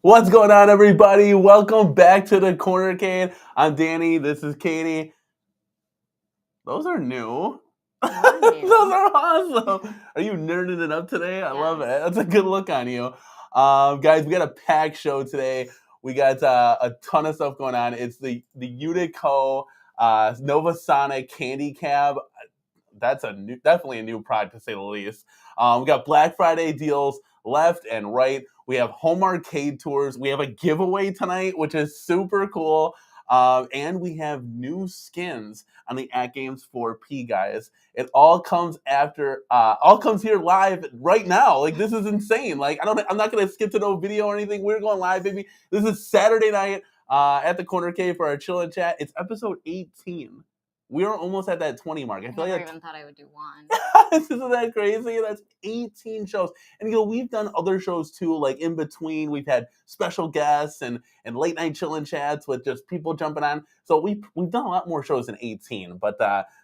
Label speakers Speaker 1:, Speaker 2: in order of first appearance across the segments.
Speaker 1: What's going on, everybody? Welcome back to the Cornercade. I'm Danny. This is Katie. Those are new.
Speaker 2: They are new.
Speaker 1: Those are awesome. Are you nerding it up today? I love it. That's a good look on you. Guys, we got a packed show today. We got a ton of stuff going on. It's the Unico Nova Sonic Candy Cab. That's definitely a new product to say the least. We got Black Friday deals left and right. We have home arcade tours. We have a giveaway tonight, which is super cool. And we have new skins on the Atgames 4P, guys. It all comes all comes here live right now. Like, this is insane. Like, I'm not gonna skip to no video or anything. We're going live, baby. This is Saturday night at the Corner Cave for our chill and chat. It's episode 18. We are almost at that 20 mark.
Speaker 2: I never even thought I would do one.
Speaker 1: Isn't that crazy? That's 18 shows. And we've done other shows too, like in between. We've had special guests and late night chillin' chats with just people jumping on. So we've done a lot more shows than 18. But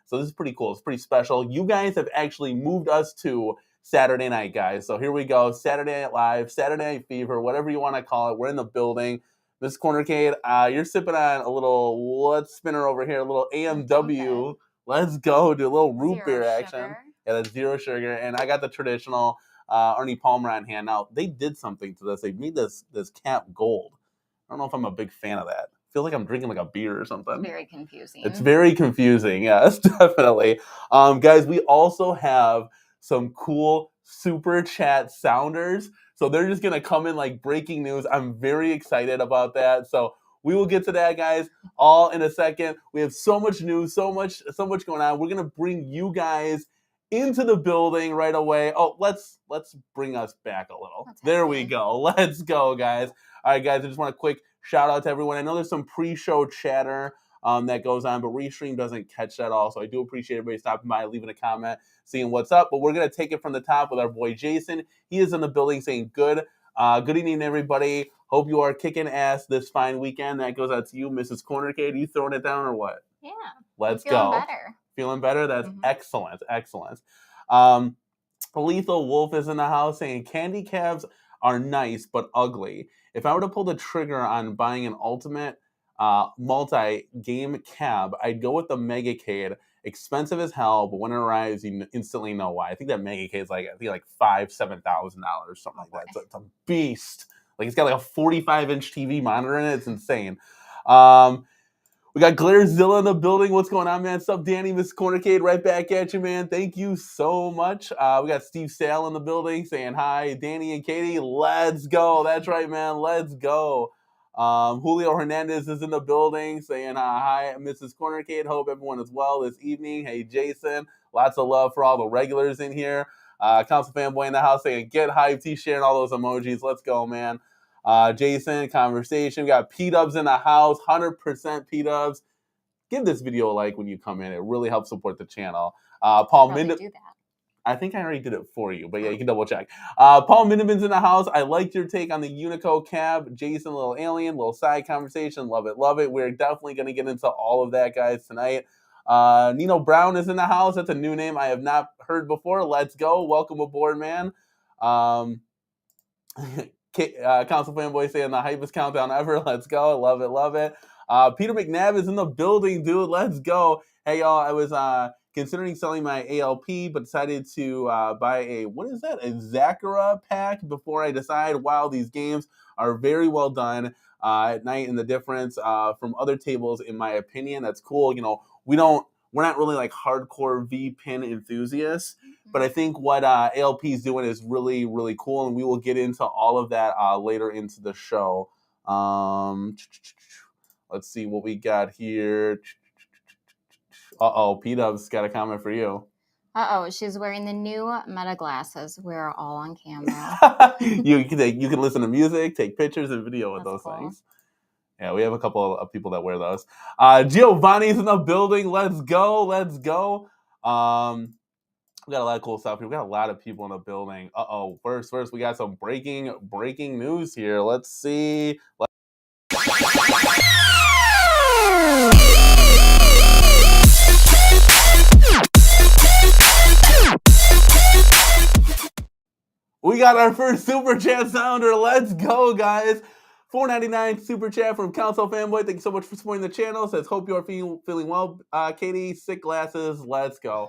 Speaker 1: so this is pretty cool. It's pretty special. You guys have actually moved us to Saturday night, guys. So here we go. Saturday Night Live, Saturday Night Fever, whatever you want to call it. We're in the building. Miss Cornercade, you're sipping on a little, let's spin her over here, a little AMW. Okay. Let's go, do a little root beer action. Yeah, that's zero sugar. And I got the traditional Arnie Palmer on hand. Now, they did something to this. They made this cap gold. I don't know if I'm a big fan of that. I feel like I'm drinking like a beer or something.
Speaker 2: It's very confusing.
Speaker 1: It's very confusing, yes, definitely. Guys, we also have some cool super chat sounders. So they're just going to come in like breaking news. I'm very excited about that. So we will get to that, guys, all in a second. We have so much news, so much going on. We're going to bring you guys into the building right away. Oh, let's bring us back a little. There we go. Let's go, guys. All right, guys, I just want a quick shout out to everyone. I know there's some pre-show chatter that goes on, but Restream doesn't catch that all. So I do appreciate everybody stopping by, leaving a comment, seeing what's up. But we're going to take it from the top with our boy Jason. He is in the building saying good evening, everybody. Hope you are kicking ass this fine weekend. That goes out to you, Mrs. Cornercade. You throwing it down or what?
Speaker 2: Yeah.
Speaker 1: Let's
Speaker 2: go.
Speaker 1: Better. Feeling better? That's excellent. Excellent. Lethal Wolf is in the house saying candy cabs are nice but ugly. If I were to pull the trigger on buying an ultimate multi-game cab, I'd go with the Megacade. Expensive as hell, but when it arrives, you instantly know why. I think that Megacade is like $5,000-$7,000, something like that. So it's a beast. Like, it's got like a 45-inch TV monitor in it. It's insane. We got Glairzilla in the building. What's going on, man? What's up, Danny? Miss Cornercade, right back at you, man. Thank you so much. We got Steve Sale in the building saying hi. Danny and Katie, let's go. That's right, man. Let's go. Julio Hernandez is in the building saying hi, Mrs. Cornercade. Hope everyone is well this evening. Hey, Jason. Lots of love for all the regulars in here. Council Fanboy in the house saying get hyped. He's sharing all those emojis. Let's go, man. Jason, conversation. We got P-Dubs in the house, 100% P-Dubs. Give this video a like when you come in. It really helps support the channel. Paul Mindenman. I think I already did it for you, but yeah, you can double check. Paul Mindenman's in the house. I liked your take on the Unico cab. Jason, little alien, little side conversation. Love it, love it. We're definitely going to get into all of that, guys, tonight. Nino Brown is in the house. That's a new name I have not heard before. Let's go. Welcome aboard, man. Council Fanboy saying the hypest countdown ever. Let's go. Love it. Love it. Peter McNabb is in the building, dude. Let's go. Hey, y'all. I was considering selling my ALP, but decided to buy a Zakara pack before I decide. Wow, these games are very well done at night, and the difference from other tables, in my opinion, that's cool. We're not really like hardcore V-pin enthusiasts, but I think what ALP is doing is really, really cool, and we will get into all of that later into the show. Let's see what we got here. P-Dub's got a comment for you.
Speaker 2: She's wearing the new Meta glasses. We're all on camera.
Speaker 1: you can listen to music, take pictures, and video with those things. Yeah, we have a couple of people that wear those. Giovanni's in the building. Let's go. Let's go. We got a lot of cool stuff here. We got a lot of people in the building. First, we got some breaking news here. Let's see. We got our first Super Chat sounder. Let's go, guys. $4.99 super chat from Console Fanboy. Thank you so much for supporting the channel. Says, hope you are feeling well. Katie, sick glasses. Let's go.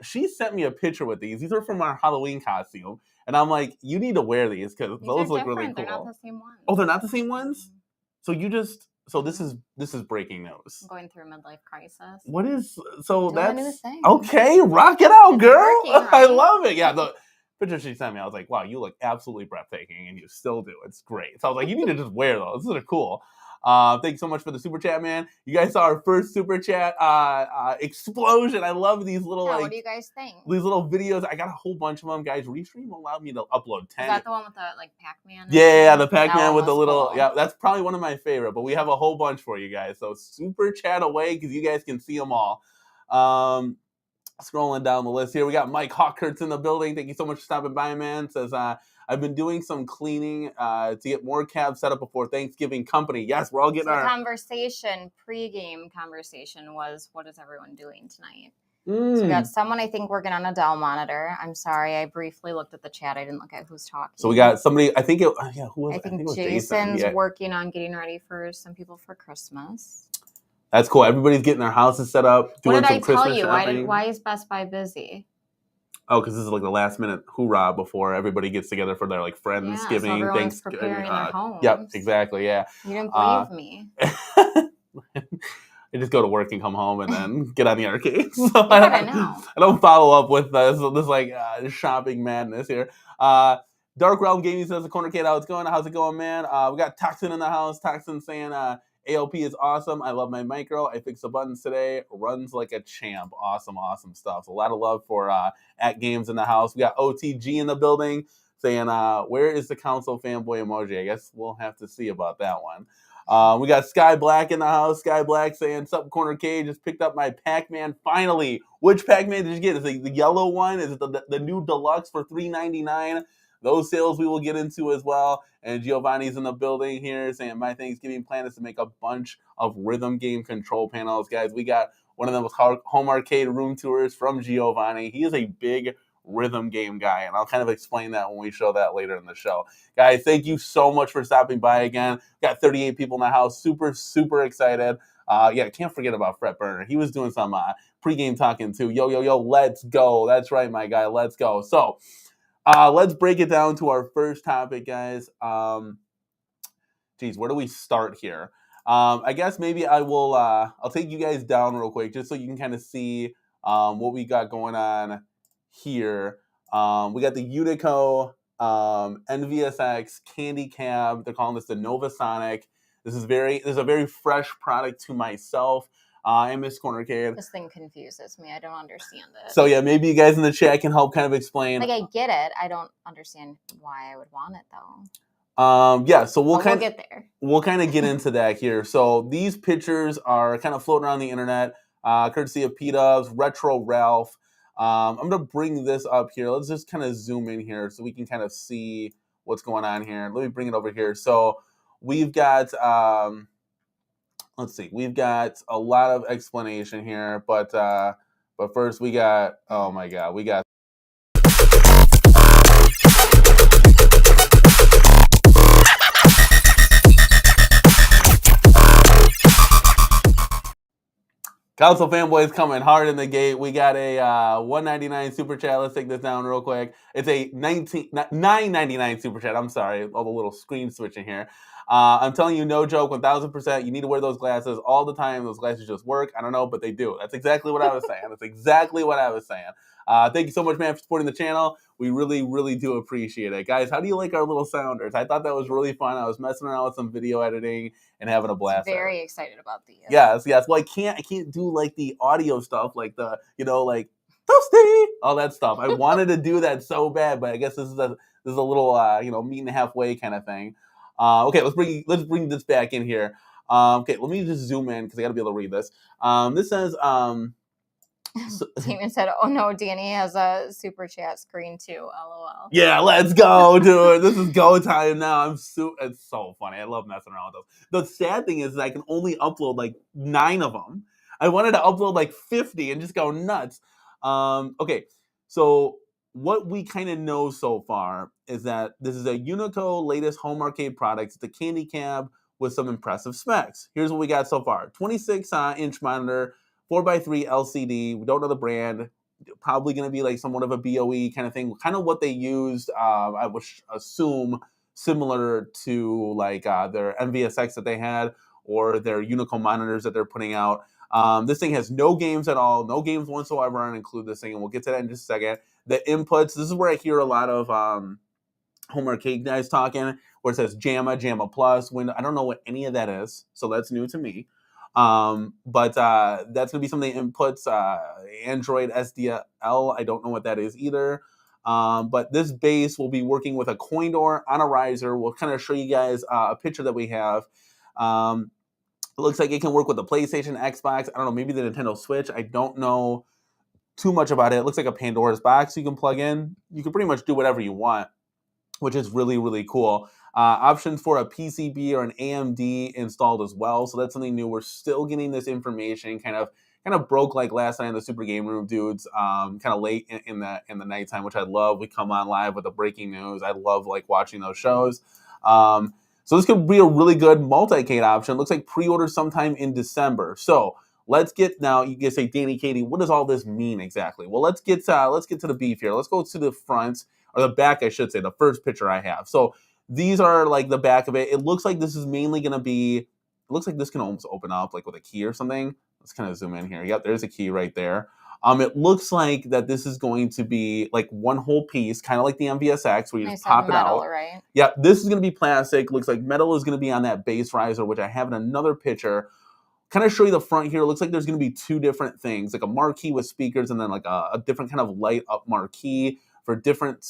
Speaker 1: She sent me a picture with these. These are from our Halloween costume. And I'm like, you need to wear these because those look really cool.
Speaker 2: They're not the same ones.
Speaker 1: Oh, they're not the same ones? So you just... So this is breaking news.
Speaker 2: I'm going through a midlife crisis.
Speaker 1: What is... So
Speaker 2: Doing
Speaker 1: that's... Okay, rock it out, girl.
Speaker 2: Working, right?
Speaker 1: I love it. Yeah, the picture she sent me, I was like, wow, you look absolutely breathtaking, and you still do. It's great. So I was like, you need to just wear those. These are cool. Thank you so much for the super chat, man. You guys saw our first super chat explosion. I love these little
Speaker 2: what do you guys think?
Speaker 1: These little videos. I got a whole bunch of them, guys. Restream allowed me to upload 10.
Speaker 2: Is that the one with the Pac-Man?
Speaker 1: Yeah, the Pac-Man with the little
Speaker 2: cool.
Speaker 1: Yeah, that's probably one of my favorite, but we have a whole bunch for you guys. So super chat away because you guys can see them all. Scrolling down the list here, we got Mike Hawkirt's in the building. Thank you so much for stopping by, man. Says, I've been doing some cleaning to get more cabs set up before Thanksgiving company. Yes, we're all getting our...
Speaker 2: conversation, pre-game conversation was, what is everyone doing tonight? So we got someone, I think, working on a Dell monitor. I'm sorry, I briefly looked at the chat. I didn't look at who's talking.
Speaker 1: So we got somebody, I think it
Speaker 2: was Jason's working on getting ready for some people for Christmas.
Speaker 1: That's cool. Everybody's getting their houses set up, doing some Christmas shopping.
Speaker 2: What did I tell you? Why is Best Buy busy?
Speaker 1: Oh, because this is like the last minute hoorah before everybody gets together for their like Friendsgiving,
Speaker 2: so Thanksgiving. Preparing their homes.
Speaker 1: Yep, exactly. Yeah.
Speaker 2: You didn't believe me.
Speaker 1: I just go to work and come home and then get on the arcade. So
Speaker 2: I
Speaker 1: don't follow up with this like shopping madness here. Dark Realm Gaming says, the corner kid, how's it going, man? We got Toxin in the house. Toxin saying ALP is awesome. I love my micro. I fixed the buttons today. Runs like a champ. Awesome stuff. So a lot of love for Atgames in the house. We got OTG in the building saying, where is the console fanboy emoji? I guess we'll have to see about that one. We got Sky Black in the house. Sky Black saying, sup, Corner K, just picked up my Pac-Man finally. Which Pac-Man did you get? Is it the yellow one? Is it the new deluxe for $3.99? Those sales we will get into as well. And Giovanni's in the building here saying, my Thanksgiving plan is to make a bunch of rhythm game control panels. Guys, we got one of them with home arcade room tours from Giovanni. He is a big rhythm game guy, and I'll kind of explain that when we show that later in the show. Guys, thank you so much for stopping by again. Got 38 people in the house. Super excited. Can't forget about Fred Burner. He was doing some pregame talking too. Yo, let's go. That's right, my guy. Let's go. So let's break it down to our first topic, guys. Where do we start here? I guess maybe I will I'll take you guys down real quick just so you can kind of see what we got going on here. We got the Unico NVSX Candy Cab. They're calling this the Nova Sonic. This is a very fresh product to myself. I miss Corner Cave.
Speaker 2: This thing confuses me. I don't understand it.
Speaker 1: So yeah, maybe you guys in the chat can help kind of explain.
Speaker 2: Like, I get it. I don't understand why I would want it
Speaker 1: though. So we'll
Speaker 2: get there.
Speaker 1: We'll kind of get into that here. So these pictures are kind of floating around the internet, courtesy of P-Dubs, Retro Ralph. I'm gonna bring this up here. Let's just kind of zoom in here so we can kind of see what's going on here. Let me bring it over here. So we've got let's see. We've got a lot of explanation here, but first we got, oh my God, we got Council fanboys coming hard in the gate. We got a $1.99 super chat. Let's take this down real quick. It's a $9.99 super chat. I'm sorry, all the little screen switching here. I'm telling you, no joke, 1,000%. You need to wear those glasses all the time. Those glasses just work. I don't know, but they do. That's exactly what I was saying. Thank you so much, man, for supporting the channel. We really, really do appreciate it. Guys, how do you like our little sounders? I thought that was really fun. I was messing around with some video editing and having a blast.
Speaker 2: Very excited about these.
Speaker 1: Yes. Well, I can't do like the audio stuff, like the, like toasty, all that stuff. I wanted to do that so bad, but I guess this is a little meeting halfway kind of thing. Okay, let's bring this back in here. Okay, let me just zoom in because I got to be able to read this. This says
Speaker 2: Damon said, "Oh no, Danny has a super chat screen too." LOL.
Speaker 1: Yeah, let's go, dude. This is go time now. It's so funny. I love messing around with those. The sad thing is I can only upload like 9 of them. I wanted to upload like 50 and just go nuts. Okay, so what we kind of know so far is that this is a Unico latest home arcade product. It's a candy cab with some impressive specs. Here's what we got so far. 26-inch monitor, 4x3 LCD. We don't know the brand. Probably going to be like somewhat of a BOE kind of thing. Kind of what they used, I would assume, similar to like their MVSX that they had or their Unico monitors that they're putting out. This thing has no games at all, no games whatsoever on include this thing, and we'll get to that in just a second. The inputs, this is where I hear a lot of home arcade guys talking, where it says JAMA Plus. When I don't know what any of that is, so that's new to me. But that's going to be some of the inputs. Android SDL, I don't know what that is either. But this base will be working with a coin door on a riser. We'll kind of show you guys a picture that we have. It looks like it can work with the PlayStation, Xbox. I don't know, maybe the Nintendo Switch. I don't know too much about it. It looks like a Pandora's box you can plug in. You can pretty much do whatever you want, which is really, really cool. Options for a PCB or an AMD installed as well. So that's something new. We're still getting this information. Kind of broke like last night in the Super Game Room, dudes. Kind of late in the nighttime, which I love. We come on live with the breaking news. I love like watching those shows. So this could be a really good multi-cade option. Looks like pre-order sometime in December. So let's get now. You can say, Danny, Katie, what does all this mean exactly? Well, let's get to the beef here. Let's go to the front or the back, I should say. The first picture I have. So these are like the back of it. It looks like this is mainly going to be. It looks like this can almost open up like with a key or something. Let's kind of zoom in here. Yep, there's a key right there. It looks like that this is going to be like one whole piece, kind of like the MVSX, where you just pop it out.
Speaker 2: Right?
Speaker 1: Yeah, this is going to be plastic. Looks like metal is going to be on that base riser, which I have in another picture. Kind of show you the front here. It looks like there's going to be two different things, like a marquee with speakers and then like a different kind of light up marquee for different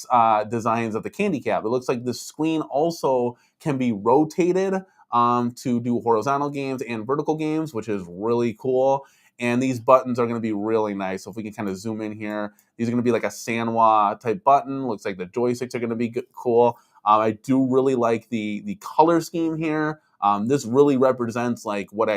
Speaker 1: designs of the candy cab. It looks like the screen also can be rotated to do horizontal games and vertical games, which is really cool. And these buttons are going to be really nice. So if we can kind of zoom in here, these are going to be like a Sanwa type button. Looks like the joysticks are going to be cool. I do really like the color scheme here. This really represents like what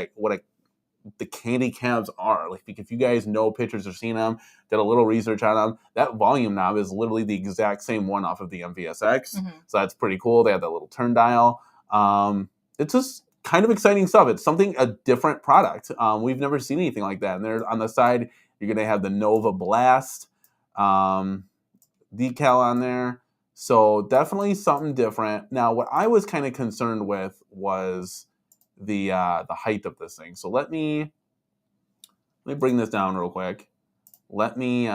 Speaker 1: the candy cabs are. Like if you guys know pictures or seen them, did a little research on them, that volume knob is literally the exact same one off of the MVSX. Mm-hmm. So that's pretty cool. They have that little turn dial. It's just kind of exciting stuff. It's a different product. We've never seen anything like that. And there's on the side, you're going to have the Nova Blast decal on there. So definitely something different. Now, what I was kind of concerned with was the height of this thing. So let me bring this down real quick. Let me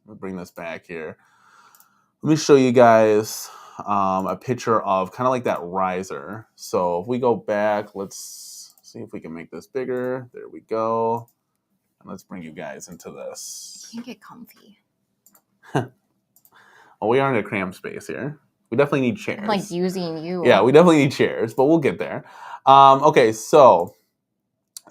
Speaker 1: bring this back here. Let me show you guys a picture of kind of like that riser. So if we go back, let's see if we can make this bigger. There we go. And let's bring you guys into this.
Speaker 2: You can't get comfy.
Speaker 1: Well, we are in a cramped space here. We definitely need chairs.
Speaker 2: I'm like using you.
Speaker 1: Yeah, we definitely need chairs, but we'll get there. Okay, so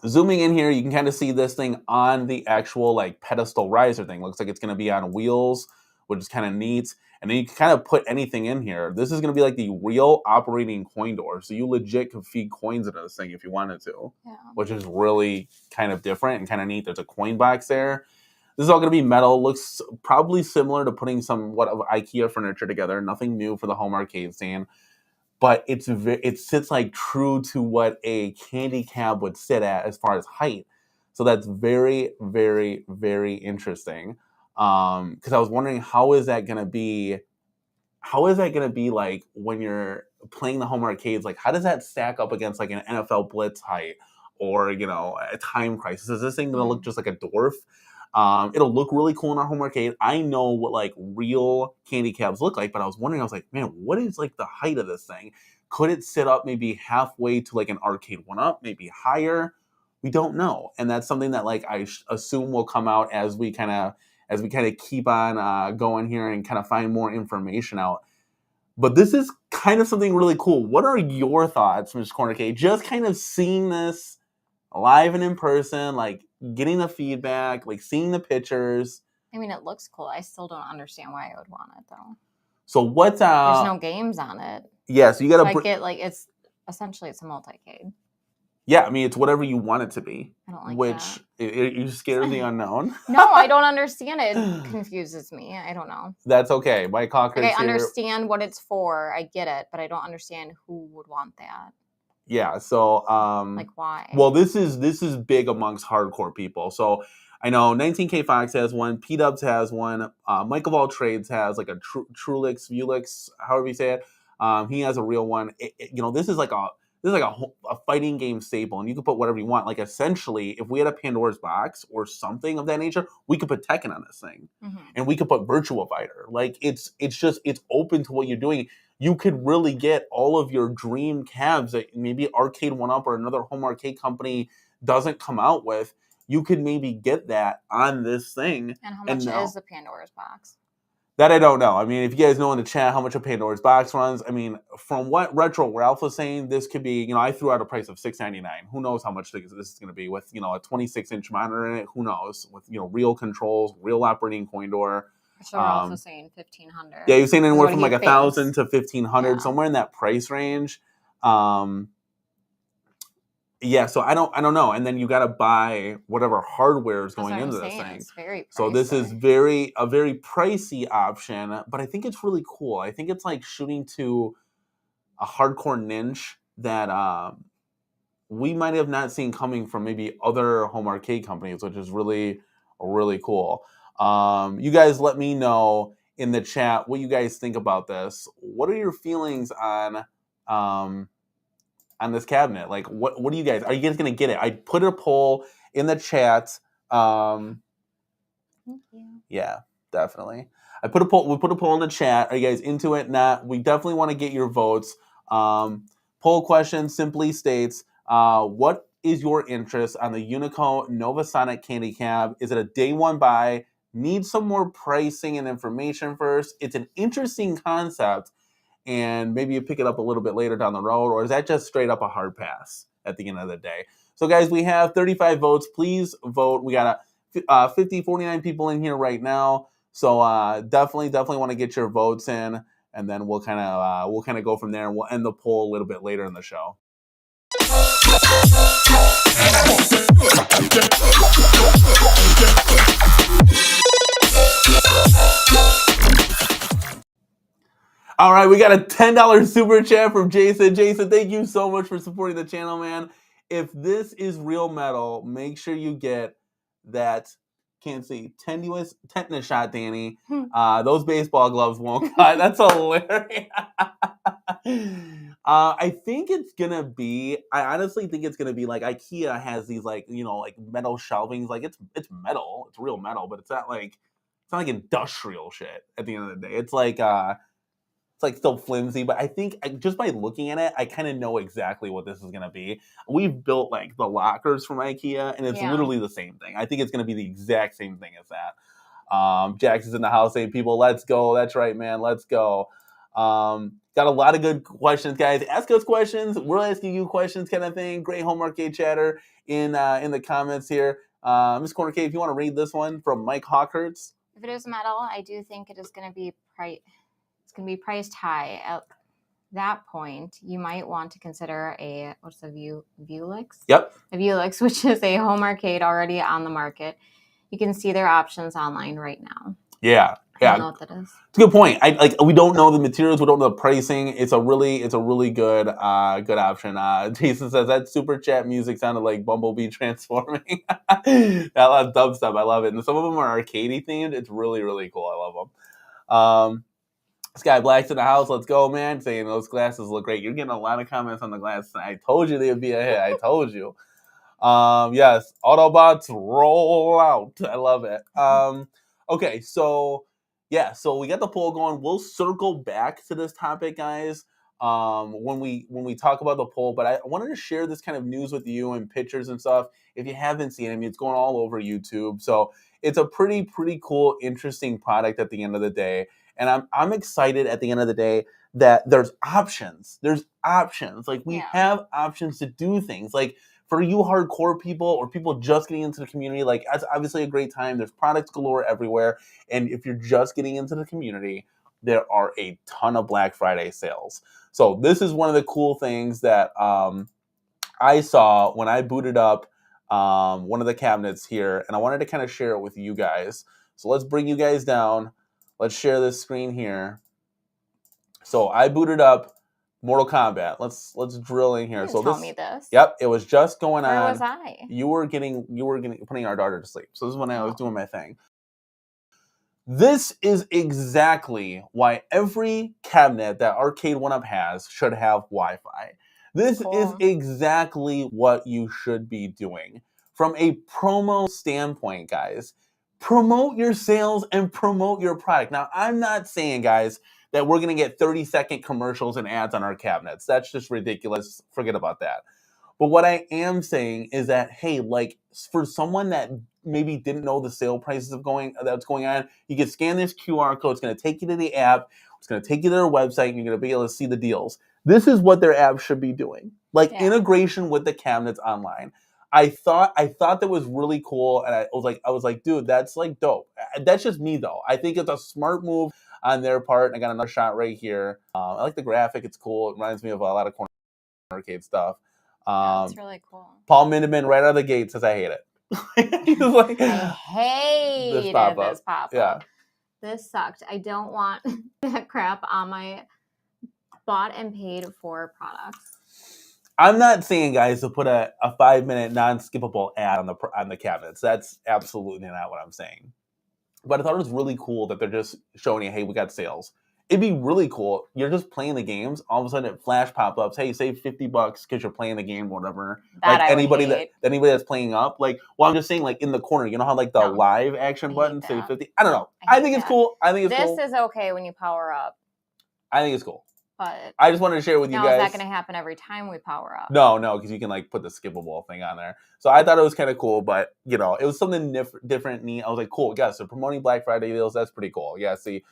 Speaker 1: zooming in here, you can kind of see this thing on the actual like pedestal riser thing. Looks like it's going to be on wheels, which is kind of neat. And then you can kind of put anything in here. This is going to be like the real operating coin door. So you legit can feed coins into this thing if you wanted to, which is really kind of different and kind of neat. There's a coin box there. This is all going to be metal. Looks probably similar to putting somewhat of IKEA furniture together. Nothing new for the home arcade scene. But it sits like true to what a candy cab would sit at as far as height. So that's very, very, very interesting. Because I was wondering how is that going to be like when you're playing the home arcades? Like how does that stack up against like an NFL Blitz height or a Time Crisis? Is this thing going to look just like a dwarf? It'll look really cool in our home arcade. I know what like real candy cabs look like, but I was wondering, I was like, man, what is like the height of this thing? Could it sit up maybe halfway to like an arcade one-up, maybe higher? We don't know. And that's something that like I assume will come out as we kind of keep on going here and kind of find more information out. But this is kind of something really cool. What are your thoughts, Mr. Corner K? Just kind of seeing this live and in person, like getting the feedback, like seeing the pictures.
Speaker 2: I mean, it looks cool. I still don't understand why I would want it though.
Speaker 1: So what's
Speaker 2: there's no games on it.
Speaker 1: Yeah, so you gotta
Speaker 2: get like it's a multi-cade.
Speaker 1: Yeah, I mean, it's whatever you want it to be.
Speaker 2: I don't like
Speaker 1: which
Speaker 2: that.
Speaker 1: you scared of the unknown?
Speaker 2: No, I don't understand it. It confuses me. I don't know.
Speaker 1: That's okay. Mike Hawker's
Speaker 2: Like, I
Speaker 1: here.
Speaker 2: understand what it's for. I get it, but I don't understand who would want that.
Speaker 1: Yeah, so
Speaker 2: like why?
Speaker 1: Well, this is big amongst hardcore people. So I know 19K Fox has one, P Dubs has one, Mike of All Trades has like a Trulix, Vulix, however you say it. He has a real one. This is like a fighting game staple, and you can put whatever you want. Like essentially, if we had a Pandora's box or something of that nature, we could put Tekken on this thing, and we could put Virtua Fighter. Like it's open to what you're doing. You could really get all of your dream cabs that maybe Arcade One Up or another home arcade company doesn't come out with. You could maybe get that on this thing.
Speaker 2: And how much is the Pandora's box?
Speaker 1: That I don't know. I mean, if you guys know in the chat how much a Pandora's box runs, I mean, from what Retro Ralph was saying, this could be, I threw out a price of $699. Who knows how much this is going to be with, a 26-inch monitor in it? Who knows? With, real controls, real operating coin door.
Speaker 2: So Ralph was saying 1,500.
Speaker 1: Yeah, you're saying anywhere from like 1,000 to 1,500, somewhere in that price range. Yeah, so I don't know, and then you got to buy whatever hardware is going into this thing.
Speaker 2: It's very pricey.
Speaker 1: So this is a very pricey option, but I think it's really cool. I think it's like shooting to a hardcore niche that we might have not seen coming from maybe other home arcade companies, which is really cool. You guys let me know in the chat what you guys think about this. What are your feelings on this cabinet? Like, what do you guys? Are you guys gonna get it? I put a poll in the chat.
Speaker 2: Thank you.
Speaker 1: Yeah, definitely. We put a poll in the chat. Are you guys into it? Not. We definitely want to get your votes. Poll question simply states, what is your interest on the Unico Nova Sonic Candy Cab? Is it a day one buy? Need some more pricing and information first? It's an interesting concept, and maybe you pick it up a little bit later down the road, or is that just straight up a hard pass at the end of the day? So, guys, we have 35 votes. Please vote. We got 49 people in here right now. So definitely want to get your votes in, and then we'll kind of go from there, and we'll end the poll a little bit later in the show. All right, we got a $10 super chat from Jason. Jason, thank you so much for supporting the channel, man. If this is real metal, make sure you get that. Can't see. Tetanus shot, Danny. Those baseball gloves won't cut. That's hilarious. I think it's gonna be. I honestly think it's gonna be like IKEA has these like metal shelvings. Like it's metal. It's real metal, but it's not like industrial shit. At the end of the day, it's like still flimsy, but I think just by looking at it, I kind of know exactly what this is going to be. We've built like the lockers from IKEA, and it's literally the same thing. I think it's going to be the exact same thing as that. Jax is in the house saying, people, let's go. That's right, man. Let's go. Got a lot of good questions, guys. Ask us questions. We're asking you questions kind of thing. Great home arcade chatter in the comments here. Miss Corner K, if you want to read this one from Mike Hawkerts.
Speaker 2: If it is metal, I do think it is going to be priced high. At that point, you might want to consider what's a Vulix?
Speaker 1: Yep.
Speaker 2: A Vulix, which is a home arcade already on the market. You can see their options online right now.
Speaker 1: Yeah.
Speaker 2: I don't know what that is.
Speaker 1: It's a good point. We don't know the materials, we don't know the pricing. It's a really good option. Jason says that super chat music sounded like Bumblebee transforming. I love dubstep. I love it. And some of them are arcadey themed. It's really, really cool. I love them. Sky Black's in the house. Let's go, man. Saying those glasses look great. You're getting a lot of comments on the glasses. I told you they'd be a hit. I told you. Yes, Autobots roll out. I love it. Okay, so yeah, so we got the poll going. We'll circle back to this topic, guys, when we talk about the poll. But I wanted to share this kind of news with you and pictures and stuff. If you haven't seen it, I mean, it's going all over YouTube. So it's a pretty cool, interesting product at the end of the day. And I'm excited at the end of the day that there's options. Like we have options to do things. Like for you hardcore people or people just getting into the community, like that's obviously a great time. There's products galore everywhere. And if you're just getting into the community, there are a ton of Black Friday sales. So this is one of the cool things that I saw when I booted up one of the cabinets here, and I wanted to kind of share it with you guys. So let's bring you guys down. Let's share this screen here. So I booted up Mortal Kombat. Let's drill in here.
Speaker 2: You
Speaker 1: so
Speaker 2: told me this.
Speaker 1: Yep, it was just going on.
Speaker 2: Where was I?
Speaker 1: You were putting our daughter to sleep. So this is when I was doing my thing. This is exactly why every cabinet that Arcade 1-Up has should have Wi-Fi. This is exactly what you should be doing. From a promo standpoint, guys, promote your sales and promote your product. Now, I'm not saying, guys, that we're going to get 30-second commercials and ads on our cabinets. That's just ridiculous. Forget about that. But what I am saying is that, hey, like for someone that maybe didn't know the sale prices that's going on, you can scan this QR code. It's going to take you to the app. It's going to take you to their website, and you're going to be able to see the deals. This is what their app should be doing, like integration with the cabinets online. I thought that was really cool, and I was like, dude, that's like dope. That's just me though. I think it's a smart move on their part. I got another shot right here. I like the graphic; it's cool. It reminds me of a lot of corner arcade stuff.
Speaker 2: That's really cool.
Speaker 1: Paul Mindeman right out of the gate says, I hate it. He's like,
Speaker 2: I hate this pop-up.
Speaker 1: Yeah.
Speaker 2: This sucked. I don't want that crap on my bought and paid for products.
Speaker 1: I'm not saying, guys, to put a 5-minute non-skippable ad on the cabinets. That's absolutely not what I'm saying. But I thought it was really cool that they're just showing you, hey, we got sales. It'd be really cool. You're just playing the games. All of a sudden, it flash pop-ups. Hey, save $50 because you're playing the game, or whatever.
Speaker 2: That
Speaker 1: like anybody that's playing up. Like, well, I'm just saying, like in the corner, you know how like the live action button say 50. I don't know. I think it's cool.
Speaker 2: This is okay when you power up.
Speaker 1: I think it's cool.
Speaker 2: But
Speaker 1: I just wanted to share with you guys.
Speaker 2: Is that going to happen every time we power up?
Speaker 1: No, because you can like put the skippable thing on there. So I thought it was kind of cool, but you know, it was something different, neat. I was like, cool, yes, they're promoting Black Friday deals. That's pretty cool. Yeah, see,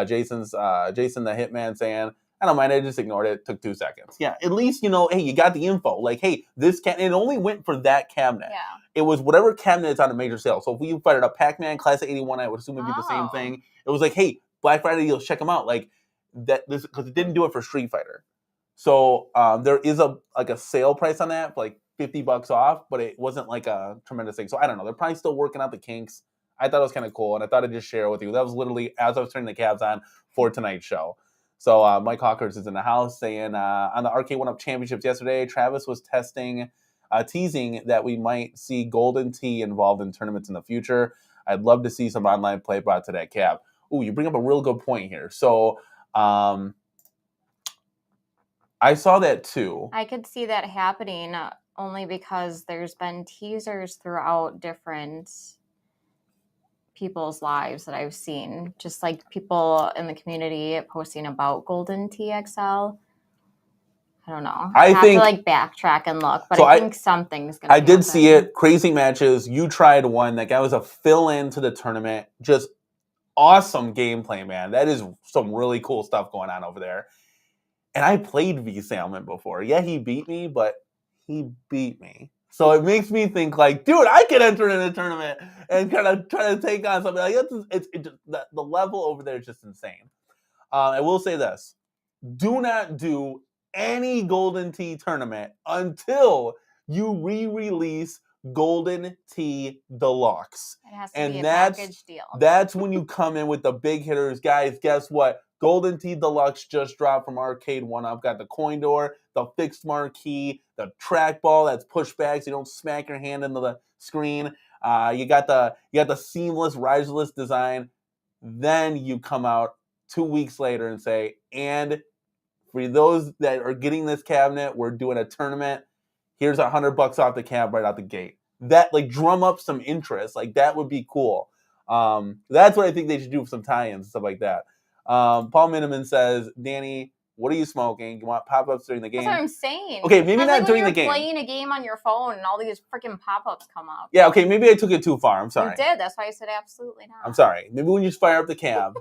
Speaker 1: Jason the Hitman saying, I don't mind. I just ignored it. It took 2 seconds. Yeah, at least, you know, hey, you got the info. Like, hey, this it only went for that cabinet.
Speaker 2: Yeah.
Speaker 1: It was whatever cabinet is on a major sale. So if we fired up Pac-Man, Classic 81, I would assume it'd be the same thing. It was like, hey, Black Friday deals, check them out. Like that, because it didn't do it for Street Fighter. So there is a sale price on that, for like $50 off, but it wasn't like a tremendous thing. So I don't know. They're probably still working out the kinks. I thought it was kind of cool, and I thought I'd just share it with you. That was literally as I was turning the cabs on for tonight's show. So Mike Hawkers is in the house saying on the Arcade 1-Up Championships yesterday, Travis was teasing that we might see Golden Tee involved in tournaments in the future. I'd love to see some online play brought to that cab. Ooh, you bring up a real good point here. So I saw that too.
Speaker 2: I could see that happening only because there's been teasers throughout different people's lives that I've seen. Just like people in the community posting about Golden TXL. I don't know. I have to like backtrack and look, but so I think something's going to happen.
Speaker 1: I did see it. Crazy matches. You tried one. That guy was a fill-in to the tournament. Just awesome gameplay, man. That is some really cool stuff going on over there. And I played V Salmon before. Yeah, he beat me, but he beat me. So it makes me think like, dude, I could enter in a tournament and kind of try to take on something like that. The level over there is just insane. I will say this: do not do any Golden Tee tournament until you re-release Golden Tee Deluxe.
Speaker 2: It has to be a package deal.
Speaker 1: That's when you come in with the big hitters, guys. Guess what? Golden Tee Deluxe just dropped from Arcade 1-Up. Got the coin door, the fixed marquee, the trackball that's pushback so you don't smack your hand into the screen. You got the seamless, riserless design. Then you come out 2 weeks later and say, and for those that are getting this cabinet, we're doing a tournament. Here's $100 off the cab right out the gate. That like drum up some interest. Like that would be cool. That's what I think they should do for some tie-ins and stuff like that. Paul Miniman says, Danny, what are you smoking? You want pop-ups during the game?
Speaker 2: That's what I'm saying.
Speaker 1: Okay, maybe not during the game.
Speaker 2: You're playing a game on your phone and all these freaking pop-ups come up.
Speaker 1: Yeah, okay, maybe I took it too far. I'm sorry.
Speaker 2: You did. That's why I said absolutely not.
Speaker 1: I'm sorry. Maybe when you just fire up the cab.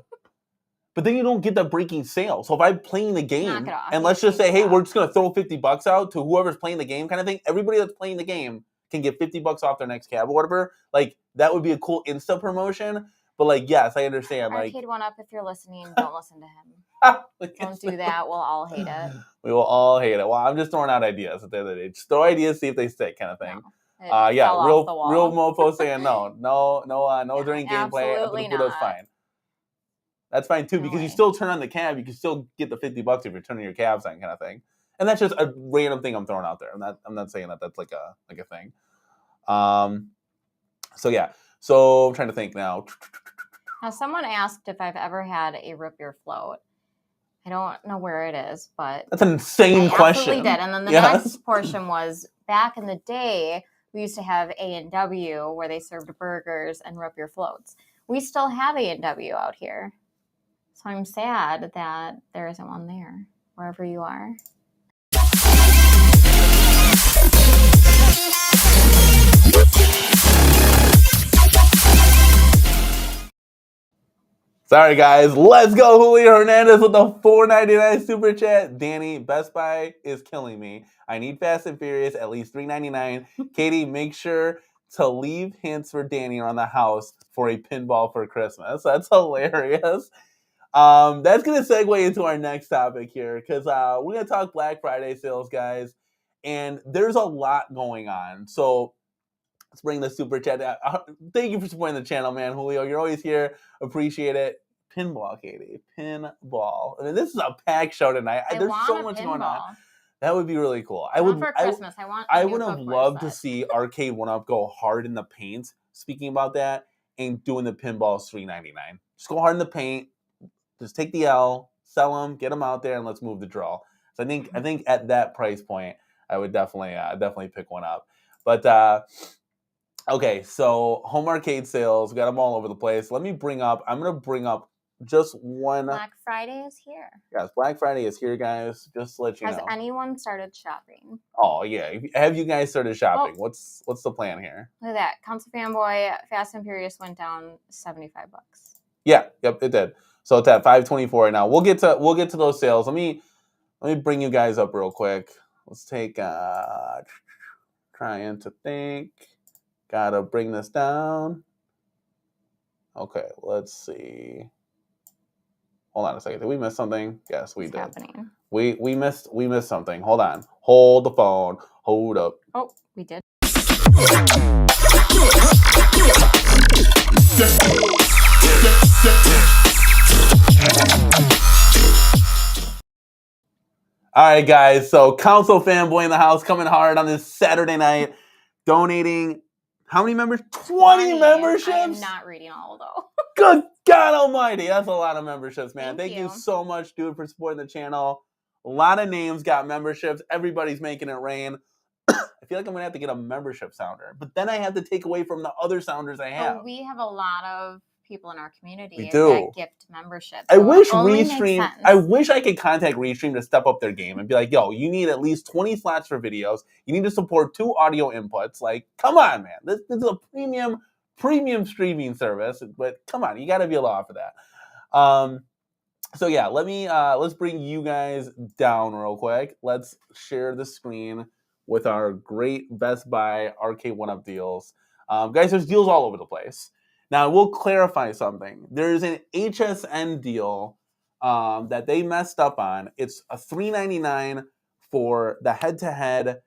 Speaker 1: But then you don't get the breaking sale. So if I'm playing the game, and let's just say, hey, we're just going to throw $50 out to whoever's playing the game kind of thing, everybody that's playing the game can get $50 off their next cab or whatever. Like, that would be a cool Insta promotion. But, like, yes, I understand.
Speaker 2: Arcade 1-Up, if you're listening, don't listen to him. Don't do that. We'll all hate it.
Speaker 1: We will all hate it. Well, I'm just throwing out ideas at the end of the day. Just throw ideas, see if they stick, kind of thing.
Speaker 2: No,
Speaker 1: Yeah,
Speaker 2: fell off the wall.
Speaker 1: real mofo saying no during gameplay.
Speaker 2: Absolutely
Speaker 1: The Pluto's
Speaker 2: not.
Speaker 1: fine. That's fine too,
Speaker 2: No
Speaker 1: because
Speaker 2: way.
Speaker 1: you still turn on the cab. You can still get the $50 if you're turning your cabs on, kind of thing. And that's just a random thing I'm throwing out there. I'm not saying that that's like a thing. So yeah. So I'm trying to think now.
Speaker 2: Now, someone asked if I've ever had a root beer float. I don't know where it is, but
Speaker 1: that's an insane question.
Speaker 2: Absolutely did. And then the next portion was back in the day, we used to have A&W where they served burgers and root beer floats. We still have A&W out here. So I'm sad that there isn't one there, wherever you are.
Speaker 1: Sorry, guys. Let's go, Julio Hernandez with the $4.99 super chat. Danny, Best Buy is killing me. I need Fast and Furious, at least $3.99. Katie, make sure to leave hints for Danny around the house for a pinball for Christmas. That's hilarious. That's going to segue into our next topic here, because we're going to talk Black Friday sales, guys. And there's a lot going on. So let's bring the super chat down. Thank you for supporting the channel, man. Julio, you're always here. Appreciate it. Pinball, Katie. Pinball. I mean, this is a packed show tonight. There's so much going on. That would be really cool.
Speaker 2: For Christmas.
Speaker 1: I would have loved to see Arcade 1-Up go hard in the paint. Speaking about that, and doing the pinballs $3.99. Just go hard in the paint. Just take the L, sell them, get them out there, and let's move the draw. So I think at that price point, I would definitely pick one up. But okay, so home arcade sales, we got them all over the place. I'm going to bring up just one.
Speaker 2: Black Friday is here.
Speaker 1: Yes, Black Friday is here, guys. Just to let you know.
Speaker 2: Has anyone started shopping?
Speaker 1: Oh, yeah. Have you guys started shopping? What's the plan here?
Speaker 2: Look at that. Council Fanboy, Fast and Furious went down $75.
Speaker 1: Yeah, yep, it did. So it's at $5.24 right now. We'll get to those sales. Let me bring you guys up real quick. Let's take trying to think. Gotta bring this down. Okay, let's see. Hold on a second. Did we miss something? Yes, we did.
Speaker 2: Happening?
Speaker 1: We missed something. Hold on. Hold the phone. Hold up.
Speaker 2: Oh, we did.
Speaker 1: All right, guys. So Council Fanboy in the house coming hard on this Saturday night, donating. How many members? 20 memberships?
Speaker 2: I'm not reading all, though.
Speaker 1: Good God almighty. That's a lot of memberships, man.
Speaker 2: Thank
Speaker 1: you so much, dude, for supporting the channel. A lot of names got memberships. Everybody's making it rain. I feel like I'm going to have to get a membership sounder. But then I have to take away from the other sounders I have.
Speaker 2: But we have a lot of people in our community
Speaker 1: that
Speaker 2: gift memberships.
Speaker 1: I wish Restream. I wish I could contact Restream to step up their game and be like, "Yo, you need at least 20 slots for videos. You need to support 2 audio inputs. Like, come on, man. This is a premium streaming service. But come on, you got to be able to offer that." So yeah, let's bring you guys down real quick. Let's share the screen with our great Best Buy Arcade 1-Up deals. Guys, there's deals all over the place. Now, we'll clarify something. There's an HSN deal that they messed up on. It's a $3.99 for the head-to-head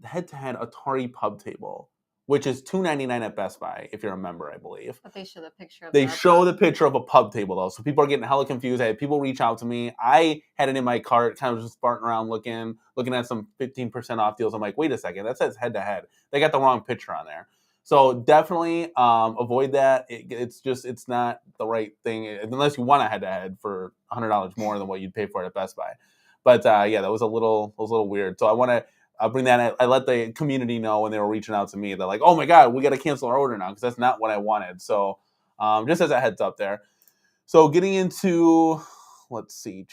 Speaker 1: Atari pub table, which is $2.99 at Best Buy, if you're a member, I believe.
Speaker 2: But they show the picture of
Speaker 1: the picture of a pub table, though. So people are getting hella confused. I had people reach out to me. I had it in my cart, kind of just farting around looking at some 15% off deals. I'm like, wait a second, that says head-to-head. They got the wrong picture on there. So definitely avoid that. It's not the right thing unless you want a head-to-head for $100 more than what you'd pay for it at Best Buy. But yeah, that was a little weird. So I want to bring that. I let the community know when they were reaching out to me. They're like, "Oh my God, we got to cancel our order now because that's not what I wanted." So just as a heads up there. So getting into, let's see.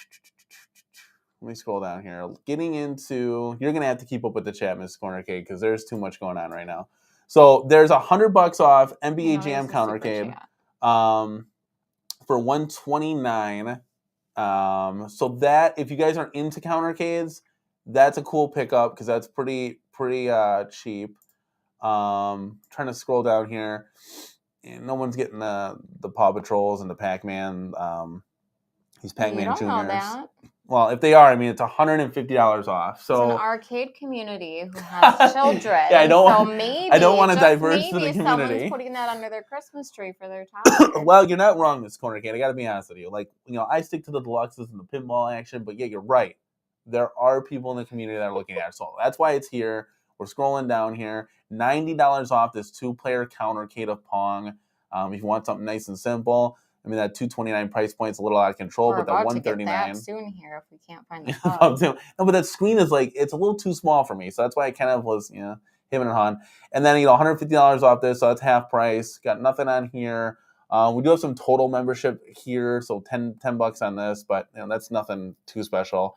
Speaker 1: Let me scroll down here. Getting into, you're gonna have to keep up with the chat, Miss Corner Cake, because there's too much going on right now. So there's $100 off NBA Jam Countercade for $129. So that, if you guys are into countercades, that's a cool pickup because that's pretty cheap. Trying to scroll down here, and no one's getting the Paw Patrols and the Pac-Man These
Speaker 2: You
Speaker 1: Pac-Man
Speaker 2: don't
Speaker 1: Juniors.
Speaker 2: know that.
Speaker 1: Well, if they are, I mean, it's $150 off. So
Speaker 2: it's an arcade community who has children.
Speaker 1: Yeah, I don't
Speaker 2: so
Speaker 1: want.
Speaker 2: maybe
Speaker 1: I don't want to
Speaker 2: just
Speaker 1: diverge to the
Speaker 2: maybe
Speaker 1: community.
Speaker 2: someone's putting that under their Christmas tree for their toddler.
Speaker 1: Well, you're not wrong, Miss Corner Kid. I got to be honest with you. Like, I stick to the deluxes and the pinball action, but yeah, you're right. There are people in the community that are looking at it. So that's why it's here. We're scrolling down here. $90 off this 2-player countercade of Pong. If you want something nice and simple. I mean, that $229 price point is a little out of control,
Speaker 2: We're
Speaker 1: but that
Speaker 2: about to get
Speaker 1: $139
Speaker 2: that soon here if we can't find the pub.
Speaker 1: No, but that screen is like, it's a little too small for me. So that's why I kind of was, him and Han. And then, $150 off this, so that's half price. Got nothing on here. We do have some total membership here, so $10 on this, but that's nothing too special.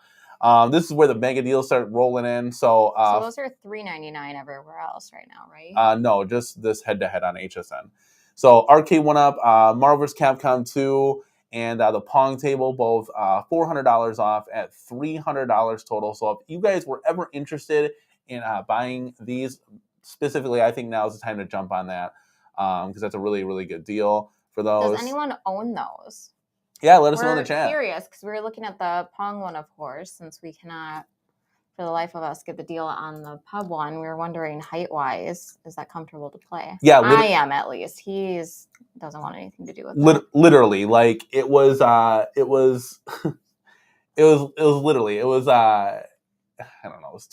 Speaker 1: This is where the mega deals start rolling in. So
Speaker 2: those are $3.99 everywhere else right now, right?
Speaker 1: No, just this head-to-head on HSN. So Arcade went up, Marvel vs. Capcom 2, and the Pong table, both $400 off at $300 total. So if you guys were ever interested in buying these, specifically, I think now is the time to jump on that because that's a really, really good deal for those.
Speaker 2: Does anyone own those?
Speaker 1: Yeah, let us know in the chat.
Speaker 2: We're curious because we were looking at the Pong one, of course, since we cannot, for the life of us, get the deal on the pub one. We were wondering, height-wise, is that comfortable to play?
Speaker 1: Yeah,
Speaker 2: I am at least. He doesn't want anything to do with that.
Speaker 1: Literally, like it was literally, I don't know, it was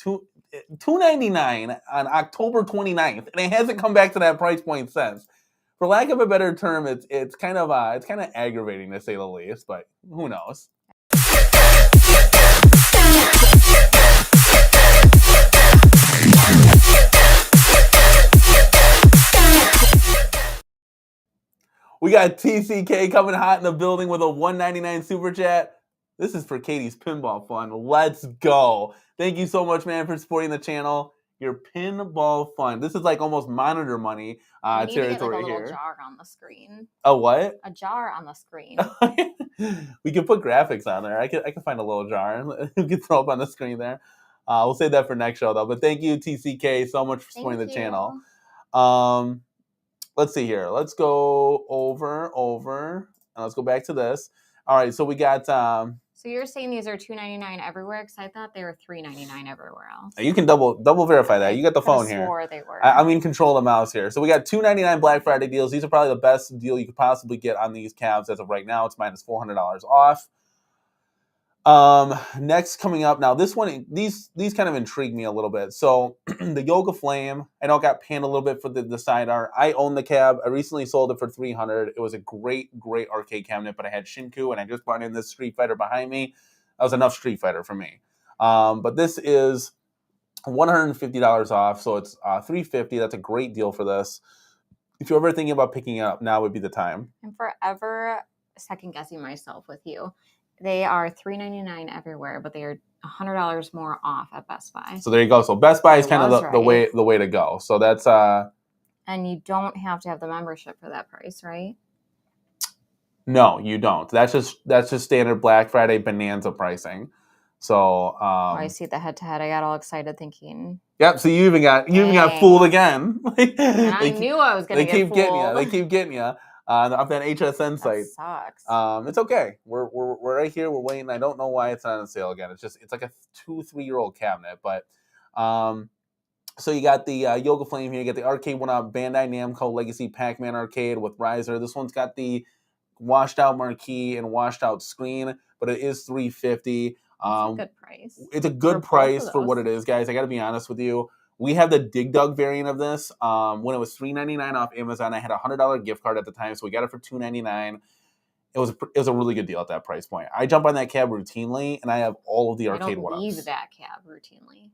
Speaker 1: $299 on October 29th, and it hasn't come back to that price point since. For lack of a better term, it's kind of aggravating to say the least, but who knows? We got TCK coming hot in the building with a $1.99 super chat. This is for Katie's Pinball Fund. Let's go. Thank you so much, man, for supporting the channel. Your Pinball Fund. This is like almost monitor money
Speaker 2: territory
Speaker 1: here.
Speaker 2: We need to get like a little jar on the screen.
Speaker 1: A what?
Speaker 2: A jar on the screen.
Speaker 1: We can put graphics on there. I can find a little jar we can throw up on the screen there. We'll save that for next show, though. But thank you, TCK, so much for supporting the channel. Let's see here. Let's go over. And let's go back to this. All right, so we got...
Speaker 2: so you're saying these are $2.99 everywhere? Because I thought they were $3.99 everywhere else.
Speaker 1: You can double verify that. You got the phone here.
Speaker 2: Swore they were.
Speaker 1: I'm in control of the mouse here. So we got $2.99 Black Friday deals. These are probably the best deal you could possibly get on these cabs as of right now. It's minus $400 off. Next coming up now, this one, these kind of intrigue me a little bit. So the Yoga Flame, I know it got panned a little bit for the side art. I own the cab. I recently sold it for $300. It was a great Arcade cabinet, but I had Shinku and I just brought in this Street Fighter behind me. That was enough Street Fighter for me. But this is $150 off, so it's $350. That's a great deal for this. If you're ever thinking about picking it up, now would be the time.
Speaker 2: I'm forever second guessing myself with you. They are $3.99 everywhere, but they are $100 more off at Best Buy.
Speaker 1: So there you go. So Best Buy is kind of the way to go. So that's
Speaker 2: and you don't have to have the membership for that price, right?
Speaker 1: No, you don't. That's just standard Black Friday bonanza pricing. So
Speaker 2: I see the head-to-head. I got all excited thinking.
Speaker 1: Yep. So you even got fooled again.
Speaker 2: I knew I was going to get fooled.
Speaker 1: They keep getting you. Off that HSN site.
Speaker 2: That
Speaker 1: sucks. It's okay. We're right here. We're waiting. I don't know why it's not on sale again. It's like a 2-3-year-old cabinet. But so you got the Yoga Flame here. You got the arcade one up, Bandai Namco Legacy Pac-Man arcade with riser. This one's got the washed out marquee and washed out screen, but it is $350.
Speaker 2: It's a good price.
Speaker 1: It's a good price for what it is, guys. I got to be honest with you. We have the Dig Dug variant of this. When it was $3.99 off Amazon, I had a $100 gift card at the time, so we got it for $2.99. It was a really good deal at that price point. I jump on that cab routinely, and I have all of the arcade one-ups.
Speaker 2: I don't leave that cab routinely.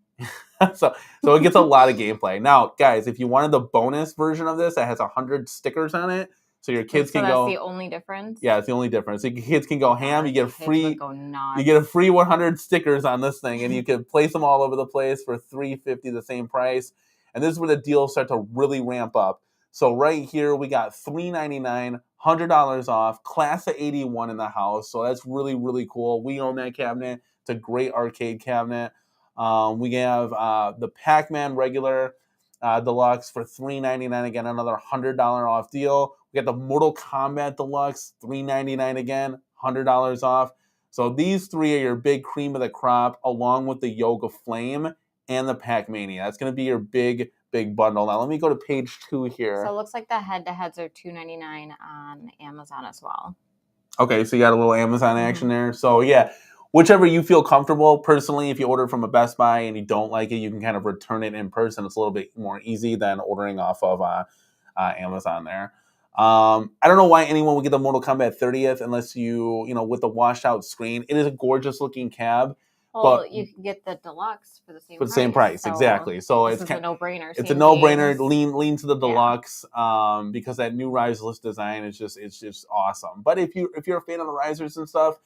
Speaker 1: so it gets a lot of gameplay. Now, guys, if you wanted the bonus version of this, that has 100 stickers on it, so your kids can go.
Speaker 2: That's the only difference.
Speaker 1: Yeah, it's the only difference. So your kids can go ham. You get a free. You get a free 100 stickers on this thing, and you can place them all over the place for $350, the same price. And this is where the deals start to really ramp up. So right here we got $399, $100 off, class of '81 in the house. So that's really, really cool. We own that cabinet. It's a great arcade cabinet. We have the Pac-Man regular deluxe for $399 again, another $100 off deal. We got the Mortal Kombat deluxe, $399 again, $100 off. So these three are your big cream of the crop, along with the Yoga Flame and the Pac-Mania. That's going to be your big bundle. Now let me go to page 2 here.
Speaker 2: So it looks like the head-to-heads are $2.99 on Amazon as well.
Speaker 1: Okay, so you got a little Amazon action there. So yeah, whichever you feel comfortable. Personally, if you order from a Best Buy and you don't like it, you can kind of return it in person. It's a little bit more easy than ordering off of Amazon there. I don't know why anyone would get the Mortal Kombat 30th unless you with the washed out screen. It is a gorgeous looking cab.
Speaker 2: Well,
Speaker 1: but
Speaker 2: you can get the deluxe for the same
Speaker 1: for the same price,
Speaker 2: so
Speaker 1: exactly. So
Speaker 2: it's a no-brainer.
Speaker 1: It's a no-brainer. Lean to the deluxe, because that new riserless design is just awesome. But if you're a fan of the risers and stuff,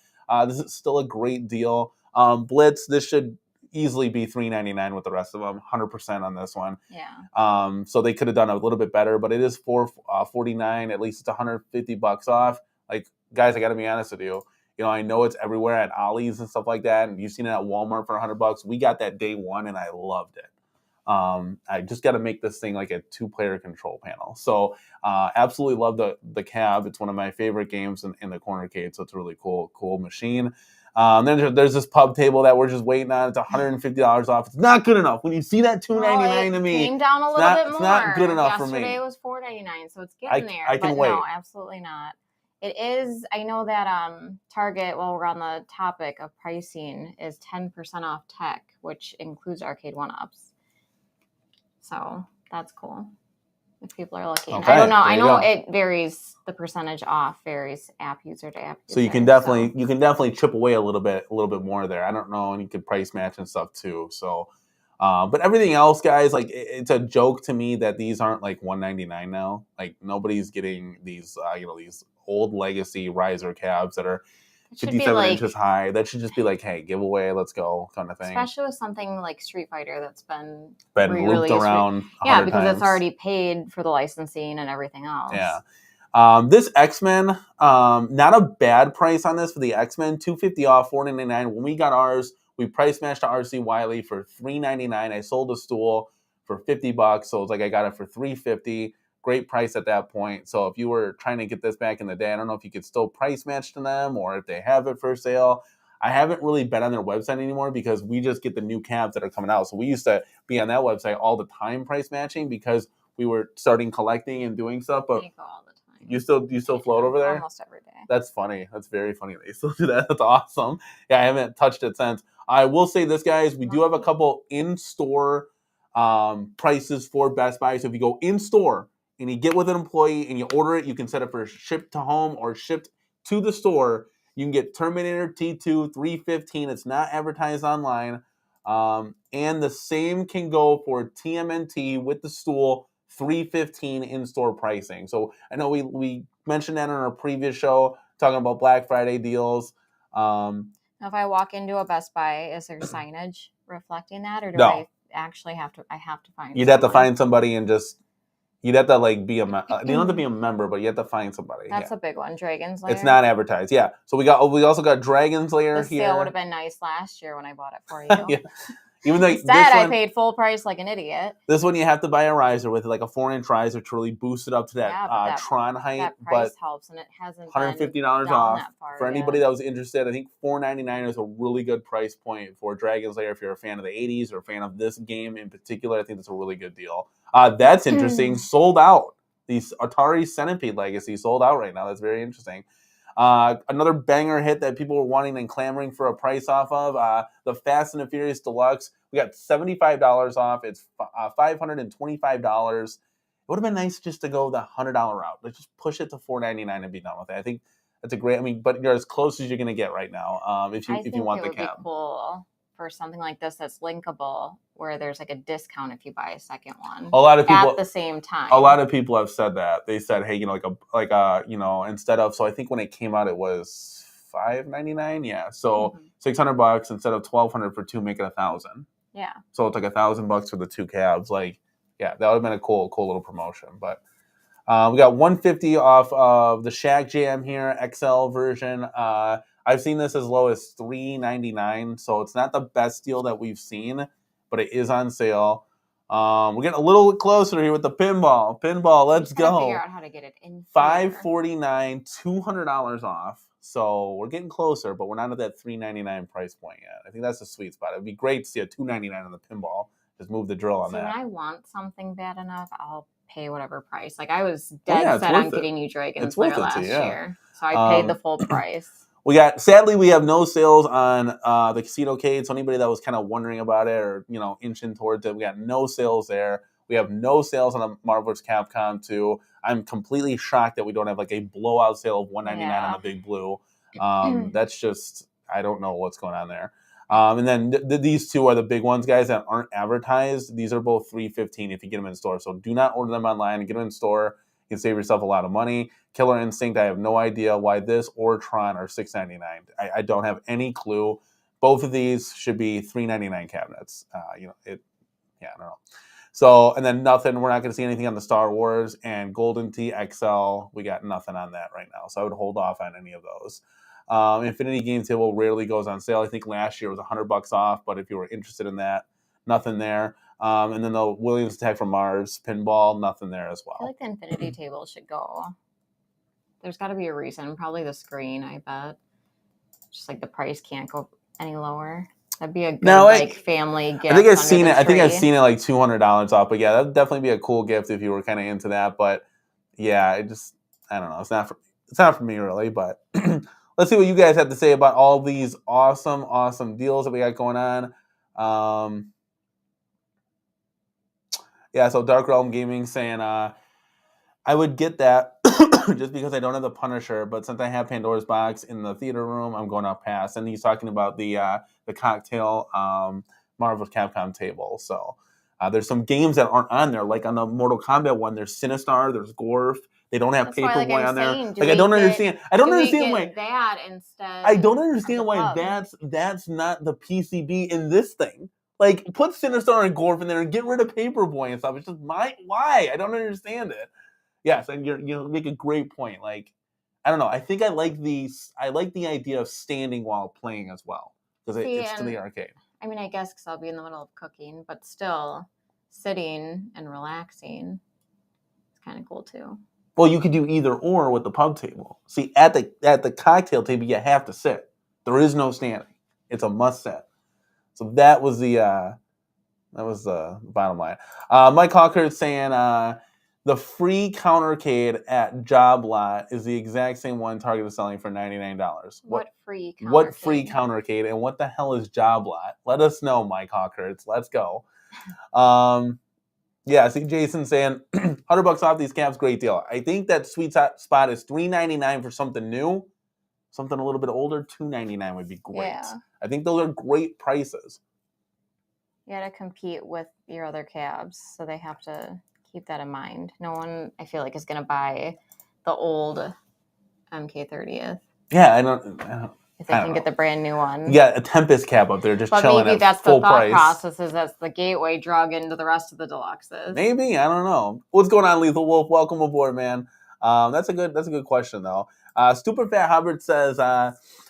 Speaker 1: this is still a great deal. Blitz, this should easily be $3.99 with the rest of them. 100% on this one.
Speaker 2: Yeah.
Speaker 1: So they could have done a little bit better, but it is $4.49. At least it's $150 off. Like, guys, I got to be honest with you. I know it's everywhere at Ollie's and stuff like that, and you've seen it at Walmart for $100. We got that day one, and I loved it. I just got to make this thing like a 2-player control panel. So absolutely love the cab. It's one of my favorite games in the cornercade, so it's a really cool machine. Then there's this pub table that we're just waiting on. It's $150 off. It's not good enough. When you see that $2.99 to me,
Speaker 2: came down a little bit more.
Speaker 1: It's not good enough for me.
Speaker 2: Yesterday it was $4.99, so it's getting there.
Speaker 1: I can
Speaker 2: but
Speaker 1: wait.
Speaker 2: No, absolutely not. It is. I know that Target, while we're on the topic of pricing, is 10% off tech, which includes arcade 1-ups. So that's cool. If people are looking,
Speaker 1: okay,
Speaker 2: I don't know. I know it varies. The percentage off varies app user to app user.
Speaker 1: So you can definitely chip away a little bit more there. I don't know, and you could price match and stuff too. So, but everything else, guys, like it's a joke to me that these aren't like $199 now. Like nobody's getting these, these old legacy riser cabs that are 57 inches high. That should just be like, hey, giveaway, let's go, kind of thing.
Speaker 2: Especially with something like Street Fighter that's been
Speaker 1: looped around.
Speaker 2: Yeah, because
Speaker 1: times.
Speaker 2: It's already paid for the licensing and everything else.
Speaker 1: Yeah. This X-Men, not a bad price on this for the X-Men. $250 off, $4.99. When we got ours, we price matched to RC Wiley for $3.99. I sold a stool for $50, so it's like I got it for $3.50. Great price at that point. So if you were trying to get this back in the day, I don't know if you could still price match to them or if they have it for sale. I haven't really been on their website anymore because we just get the new cabs that are coming out. So we used to be on that website all the time price matching because we were starting collecting and doing stuff. But
Speaker 2: I go all the time.
Speaker 1: You still float over there?
Speaker 2: Almost every day.
Speaker 1: That's funny. That's very funny. They still do that. That's awesome. Yeah, I haven't touched it since. I will say this, guys. We do have a couple in-store prices for Best Buy. So if you go in-store and you get with an employee and you order it, you can set it for shipped to home or shipped to the store. You can get Terminator T2 $315. It's not advertised online. And the same can go for TMNT with the stool $315 in-store pricing. So I know we mentioned that on our previous show, talking about Black Friday deals.
Speaker 2: Now, if I walk into a Best Buy, is there signage reflecting that, or do
Speaker 1: No.
Speaker 2: I actually have to? I have to find.
Speaker 1: You'd have to find somebody and just. You'd have to be you don't have to be a member, but you have to find somebody.
Speaker 2: That's a big one. Dragon's Lair.
Speaker 1: It's not advertised. Yeah. So we also got Dragon's Lair here.
Speaker 2: The sale would have been nice last year when I bought it for you.
Speaker 1: Yeah. Even though
Speaker 2: instead I paid full price like an idiot.
Speaker 1: This one you have to buy a riser with, like a 4-inch riser to really boost it up to that Tron height.
Speaker 2: That price helps, and it hasn't
Speaker 1: $150 off for anybody that was interested. I think $4.99 is a really good price point for Dragon's Lair if you're a fan of the 80s or a fan of this game in particular. I think that's a really good deal. That's interesting. Sold out. These Atari Centipede Legacy sold out right now. That's very interesting. Another banger hit that people were wanting and clamoring for a price off of, the Fast and the Furious Deluxe. We got $75 off. It's $525. It would have been nice just to go the $100 route. Let's just push it to $4.99 and be done with it. I think that's a great. But you're as close as you're going to get right now. If you want the cab.
Speaker 2: Be cool for something like this that's linkable, where there's like a discount if you buy a second one.
Speaker 1: A lot of people
Speaker 2: at the same time.
Speaker 1: A lot of people have said that. They said, hey, instead of, so I think when it came out it was $5.99. Yeah, so $600 instead of $1,200 for two, make it $1,000.
Speaker 2: Yeah.
Speaker 1: So it's like $1,000 for the two cabs. Like, yeah, that would have been a cool little promotion. But we got $150 off of the Shaq Jam here, XL version. I've seen this as low as $3.99, so it's not the best deal that we've seen, but it is on sale. We're getting a little closer here with the pinball. Let's go.
Speaker 2: Figure out how to get it in.
Speaker 1: $549, $200 off. So we're getting closer, but we're not at that $3.99 price point yet. I think that's the sweet spot. It'd be great to see a $2.99 on the pinball. Just move the drill on
Speaker 2: See,
Speaker 1: that.
Speaker 2: when I want something bad enough, I'll pay whatever price. Like I was
Speaker 1: yeah,
Speaker 2: dead
Speaker 1: it's
Speaker 2: set
Speaker 1: worth
Speaker 2: on
Speaker 1: it.
Speaker 2: getting you Dragon
Speaker 1: It's worth
Speaker 2: Slayer
Speaker 1: it to
Speaker 2: last
Speaker 1: you, yeah.
Speaker 2: year. So I paid the full price.
Speaker 1: Sadly, we have no sales on the Casino Cade. So anybody that was kind of wondering about it or, inching towards it, we got no sales there. We have no sales on the Marvel vs. Capcom 2. I'm completely shocked that we don't have like a blowout sale of $199 on the Big Blue. That's just, I don't know what's going on there. And then these two are the big ones, guys, that aren't advertised. These are both $3.15 if you get them in store. So do not order them online and get them in store. You can save yourself a lot of money. Killer Instinct, I have no idea why this or Tron are $6.99. I don't have any clue. Both of these should be $3.99 cabinets. I don't know. So, and then nothing, we're not going to see anything on the Star Wars and Golden Tee XL. We got nothing on that right now. So I would hold off on any of those. Infinity Game Table rarely goes on sale. I think last year was $100 off, but if you were interested in that, nothing there. And then the Williams Attack from Mars pinball, nothing there as well.
Speaker 2: I feel like the Infinity Table should go. There's got to be a reason. Probably the screen, I bet. Just like the price can't go any lower. That'd be a good family gift.
Speaker 1: I think I've seen it. I think I've seen it like $200 off. But yeah, that'd definitely be a cool gift if you were kind of into that. But yeah, I don't know. It's not for me really. But let's see what you guys have to say about all these awesome deals that we got going on. Yeah, so Dark Realm Gaming saying I would get that just because I don't have the Punisher, but since I have Pandora's Box in the theater room, I'm going off pass. And he's talking about the cocktail Marvel Capcom table. So there's some games that aren't on there, like on the Mortal Kombat one. There's Sinistar, there's Gorf. They don't have Paperboy on there. I don't understand. I don't understand why
Speaker 2: that instead.
Speaker 1: I don't understand why that's not the PCB in this thing. Like, put Sinistar and Gorf in there and get rid of Paperboy and stuff. It's just why? I don't understand it. Yes, and you make a great point. Like, I don't know. I think I like the idea of standing while playing as well because it's to the arcade.
Speaker 2: I mean, I guess because I'll be in the middle of cooking, but still, sitting and relaxing is kind of cool too.
Speaker 1: Well, you could do either or with the pub table. See, at the cocktail table, you have to sit. There is no standing. It's a must sit. So that was the bottom line. Mike Hawker is saying the free countercade at Job Lot is the exact same one Target is selling for $99.
Speaker 2: What free countercade?
Speaker 1: What free countercade? And what the hell is Job Lot? Let us know, Mike Hawker. Let's go. Yeah, see Jason saying $100 off these caps, great deal. I think that sweet spot is $3.99 for something new. Something a little bit older, $2.99 would be great. Yeah. I think those are great prices.
Speaker 2: You got to compete with your other cabs, so they have to keep that in mind. No one, I feel like, is going to buy the old MK30th.
Speaker 1: Yeah, I don't.
Speaker 2: If they can get the brand new one.
Speaker 1: You got a Tempest cab up there just chilling at full price. But maybe that's the thought
Speaker 2: process, is that's the gateway drug into the rest of the deluxes.
Speaker 1: Maybe, I don't know. What's going on, Lethal Wolf? Welcome aboard, man. That's a good question though. Stupid Fat Hubbard says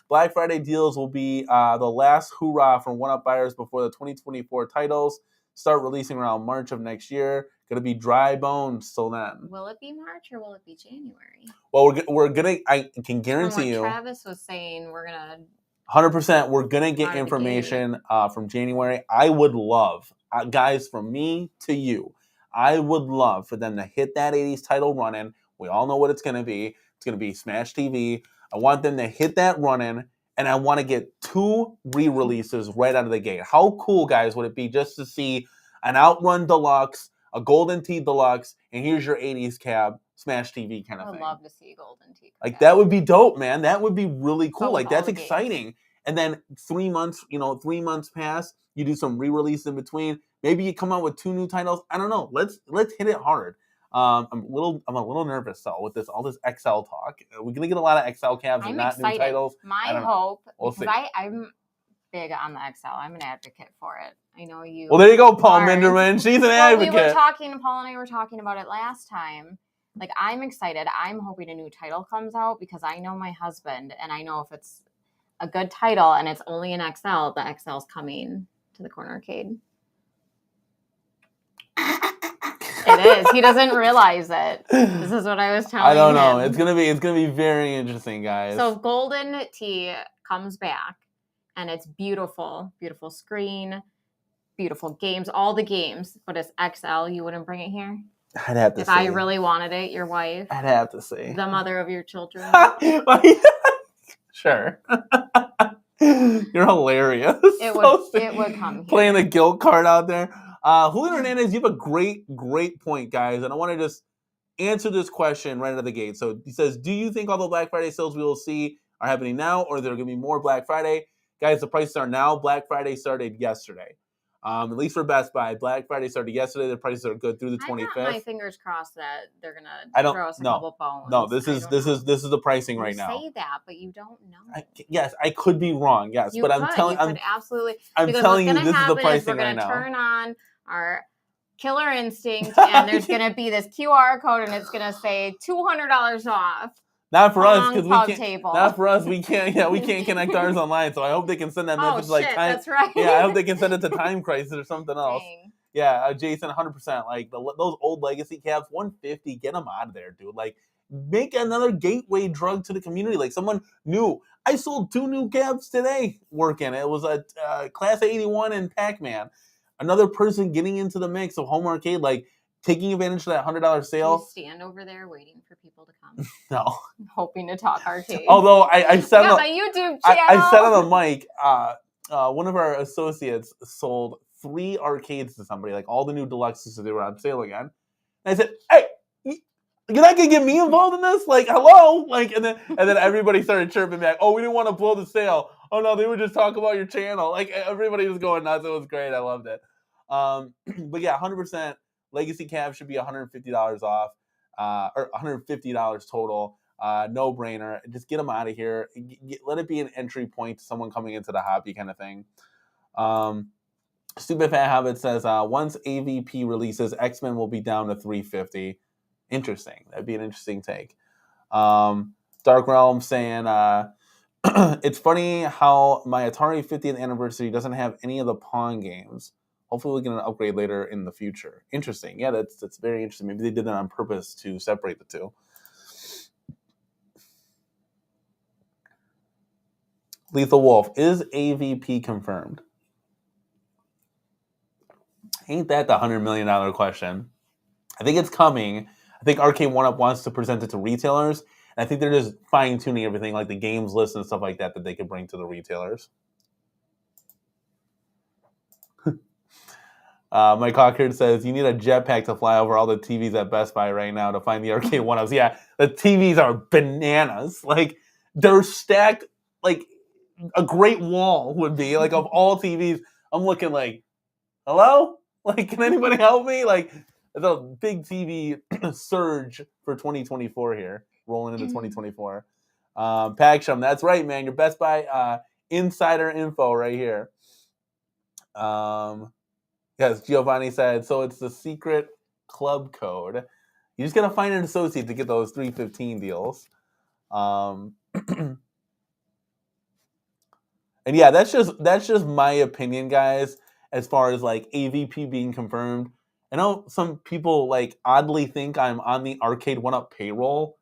Speaker 1: Black Friday deals will be the last hoorah for one-up buyers before the 2024 titles start releasing around March of next year. Going to be dry bones till then.
Speaker 2: Will it be March or will it be January?
Speaker 1: Well, we're gonna. I can guarantee you.
Speaker 2: Travis was saying we're gonna.
Speaker 1: 100%. We're gonna get information from January. I would love, guys, from me to you, I would love for them to hit that 80s title running. We all know what it's gonna be. It's gonna be Smash TV. I want them to hit that running, and I want to get 2 re-releases right out of the gate. How cool, guys, would it be just to see an Outrun Deluxe, a Golden Tee Deluxe, and here's your 80s cab, Smash TV kind of thing.
Speaker 2: I would love to see Golden Tee.
Speaker 1: Like, that would be dope, man. That would be really cool. Like, that's exciting. And then 3 months, 3 months pass, you do some re-release in between. Maybe you come out with 2 new titles. I don't know. Let's hit it hard. I'm a little nervous though with all this XL talk. We're gonna get a lot of XL cabs and not new titles.
Speaker 2: My hope, because I'm big on the XL. I'm an advocate for it. I know you.
Speaker 1: Well, there you go, Paul Minderman. She's an advocate.
Speaker 2: Paul and I were talking about it last time. Like, I'm excited. I'm hoping a new title comes out because I know my husband, and I know if it's a good title and it's only an XL, the XL's coming to the corner arcade. It is. He doesn't realize it. This is what I was telling him.
Speaker 1: I don't know. It's gonna be very interesting, guys.
Speaker 2: So Golden Tee comes back, and it's beautiful, beautiful screen, beautiful games, all the games. But it's XL. You wouldn't bring it here?
Speaker 1: I'd have to
Speaker 2: if
Speaker 1: see.
Speaker 2: I really wanted it, your wife.
Speaker 1: I'd have to see.
Speaker 2: The mother of your children.
Speaker 1: Sure. You're hilarious.
Speaker 2: It would come here.
Speaker 1: Playing the guilt card out there. Julio Hernandez, you have a great point, guys. And I want to just answer this question right out of the gate. So he says, do you think all the Black Friday sales we will see are happening now, or there are going to be more Black Friday? Guys, the prices are now. Black Friday started yesterday. At least for Best Buy, Black Friday started yesterday. The prices are good through the 25th.
Speaker 2: I got my fingers crossed that they're gonna throw us a couple bones.
Speaker 1: No, this is the pricing right now.
Speaker 2: You say that, but you don't know.
Speaker 1: Yes, I could be wrong. Yes, but I'm telling you,
Speaker 2: absolutely.
Speaker 1: I'm telling you, this is the pricing
Speaker 2: right
Speaker 1: now.
Speaker 2: We're gonna turn on our Killer Instinct, and there's gonna be this QR code, and it's gonna say $200 off.
Speaker 1: Not for us, because we can't.
Speaker 2: Table.
Speaker 1: Not for us, we can't. Yeah, we can't connect ours online. So I hope they can send that message like time.
Speaker 2: That's right.
Speaker 1: Yeah, I hope they can send it to Time Crisis or something else.
Speaker 2: Dang.
Speaker 1: Yeah, Jason, 100%. Like those old legacy cabs, 150. Get them out of there, dude. Like, make another gateway drug to the community. Like someone new. I sold 2 new cabs today. Working. It was a Class 81 and Pac-Man. Another person getting into the mix of home arcade, like taking advantage of that $100 sale.
Speaker 2: Do you stand over there waiting for people to come?
Speaker 1: No.
Speaker 2: I'm hoping to talk arcade.
Speaker 1: Although I said on
Speaker 2: my YouTube channel.
Speaker 1: I said on the mic, one of our associates sold 3 arcades to somebody, like all the new deluxes, so they were on sale again. And I said, "Hey, you're not gonna get me involved in this? Like, hello!" Like, and then everybody started chirping back. Oh, we didn't want to blow the sale. Oh no, they were just talking about your channel. Like everybody was going nuts. It was great. I loved it. But yeah, 100%. Legacy cab should be $150 off, or $150 total. No brainer. Just get them out of here. Let it be an entry point to someone coming into the hobby, kind of thing. Stupid Fat Habit says once AVP releases, X-Men will be down to $350. Interesting. That'd be an interesting take. Dark Realm saying it's funny how my Atari 50th anniversary doesn't have any of the Pong games. Hopefully we'll get an upgrade later in the future. Interesting. Yeah, that's very interesting. Maybe they did that on purpose to separate the two. Lethal Wolf, is AVP confirmed? Ain't that the $100 million question? I think it's coming. I think Arcade 1UP wants to present it to retailers. And I think they're just fine-tuning everything, like the games list and stuff like that they could bring to the retailers. Mike Hawkard says, you need a jetpack to fly over all the TVs at Best Buy right now to find the Arcade 1UPs. Yeah, the TVs are bananas. Like, they're stacked, like, a great wall would be. Like, of all TVs, I'm looking like, hello? Like, can anybody help me? Like, there's a big TV surge for 2024 here, rolling into 2024. Pagsham, that's right, man. Your Best Buy insider info right here. Yes, Giovanni said, so it's the secret club code. You just got to find an associate to get those 315 deals. And yeah, that's just my opinion, guys, as far as like AVP being confirmed. I know some people like oddly think I'm on the Arcade 1UP payroll,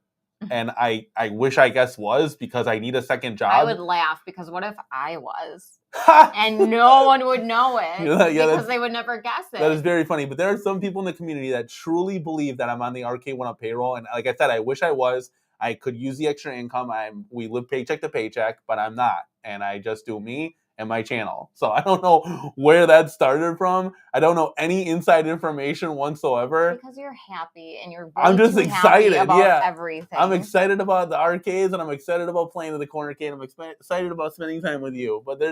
Speaker 1: and I wish I guess was, because I need a second job.
Speaker 2: I would laugh, because what if I was? And no one would know it because they would never guess it.
Speaker 1: That is very funny. But there are some people in the community that truly believe that I'm on the Arcade 1UP payroll. And like I said, I wish I was. I could use the extra income. We live paycheck to paycheck, but I'm not. And I just do me and my channel. So I don't know where that started from. I don't know any inside information whatsoever.
Speaker 2: Because you're happy and you're
Speaker 1: I'm just excited
Speaker 2: about everything.
Speaker 1: I'm excited about the arcades, and I'm excited about playing with the corner arcade. I'm excited about spending time with you. But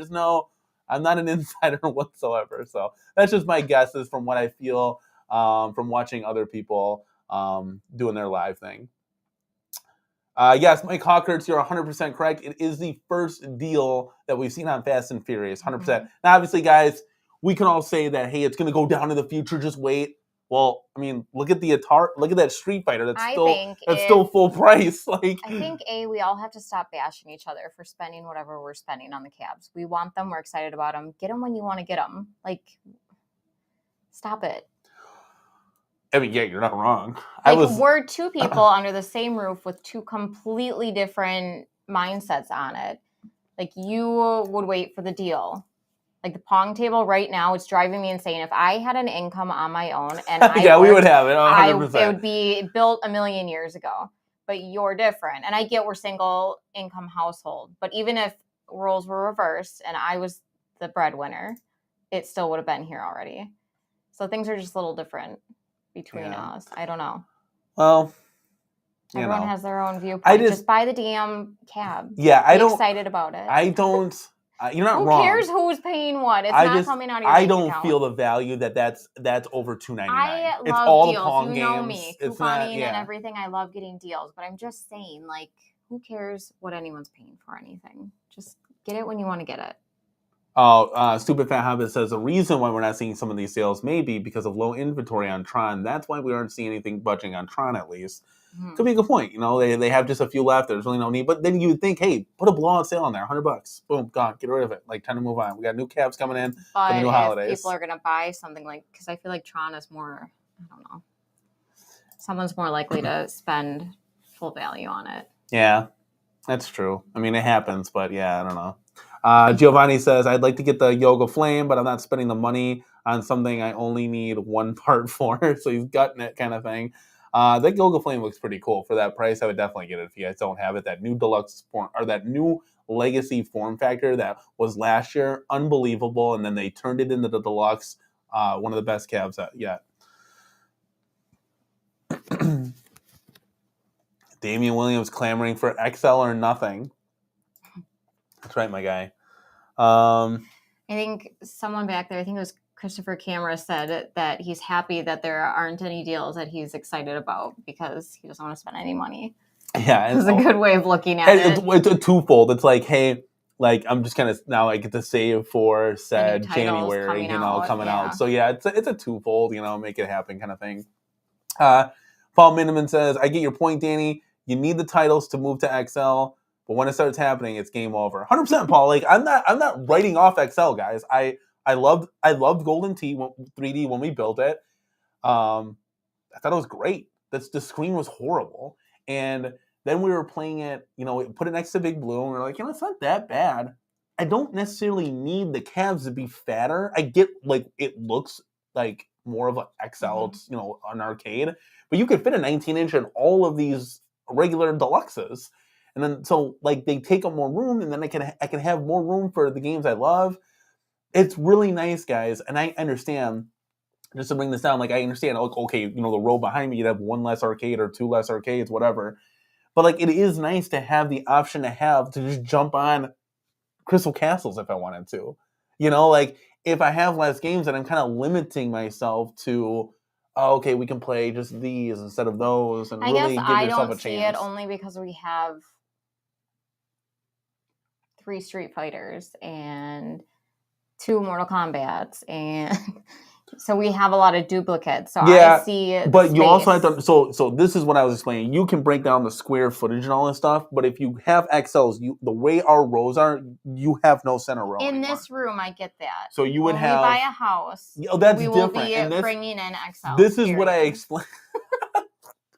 Speaker 1: I'm not an insider whatsoever. So that's just my guesses from what I feel from watching other people doing their live thing. Yes, Mike Hawkers, you're 100% correct. It is the first deal that we've seen on Fast and Furious, 100%. Mm-hmm. Now, obviously, guys, we can all say that, hey, it's going to go down in the future. Just wait. Well, I mean, look at the Atari. Look at that Street Fighter. That's still full price. Like,
Speaker 2: I think we all have to stop bashing each other for spending whatever we're spending on the cabs. We want them. We're excited about them. Get them when you want to get them. Like, stop it.
Speaker 1: I mean, yeah, you're not wrong.
Speaker 2: We're two people under the same roof with two completely different mindsets on it. Like, you would wait for the deal. Like, the Pong table right now, it's driving me insane. If I had an income on my own and
Speaker 1: we would have it 100%.
Speaker 2: it would be built a million years ago. But you're different. And I get we're single income household. But even if roles were reversed and I was the breadwinner, it still would have been here already. So things are just a little different between us. I don't know.
Speaker 1: Well,
Speaker 2: everyone has their own viewpoint. Just buy the damn cab.
Speaker 1: Yeah,
Speaker 2: Be excited about it.
Speaker 1: I don't. You're not
Speaker 2: wrong.
Speaker 1: Who
Speaker 2: cares who's paying what? It's not coming out of your bank account.
Speaker 1: I don't feel the value that's over $2.99.
Speaker 2: I
Speaker 1: it's
Speaker 2: love
Speaker 1: all
Speaker 2: deals.
Speaker 1: The Pong
Speaker 2: you
Speaker 1: games.
Speaker 2: Know me, couponing and everything. I love getting deals, but I'm just saying, like, who cares what anyone's paying for anything? Just get it when you want to get it.
Speaker 1: Oh, Stupid Fat Hobbit says the reason why we're not seeing some of these sales may be because of low inventory on Tron. That's why we aren't seeing anything budging on Tron, at least. Mm-hmm. Could be a good point. You know, they have just a few left. There's really no need. But then you would think, hey, put a blowout sale on there, $100. Boom, gone. Get rid of it. Like, time to move on. We got new cabs coming in for the new holidays.
Speaker 2: People are going to buy something like, because I feel like Tron is more, I don't know, someone's more likely to spend full value on it.
Speaker 1: Yeah, that's true. I mean, it happens, but yeah, I don't know. Giovanni says, I'd like to get the Yoga Flame, but I'm not spending the money on something I only need one part for. So he's gutting it kind of thing. That Yoga Flame looks pretty cool. For that price, I would definitely get it if you guys don't have it. That new deluxe form, or that new legacy form factor that was last year, unbelievable. And then they turned it into the deluxe, one of the best cabs yet. Damian Williams clamoring for XL or nothing. That's right, my guy.
Speaker 2: I think someone back there, I think it was Christopher Camera, said that he's happy that there aren't any deals that he's excited about because he doesn't want to spend any money.
Speaker 1: Yeah.
Speaker 2: It's a good way of looking at it.
Speaker 1: It's a twofold. It's like, hey, like, I'm just kind of now I get to save for said January, coming out. So yeah, it's a twofold, make it happen kind of thing. Paul Miniman says, I get your point, Danny. You need the titles to move to XL. But when it starts happening, it's game over. 100%, Paul. Like, I'm not writing off XL, guys. I loved Golden Tee 3D when we built it. I thought it was great. The screen was horrible, and then we were playing it. We put it next to Big Blue, and we're like, it's not that bad. I don't necessarily need the calves to be fatter. I get, like, it looks like more of an XL, an arcade, but you could fit a 19-inch in all of these regular deluxes. And then, so, like, they take up more room, and then I can have more room for the games I love. It's really nice, guys. And I understand, just to bring this down, like, I understand, okay, the row behind me, you'd have one less arcade or two less arcades, whatever. But, like, it is nice to have the option to just jump on Crystal Castles if I wanted to. Like, if I have less games, then I'm kind of limiting myself to, okay, we can play just these instead of those, and really give yourself a chance. I don't see
Speaker 2: it only because we have 3 Street Fighters and 2 Mortal Kombats, and so we have a lot of duplicates. So I see
Speaker 1: but
Speaker 2: space.
Speaker 1: You also have to. So this is what I was explaining. You can break down the square footage and all this stuff, but if you have XLs, the way our rows are, you have no center row
Speaker 2: in
Speaker 1: anymore.
Speaker 2: This room. I get that.
Speaker 1: So you would
Speaker 2: when
Speaker 1: have.
Speaker 2: we buy a house.
Speaker 1: That's
Speaker 2: we
Speaker 1: different.
Speaker 2: will be bringing in XL.
Speaker 1: This is what I explained.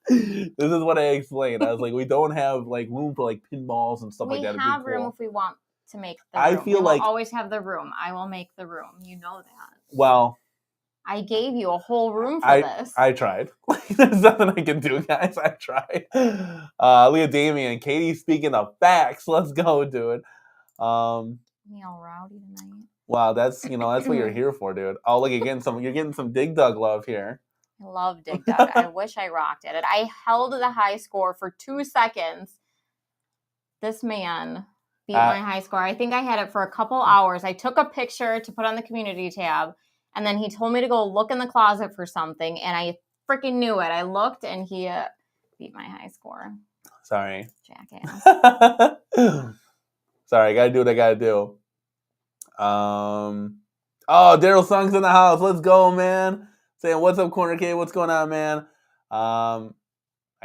Speaker 1: This is what I explained. I was like, we don't have, like, room for, like, pinballs and stuff like that.
Speaker 2: We have room if we want to make the room.
Speaker 1: I feel
Speaker 2: we will always have the room. I will make the room. You know that.
Speaker 1: Well,
Speaker 2: I gave you a whole room for this.
Speaker 1: I tried. There's nothing I can do, guys. I tried. Leah Damien, Katie speaking of facts. Let's go, dude.
Speaker 2: Me all rowdy tonight.
Speaker 1: Wow, that's that's what you're here for, dude. Oh, look, you're getting some Dig Dug love here.
Speaker 2: I love Dig Dug. I wish I rocked it. I held the high score for 2 seconds. This man beat my high score. I think I had it for a couple hours. I took a picture to put on the community tab, and then he told me to go look in the closet for something, and I freaking knew it. I looked, and he beat my high score.
Speaker 1: Sorry.
Speaker 2: Jackass.
Speaker 1: Sorry, I gotta do what I gotta do. Daryl Sung's in the house. Let's go, man. Saying, what's up, Corner K? What's going on, man? I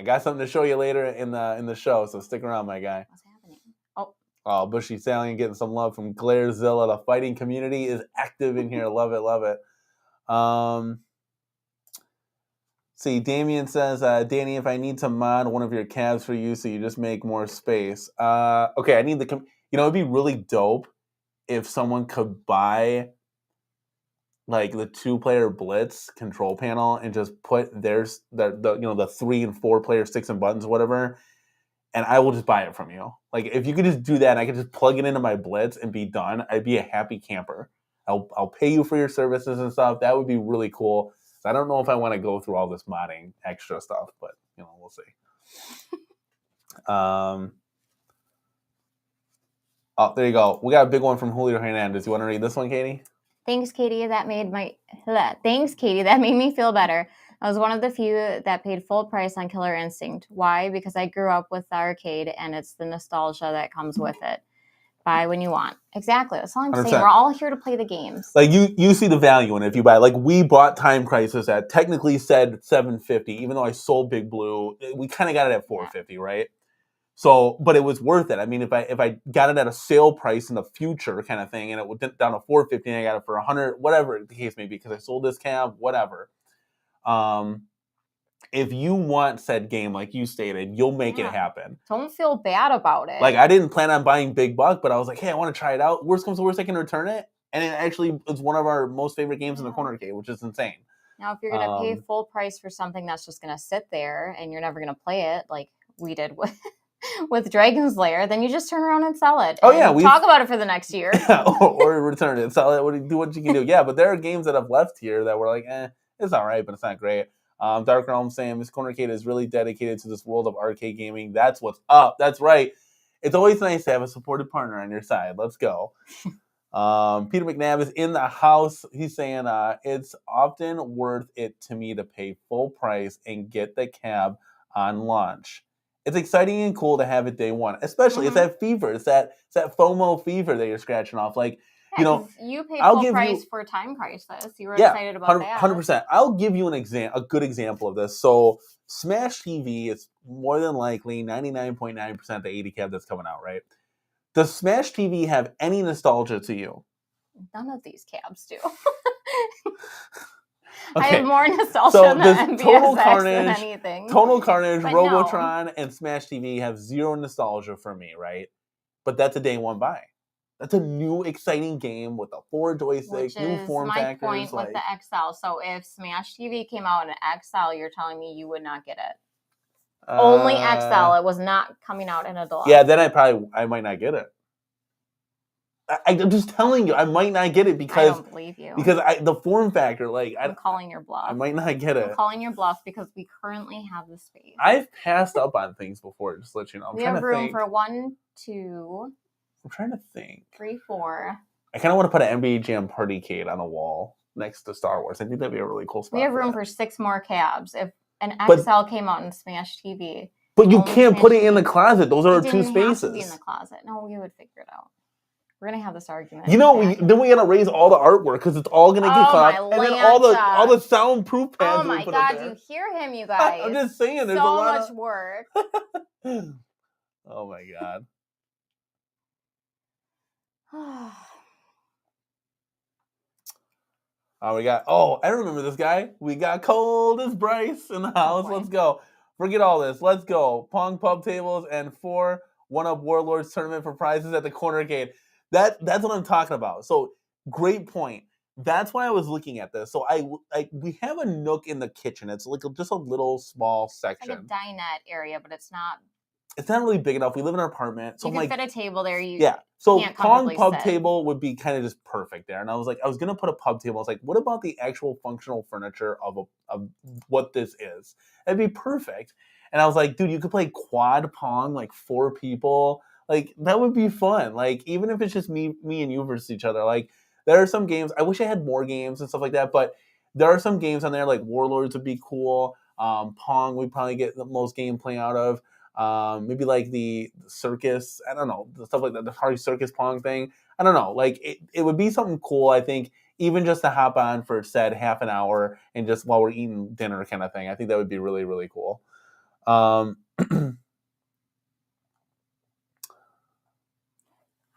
Speaker 1: got something to show you later in the show, so stick around, my guy.
Speaker 2: What's happening?
Speaker 1: Oh, Bushy Stallion getting some love from Glairzilla. The fighting community is active in here. Love it, love it. See, Damien says, Danny, if I need to mod one of your cabs for you, so you just make more space. Okay, I need the. It'd be really dope if someone could buy like the 2-player Blitz control panel and just put the 3 and 4 player sticks and buttons, whatever, and I will just buy it from you. Like if you could just do that, and I could just plug it into my Blitz and be done. I'd be a happy camper. I'll pay you for your services and stuff. That would be really cool. I don't know if I want to go through all this modding extra stuff, but we'll see. Oh, there you go. We got a big one from Julio Hernandez. You want to read this one, Katie?
Speaker 2: Thanks, Katie. Thanks, Katie. That made me feel better. I was one of the few that paid full price on Killer Instinct. Why? Because I grew up with the arcade, and it's the nostalgia that comes with it. Buy when you want. Exactly. That's all I'm
Speaker 1: 100%.
Speaker 2: saying. We're all here to play the games.
Speaker 1: Like you see the value in it if you buy. Like we bought Time Crisis at technically said $750, even though I sold Big Blue. We kind of got it at $450, right? So, but it was worth it. I mean, if I got it at a sale price in the future kind of thing, and it went down to $450, and I got it for $100, whatever the case may be, because I sold this cab, whatever. If you want said game, like you stated, you'll make it happen.
Speaker 2: Don't feel bad about it.
Speaker 1: Like I didn't plan on buying Big Buck, but I was like, hey, I want to try it out. Worst comes to worst, I can return it, and it actually is one of our most favorite games in the corner arcade, which is insane.
Speaker 2: Now, if you're gonna pay full price for something that's just gonna sit there and you're never gonna play it, like we did with Dragon's Lair, then you just turn around and sell it. We talk about it for the next year.
Speaker 1: or return it, sell it, do what you can do. Yeah, but there are games that have left here that were like, it's all right, but it's not great. Dark Realm saying Miss Corner Arcade is really dedicated to this world of arcade gaming. That's what's up. That's right. It's always nice to have a supportive partner on your side. Let's go. Peter McNabb is in the house. He's saying it's often worth it to me to pay full price and get the cab on launch. It's exciting and cool to have it day one, especially it's that fever. It's that FOMO fever that you're scratching off. Like,
Speaker 2: you paid full price for Time Crisis. You were excited about that.
Speaker 1: 100%. I'll give you a good example of this. So Smash TV is more than likely 99.9% the 80 cab that's coming out, right? Does Smash TV have any nostalgia to you?
Speaker 2: None of these cabs do.
Speaker 1: Okay.
Speaker 2: I have more nostalgia than
Speaker 1: Total
Speaker 2: than anything.
Speaker 1: Total Carnage, Robotron, and Smash TV have zero nostalgia for me, right? But that's a day one buy. That's a new, exciting game with a 4 joystick, new form factors.
Speaker 2: My point with the XL. So if Smash TV came out in an XL, you're telling me you would not get it? Only XL. It was not coming out in a deluxe.
Speaker 1: Yeah, then I might not get it. I'm just telling you, I might not get it because I
Speaker 2: don't believe you.
Speaker 1: Because the form factor,
Speaker 2: I'm calling your bluff.
Speaker 1: I might not get it.
Speaker 2: I'm calling your bluff because we currently have the space.
Speaker 1: I've passed up on things before, just to let you know.
Speaker 2: We have room for 1, 2.
Speaker 1: I'm trying to think.
Speaker 2: 3, 4.
Speaker 1: I kind of want to put an NBA Jam Partycade on the wall next to Star Wars. I think that'd be a really cool spot.
Speaker 2: We have room for 6 more cabs. If an XL came out in Smash TV.
Speaker 1: But you can't put it in the closet. Those are 2 spaces.
Speaker 2: Have to be in the closet. No, we would figure it out. We're gonna have this argument.
Speaker 1: Then we gotta raise all the artwork because it's all gonna get caught, and then all the soundproof pads.
Speaker 2: Oh my god, you hear him, you guys?
Speaker 1: I'm just saying, there's
Speaker 2: so much work.
Speaker 1: Oh my god. I remember this guy. We got Cold as Bryce in the house. Let's go. Forget all this. Let's go. Pong pub tables and 4 1-up Warlords tournament for prizes at the corner arcade. That's what I'm talking about. So great point. That's why I was looking at this. So we have a nook in the kitchen. It's like just a little small section.
Speaker 2: It's like a dinette area, but it's not
Speaker 1: really big enough. We live in an apartment. So
Speaker 2: you can fit a table there.
Speaker 1: So Pong pub table would be kind of just perfect there. And I was going to put a pub table. I was like, what about the actual functional furniture of what this is? That'd be perfect. And I was like, dude, you could play quad Pong, like 4 people. Like, that would be fun. Like, even if it's just me and you versus each other. Like, there are some games. I wish I had more games and stuff like that. But there are some games on there, like Warlords would be cool. Pong, we'd probably get the most gameplay out of. Maybe like the circus. I don't know. The stuff like that. The Party Circus Pong thing. I don't know. Like, it would be something cool, I think, even just to hop on for said half an hour and just while we're eating dinner kind of thing. I think that would be really, really cool.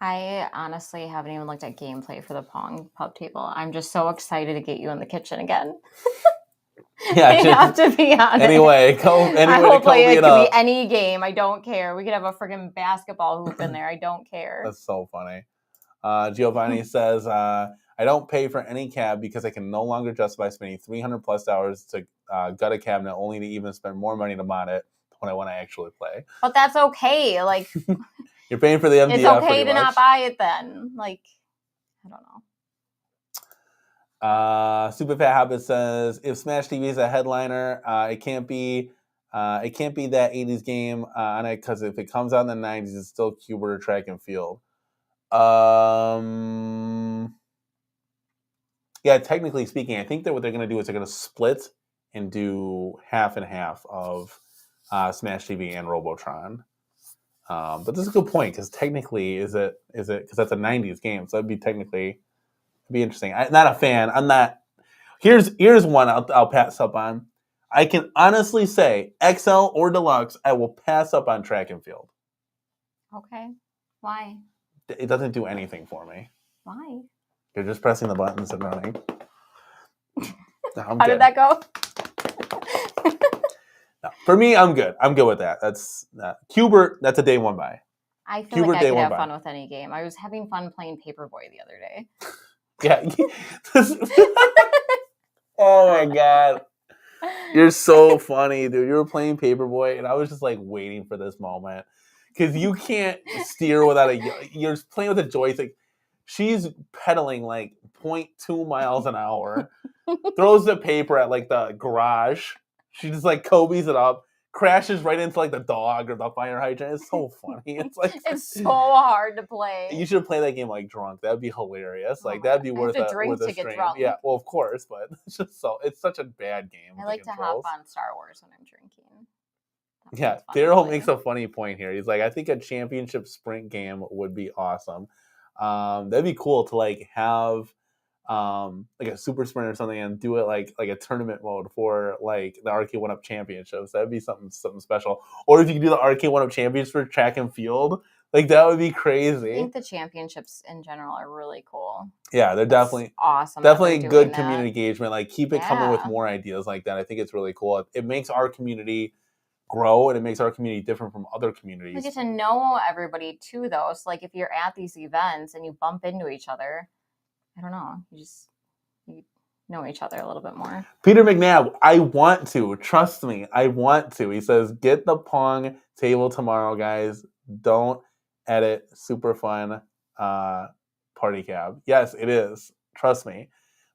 Speaker 2: I honestly haven't even looked at gameplay for the Pong pub table. I'm just so excited to get you in the kitchen again.
Speaker 1: Yeah,
Speaker 2: They have to be on
Speaker 1: anyway,
Speaker 2: it.
Speaker 1: anyway,
Speaker 2: It
Speaker 1: it
Speaker 2: could
Speaker 1: up.
Speaker 2: be any game. I don't care. We could have a freaking basketball hoop in there. I don't care.
Speaker 1: That's so funny. Giovanni says, I don't pay for any cab because I can no longer justify spending $300+ to gut a cabinet only to even spend more money to mod it when I actually play.
Speaker 2: But that's okay. Like,
Speaker 1: you're paying for the MDF.
Speaker 2: It's okay to not buy it then. Like, I don't know.
Speaker 1: Super Fat Habit says, if Smash TV is a headliner, it can't be that 80s game on it because if it comes out in the 90s, it's still Cubert or track and field. Yeah, technically speaking, I think that what they're going to do is they're going to split and do half and half of Smash TV and Robotron. But this is a good point because technically, is it because that's a 90s game, so that'd be technically be interesting. I'm not a fan. I'm not. Here's one I'll pass up on. I can honestly say XL or Deluxe, I will pass up on track and field.
Speaker 2: Okay. Why?
Speaker 1: It doesn't do anything for me.
Speaker 2: Why?
Speaker 1: You're just pressing the buttons and running.
Speaker 2: How did that go?
Speaker 1: No, for me, I'm good. I'm good with that. That's Cubert. That's a day one buy.
Speaker 2: I feel like I could have fun with any game. I was having fun playing Paperboy the other day.
Speaker 1: Yeah. Oh my god. You're so funny, dude. You were playing Paperboy, and I was just like waiting for this moment. Because you can't steer without you're playing with a joystick. She's pedaling like 0.2 miles an hour. Throws the paper at like the garage. She just like Kobe's it up. Crashes right into like the dog or the fire hydrant. It's so funny. It's like
Speaker 2: it's so hard to play.
Speaker 1: You should play that game like drunk. That'd be hilarious. Like that'd be worth a stream. Yeah, well of course, but it's such a bad game.
Speaker 2: I like to hop on Star Wars when I'm drinking.
Speaker 1: Yeah, Daryl makes a funny point here. He's like, I think a championship sprint game would be awesome. That'd be cool to like have like a super sprint or something and do it like a tournament mode for like the Arcade 1-Up Championships. That'd be something special. Or if you could do the Arcade 1-Up Championships for track and field, like that would be crazy.
Speaker 2: I think the championships in general are really cool.
Speaker 1: Yeah, they're definitely
Speaker 2: awesome.
Speaker 1: Definitely good community engagement. Like keep it coming with more ideas like that. I think it's really cool. It makes our community grow and it makes our community different from other communities.
Speaker 2: You get to know everybody too, though. So like if you're at these events and you bump into each other, I don't know, you know each other a little bit more.
Speaker 1: Peter McNabb, I want to. Trust me, I want to. He says, get the Pong table tomorrow, guys. Don't edit. Super fun party cab. Yes, it is. Trust me.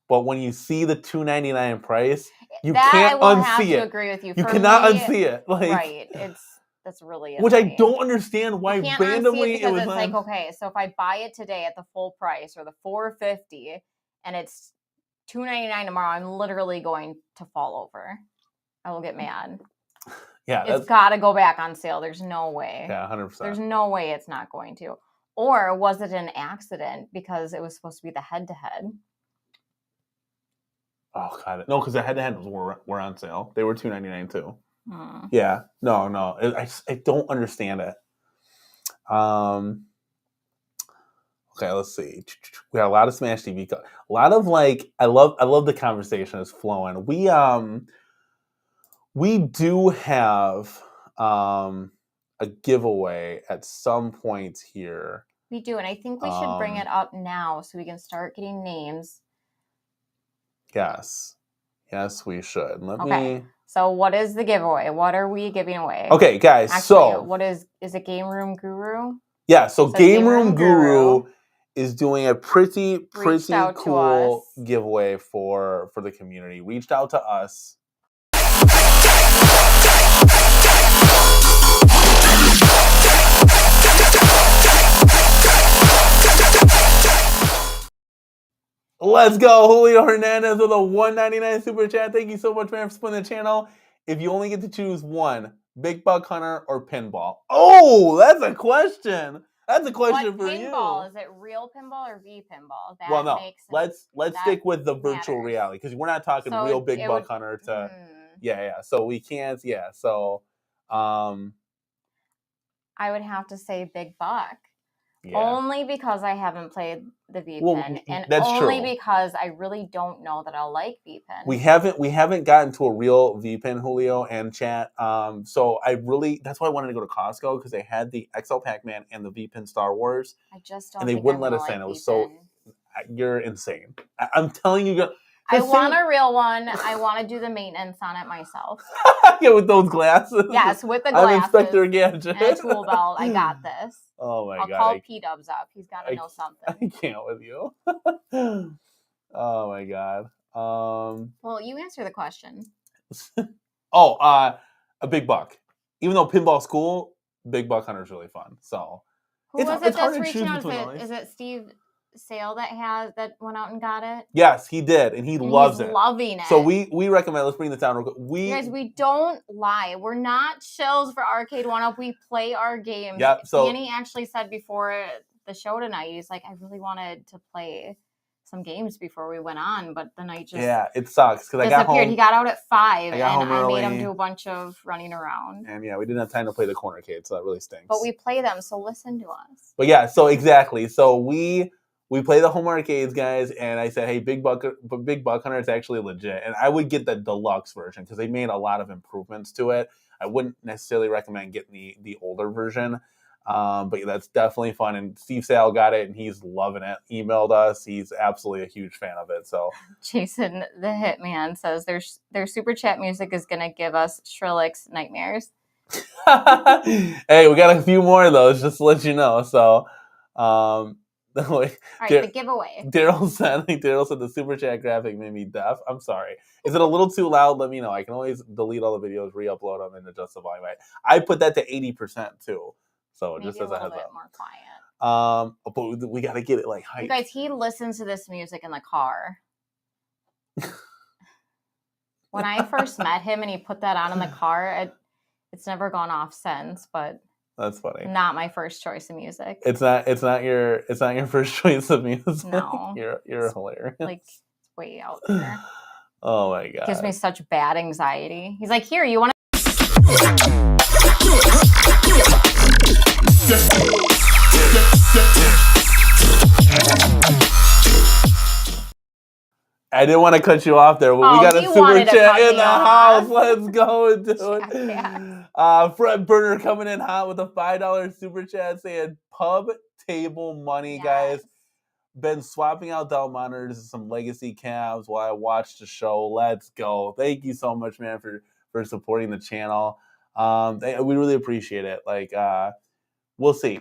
Speaker 1: But when you see the $2.99 price, you can't unsee it. I will have to
Speaker 2: agree with you.
Speaker 1: You cannot unsee it. Like,
Speaker 2: right. That's really
Speaker 1: which I don't understand why randomly
Speaker 2: it was because it's like, okay, so if I buy it today at the full price or the $4.50 and it's $2.99 tomorrow, I'm literally going to fall over. I will get mad.
Speaker 1: Yeah,
Speaker 2: it's got to go back on sale. There's no way.
Speaker 1: Yeah, 100%.
Speaker 2: There's no way it's not going to. Or was it an accident because it was supposed to be the head-to-head?
Speaker 1: Oh god, no, because the head-to-head were on sale. They were $2.99 too. Yeah, no, I don't understand it. Okay, let's see. We got a lot of Smash TV. A lot of like, I love the conversation is flowing. We do have a giveaway at some point here.
Speaker 2: We do, and I think we should bring it up now so we can start getting names.
Speaker 1: Yes, we should. Let me.
Speaker 2: So what is the giveaway? What are we giving away?
Speaker 1: Okay, guys. Actually,
Speaker 2: what is it? Game Room Guru?
Speaker 1: Yeah. So Game Room Guru is doing a pretty cool giveaway for the community. Reached out to us. Let's go, Julio Hernandez with a $1.99 super chat. Thank you so much, man, for supporting the channel. If you only get to choose one, Big Buck Hunter or Pinball? Oh, that's a question. That's a question for you.
Speaker 2: Pinball? Is it real pinball or V pinball?
Speaker 1: Well, no. Let's stick with the virtual reality because we're not talking real Big Buck Hunter to. Yeah. So we can't. Yeah. So.
Speaker 2: I would have to say Big Buck.
Speaker 1: Yeah.
Speaker 2: Only because I haven't played the V-Pin,
Speaker 1: Well,
Speaker 2: and
Speaker 1: that's
Speaker 2: only
Speaker 1: true.
Speaker 2: because I really don't know that I'll like V-Pin.
Speaker 1: We haven't gotten to a real V-Pin, Julio and chat. So that's why I wanted to go to Costco, because they had the XL Pac-Man and the V-Pin Star Wars.
Speaker 2: I just don't.
Speaker 1: And they
Speaker 2: think
Speaker 1: wouldn't
Speaker 2: I'm
Speaker 1: let us
Speaker 2: gonna
Speaker 1: in. It was
Speaker 2: V-Pin.
Speaker 1: you're insane. I'm telling you.
Speaker 2: I want a real one. I want to do the maintenance on it myself.
Speaker 1: Yeah, with those glasses.
Speaker 2: Yes, with the glasses.
Speaker 1: I'm Inspector Gadget.
Speaker 2: And a tool belt. I got this.
Speaker 1: Oh my
Speaker 2: I'll
Speaker 1: God.
Speaker 2: call P-Dubs up. He's got to know something.
Speaker 1: I can't with you. Oh my God.
Speaker 2: Well, you answer the question.
Speaker 1: A big buck. Even though pinball's cool, Big Buck Hunter's really fun. So
Speaker 2: who was it that's reaching out? Is it Steve Sale that went out and got it?
Speaker 1: Yes, he did, and loves it.
Speaker 2: Loving it.
Speaker 1: So we recommend. Let's bring this down real quick.
Speaker 2: You guys, we don't lie. We're not shills for Arcade 1-Up. We play our games.
Speaker 1: Yep. So
Speaker 2: Danny actually said before the show tonight, he's like, I really wanted to play some games before we went on, but the night just
Speaker 1: it sucks because I got home.
Speaker 2: He got out at 5,
Speaker 1: and I
Speaker 2: made him do a bunch of running around.
Speaker 1: And we didn't have time to play the corner cade, so that really stinks.
Speaker 2: But we play them, so listen to us.
Speaker 1: But yeah, so exactly. So we play the home arcades, guys, and I said, hey, Big Buck Hunter is actually legit, and I would get the deluxe version because they made a lot of improvements to it. I wouldn't necessarily recommend getting the older version. But yeah, that's definitely fun, and Steve Sale got it, and he's loving it. Emailed us; he's absolutely a huge fan of it. So,
Speaker 2: Jason the Hitman says their super chat music is gonna give us Shrillex nightmares.
Speaker 1: Hey, we got a few more of those, just to let you know. So,
Speaker 2: all right, the giveaway.
Speaker 1: Daryl said the super chat graphic made me deaf. I'm sorry. Is it a little too loud? Let me know. I can always delete all the videos, re-upload them, and adjust the volume. I put that to 80% too. So
Speaker 2: maybe
Speaker 1: just as a heads up,
Speaker 2: more quiet.
Speaker 1: But we got to get it like hyped.
Speaker 2: You guys, he listens to this music in the car. When I first met him and he put that on in the car, it's never gone off since. But
Speaker 1: that's funny.
Speaker 2: Not my first choice of music.
Speaker 1: It's not your first choice of music.
Speaker 2: No,
Speaker 1: you're hilarious.
Speaker 2: Like it's way out there.
Speaker 1: Oh my God,
Speaker 2: gives me such bad anxiety. He's like, here, you want to.
Speaker 1: I didn't want to cut you off there, but we got a super chat in the house. Let's go and do it. Fred Burner coming in hot with a $5 super chat saying pub table money, guys. Been swapping out Dell monitors and some legacy cabs while I watched the show. Let's go. Thank you so much, man, for supporting the channel. We really appreciate it. We'll see.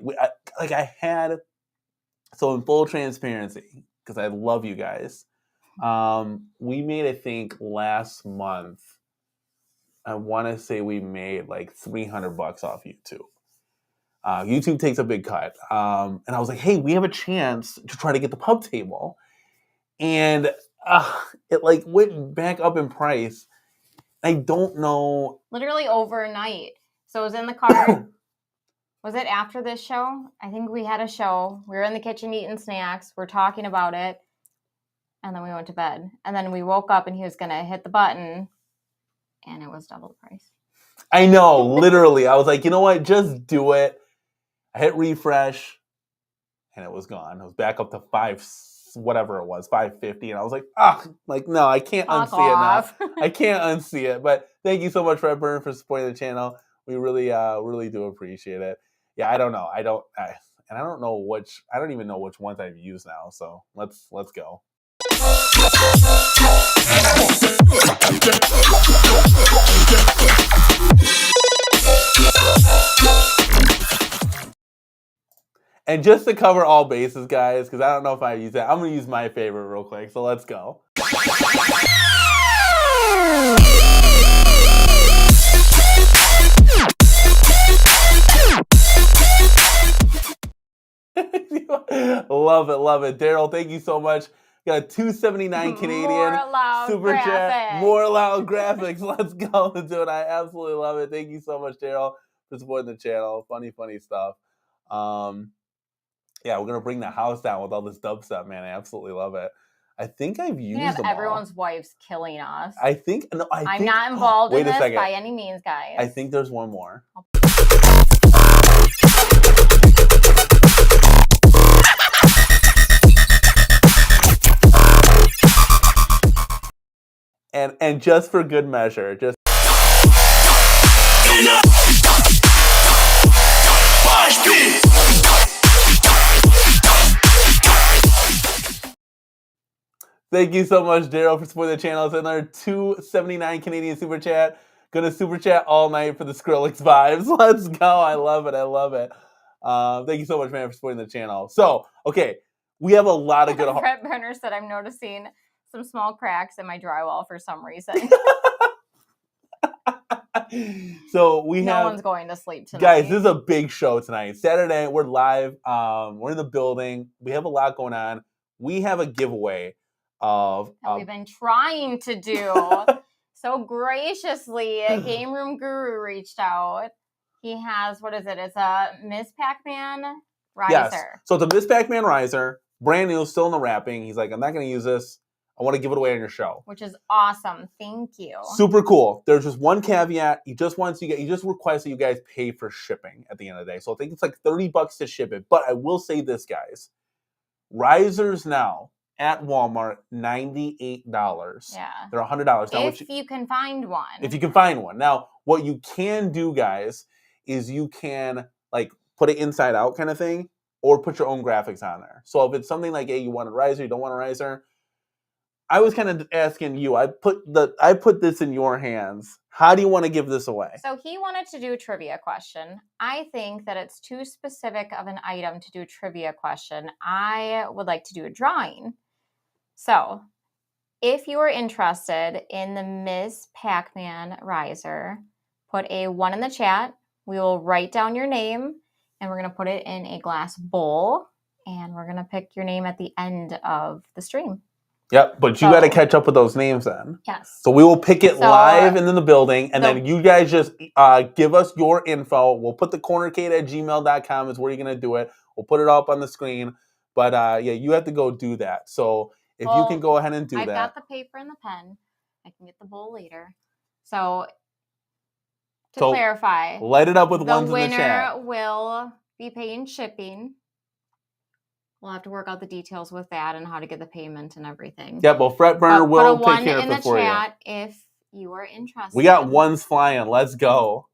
Speaker 1: So in full transparency, because I love you guys, we made, I think, last month, I want to say we made like $300 off YouTube. YouTube takes a big cut. And I was like, hey, we have a chance to try to get the pub table. And it like went back up in price. I don't know.
Speaker 2: Literally overnight. So it was in the car. Was it after this show? I think we had a show. We were in the kitchen eating snacks. We're talking about it. And then we went to bed. And then we woke up and he was going to hit the button. And it was double the price.
Speaker 1: I know, literally. I was like, you know what? Just do it. I hit refresh. And it was gone. It was back up to $550. And I was like, no, I can't unsee it now. I can't unsee it. But thank you so much, Fred Burner, for supporting the channel. We really do appreciate it. Yeah, I don't know. I don't even know which ones I've used now. So let's go. And just to cover all bases, guys, because I don't know if I use that, I'm going to use my favorite real quick. So let's go. Love it. Daryl, thank you so much. Got a $2.79 Canadian super chat. More loud graphics. Let's go and do it. I absolutely love it. Thank you so much, Daryl, for supporting the channel. Funny stuff. Yeah, we're gonna bring the house down with all this dubstep, man. I absolutely love it. I think I've used them
Speaker 2: everyone's
Speaker 1: all.
Speaker 2: Wives killing us.
Speaker 1: I'm
Speaker 2: not involved in this by any means, guys.
Speaker 1: I think there's one more. And just for good measure, just thank you so much, Daryl, for supporting the channel. It's another $2.79 Canadian super chat. Gonna super chat all night for the Skrillex vibes. Let's go. I love it. I love it. Thank you so much, man, for supporting the channel. So, okay, we have a lot of good.
Speaker 2: Brett Benner said, I'm noticing some small cracks in my drywall for some reason.
Speaker 1: So we have.
Speaker 2: No one's going to sleep tonight.
Speaker 1: Guys, this is a big show tonight. Saturday, we're live. We're in the building. We have a lot going on. We have a giveaway of.
Speaker 2: That we've been trying to do. So graciously, a Game Room Guru reached out. He has, what is it? It's a Miss Pac-Man riser.
Speaker 1: Yes. So it's a Miss Pac-Man riser, brand new, still in the wrapping. He's like, I'm not going to use this. I want to give it away on your show.
Speaker 2: Which is awesome. Thank you.
Speaker 1: Super cool. There's just one caveat. He just requests that you guys pay for shipping at the end of the day. So I think it's like $30 to ship it. But I will say this, guys. Risers now at Walmart, $98.
Speaker 2: Yeah.
Speaker 1: They're $100. Now,
Speaker 2: if you can find one.
Speaker 1: If you can find one. Now, what you can do, guys, is you can like put it inside out kind of thing, or put your own graphics on there. So if it's something like, hey, you want a riser, you don't want a riser, I was kind of asking you. I put this in your hands. How do you want to give this away?
Speaker 2: So he wanted to do a trivia question. I think that it's too specific of an item to do a trivia question. I would like to do a drawing. So if you are interested in the Ms. Pac-Man riser, put a 1 in the chat. We will write down your name, and we're going to put it in a glass bowl, and we're going to pick your name at the end of the stream.
Speaker 1: Yep, but you got to catch up with those names then.
Speaker 2: Yes.
Speaker 1: So we will pick it live and in the building, and then you guys just give us your info. We'll put the cornercade@gmail.com is where you're going to do it. We'll put it up on the screen. But yeah, you have to go do that. So if you can go ahead and do that.
Speaker 2: I've got the paper and the pen. I can get the bowl later. So to clarify,
Speaker 1: light it up with ones in the chat.
Speaker 2: The winner will be paying shipping. We'll have to work out the details with that and how to get the payment and everything.
Speaker 1: Yeah, well, Fret Burner will take care of it for you.
Speaker 2: Put a 1 in the chat if you are interested.
Speaker 1: We got ones flying. Let's go.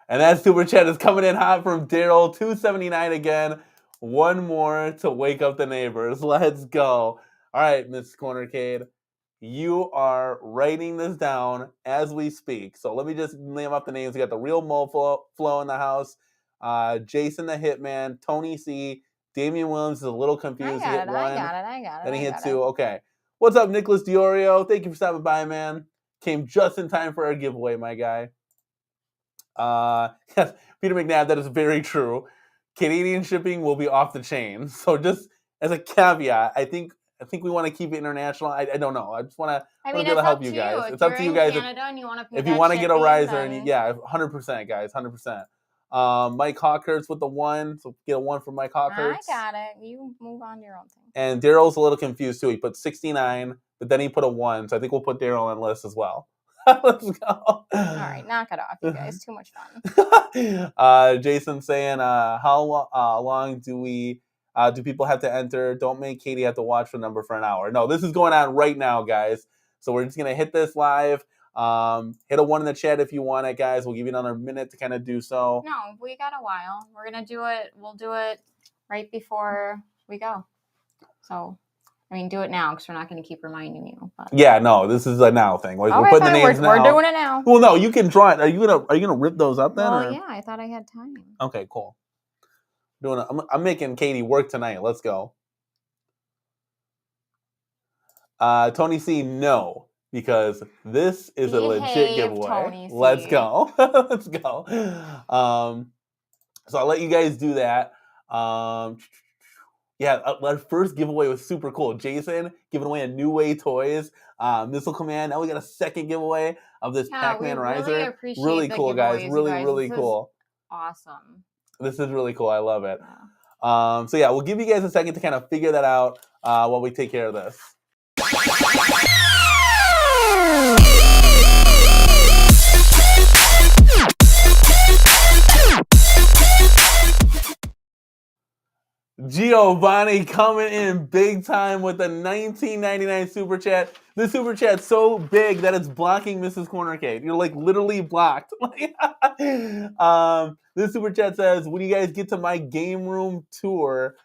Speaker 1: And that super chat is coming in hot from Daryl, $2.79 again. One more to wake up the neighbors. Let's go. All right, Miss Cornercade. You are writing this down as we speak. So let me just name up the names. We got the real Moflo in the house. Jason the Hitman. Tony C. Damian Williams is a little confused.
Speaker 2: I got it.
Speaker 1: Then he hit 2. Okay. What's up, Nicholas Diorio? Thank you for stopping by, man. Came just in time for our giveaway, my guy. Yes, Peter McNabb, that is very true. Canadian shipping will be off the chain. So just as a caveat, I think we want to keep it international. I don't know. I just want to help you guys. It's up to you guys. If you want to get a riser, and yeah, 100%, guys, 100%. Mike Hawkhurst with the 1, so get a 1 from Mike Hawkhurst.
Speaker 2: I got it. You move on to your own thing.
Speaker 1: And Daryl's a little confused too. He put 69, but then he put a 1, so I think we'll put Daryl on the list as well. Let's go. All
Speaker 2: right, knock it off, you guys. Too much fun.
Speaker 1: Jason saying, how long do people have to enter? Don't make Katie have to watch the number for an hour. No, this is going on right now, guys. So we're just going to hit this live. Hit a 1 in the chat if you want it, guys. We'll give you another minute to kind of do so.
Speaker 2: No, we got a while. We're going to do it. We'll do it right before we go. So, I mean, do it now because we're not going to keep reminding you. But.
Speaker 1: Yeah, no, this is a now thing. Like, we're putting the names now.
Speaker 2: We're doing it now.
Speaker 1: Well, no, you can draw it. Are you gonna rip those up then?
Speaker 2: Well, yeah, I thought I had time.
Speaker 1: Okay, cool. I'm making Katie work tonight. Let's go. Tony C, no, because this is a legit giveaway.
Speaker 2: Tony C.
Speaker 1: Let's go. Let's go. So I'll let you guys do that. Yeah, our first giveaway was super cool. Jason giving away a New Way Toys Missile Command. Now we got a second giveaway of this Pac-Man riser. Really cool, guys. Really cool.
Speaker 2: Awesome.
Speaker 1: This is really cool. I love it. Yeah. So yeah, we'll give you guys a second to kind of figure that out while we take care of this. Giovanni coming in big time with a $19.99 super chat. This super chat's so big that it's blocking Mrs. Cornercade. You're like literally blocked. This super chat says, when you guys get to my game room tour,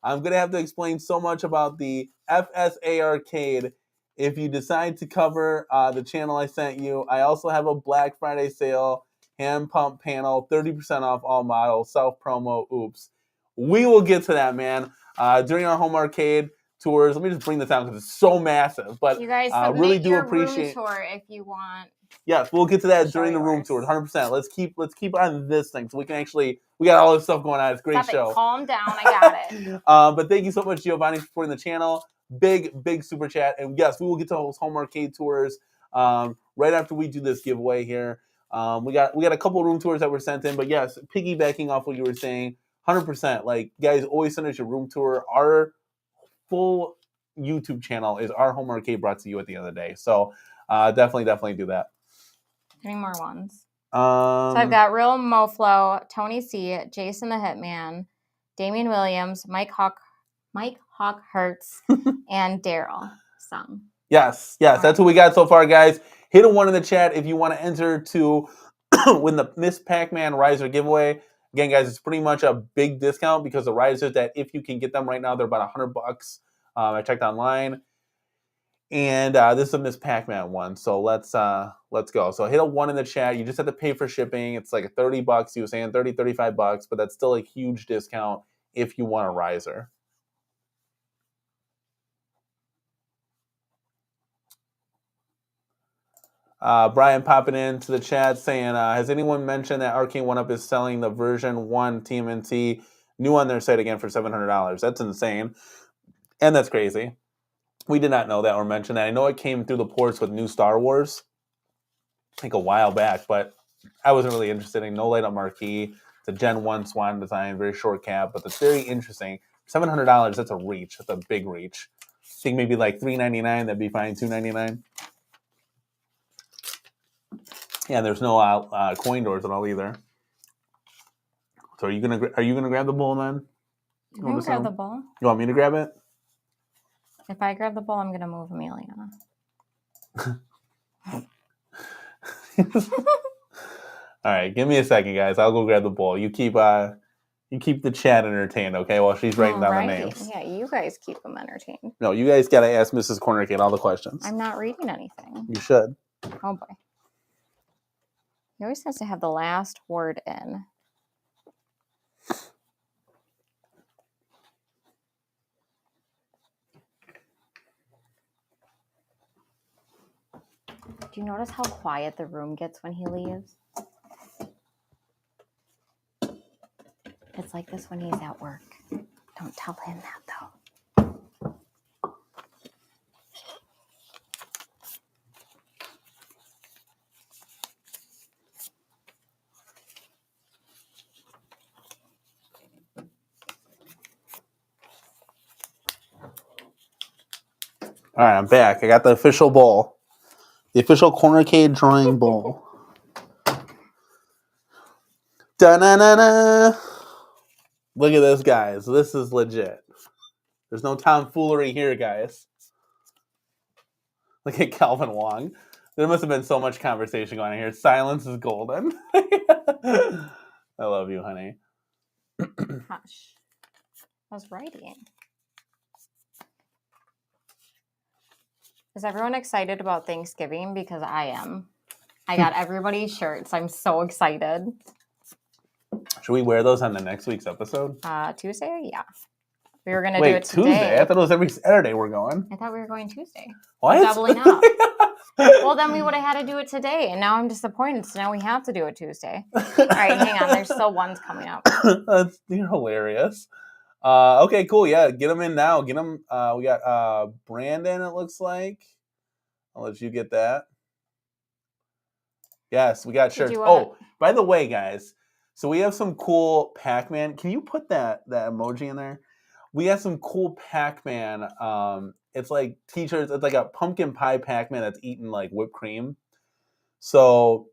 Speaker 1: I'm going to have to explain so much about the FSA arcade. If you decide to cover the channel I sent you, I also have a Black Friday sale, hand pump panel, 30% off all models, self promo, oops. We will get to that, man. During our home arcade tours, let me just bring this out because it's so massive. But
Speaker 2: you guys submit
Speaker 1: really do
Speaker 2: your
Speaker 1: appreciate
Speaker 2: room tour if you want.
Speaker 1: Yes, we'll get to that during the room tours, 100%. Let's keep on this thing so we can actually we got all this stuff going on. It's a great show.
Speaker 2: Calm down, I got it.
Speaker 1: But thank you so much, Giovanni, for supporting the channel. Big super chat, and yes, we will get to those home arcade tours right after we do this giveaway here. We got a couple room tours that were sent in, but yes, piggybacking off what you were saying, 100%. Like, guys, always send us your room tour. Our full YouTube channel is our home arcade brought to you at the end of the day. So definitely do that.
Speaker 2: Any more ones? So I've got Real Moflo, Tony C, Jason the Hitman, Damian Williams, Mike Hawkhurts, and Daryl Sung.
Speaker 1: Yes, that's what we got so far, guys. Hit a 1 in the chat if you want to enter to win the Miss Pac-Man Riser giveaway. Again, guys, it's pretty much a big discount because the risers that if you can get them right now, they're about $100. I checked online. And this is a Miss Pac-Man one, so let's go. So hit a 1 in the chat. You just have to pay for shipping. It's like $30. You were saying $35, but that's still a huge discount if you want a riser. Brian popping into the chat saying, has anyone mentioned that Arcane 1UP is selling the version 1 TMNT new on their site again for $700? That's insane, and that's crazy. We did not know that or mention that. I know it came through the ports with new Star Wars, I think a while back, but I wasn't really interested in. No light up marquee. It's a Gen 1 Swan design, very short cap, but it's very interesting. $700, that's a reach. That's a big reach. I think maybe like $399, that'd be fine. $299. Yeah, there's no coin doors at all either. So are you gonna grab the bowl then?
Speaker 2: You can grab the bowl.
Speaker 1: You want me to grab it?
Speaker 2: If I grab the bowl, I'm gonna move Amelia.
Speaker 1: All right, give me a second, guys. I'll go grab the bowl. You keep the chat entertained, okay? While she's writing down the names.
Speaker 2: Yeah, you guys keep them entertained.
Speaker 1: No, you guys gotta ask Mrs. Cornercade all the questions.
Speaker 2: I'm not reading anything.
Speaker 1: You should.
Speaker 2: Oh boy. He always has to have the last word in. Do you notice how quiet the room gets when he leaves? It's like this when he's at work. Don't tell him that, though.
Speaker 1: All right, I'm back. I got the official bowl. The official Cornercade drawing bowl. Da-na-na-na! Look at this, guys. This is legit. There's no tomfoolery here, guys. Look at Calvin Wong. There must have been so much conversation going on here. Silence is golden. I love you, honey.
Speaker 2: Hush. I was writing. Is everyone excited about Thanksgiving? Because I am. I got everybody's shirts. I'm so excited.
Speaker 1: Should we wear those on the next week's episode?
Speaker 2: Tuesday? Yeah. We were going to do it today.
Speaker 1: Tuesday? I thought it was every Saturday we're going.
Speaker 2: I thought we were going Tuesday.
Speaker 1: What?
Speaker 2: We're doubling up. Well, then we would have had to do it today, and now I'm disappointed, so now we have to do it Tuesday. All right, hang on. There's still ones coming up.
Speaker 1: You're hilarious. Okay, cool. Yeah, get them in now. Get them. We got Brandon, it looks like. I'll let you get that. Yes, we got shirts. Oh, by the way, guys, so we have some cool Pac-Man. Can you put that emoji in there? We have some cool Pac-Man. It's like t-shirts. It's like a pumpkin pie Pac-Man that's eating like whipped cream. So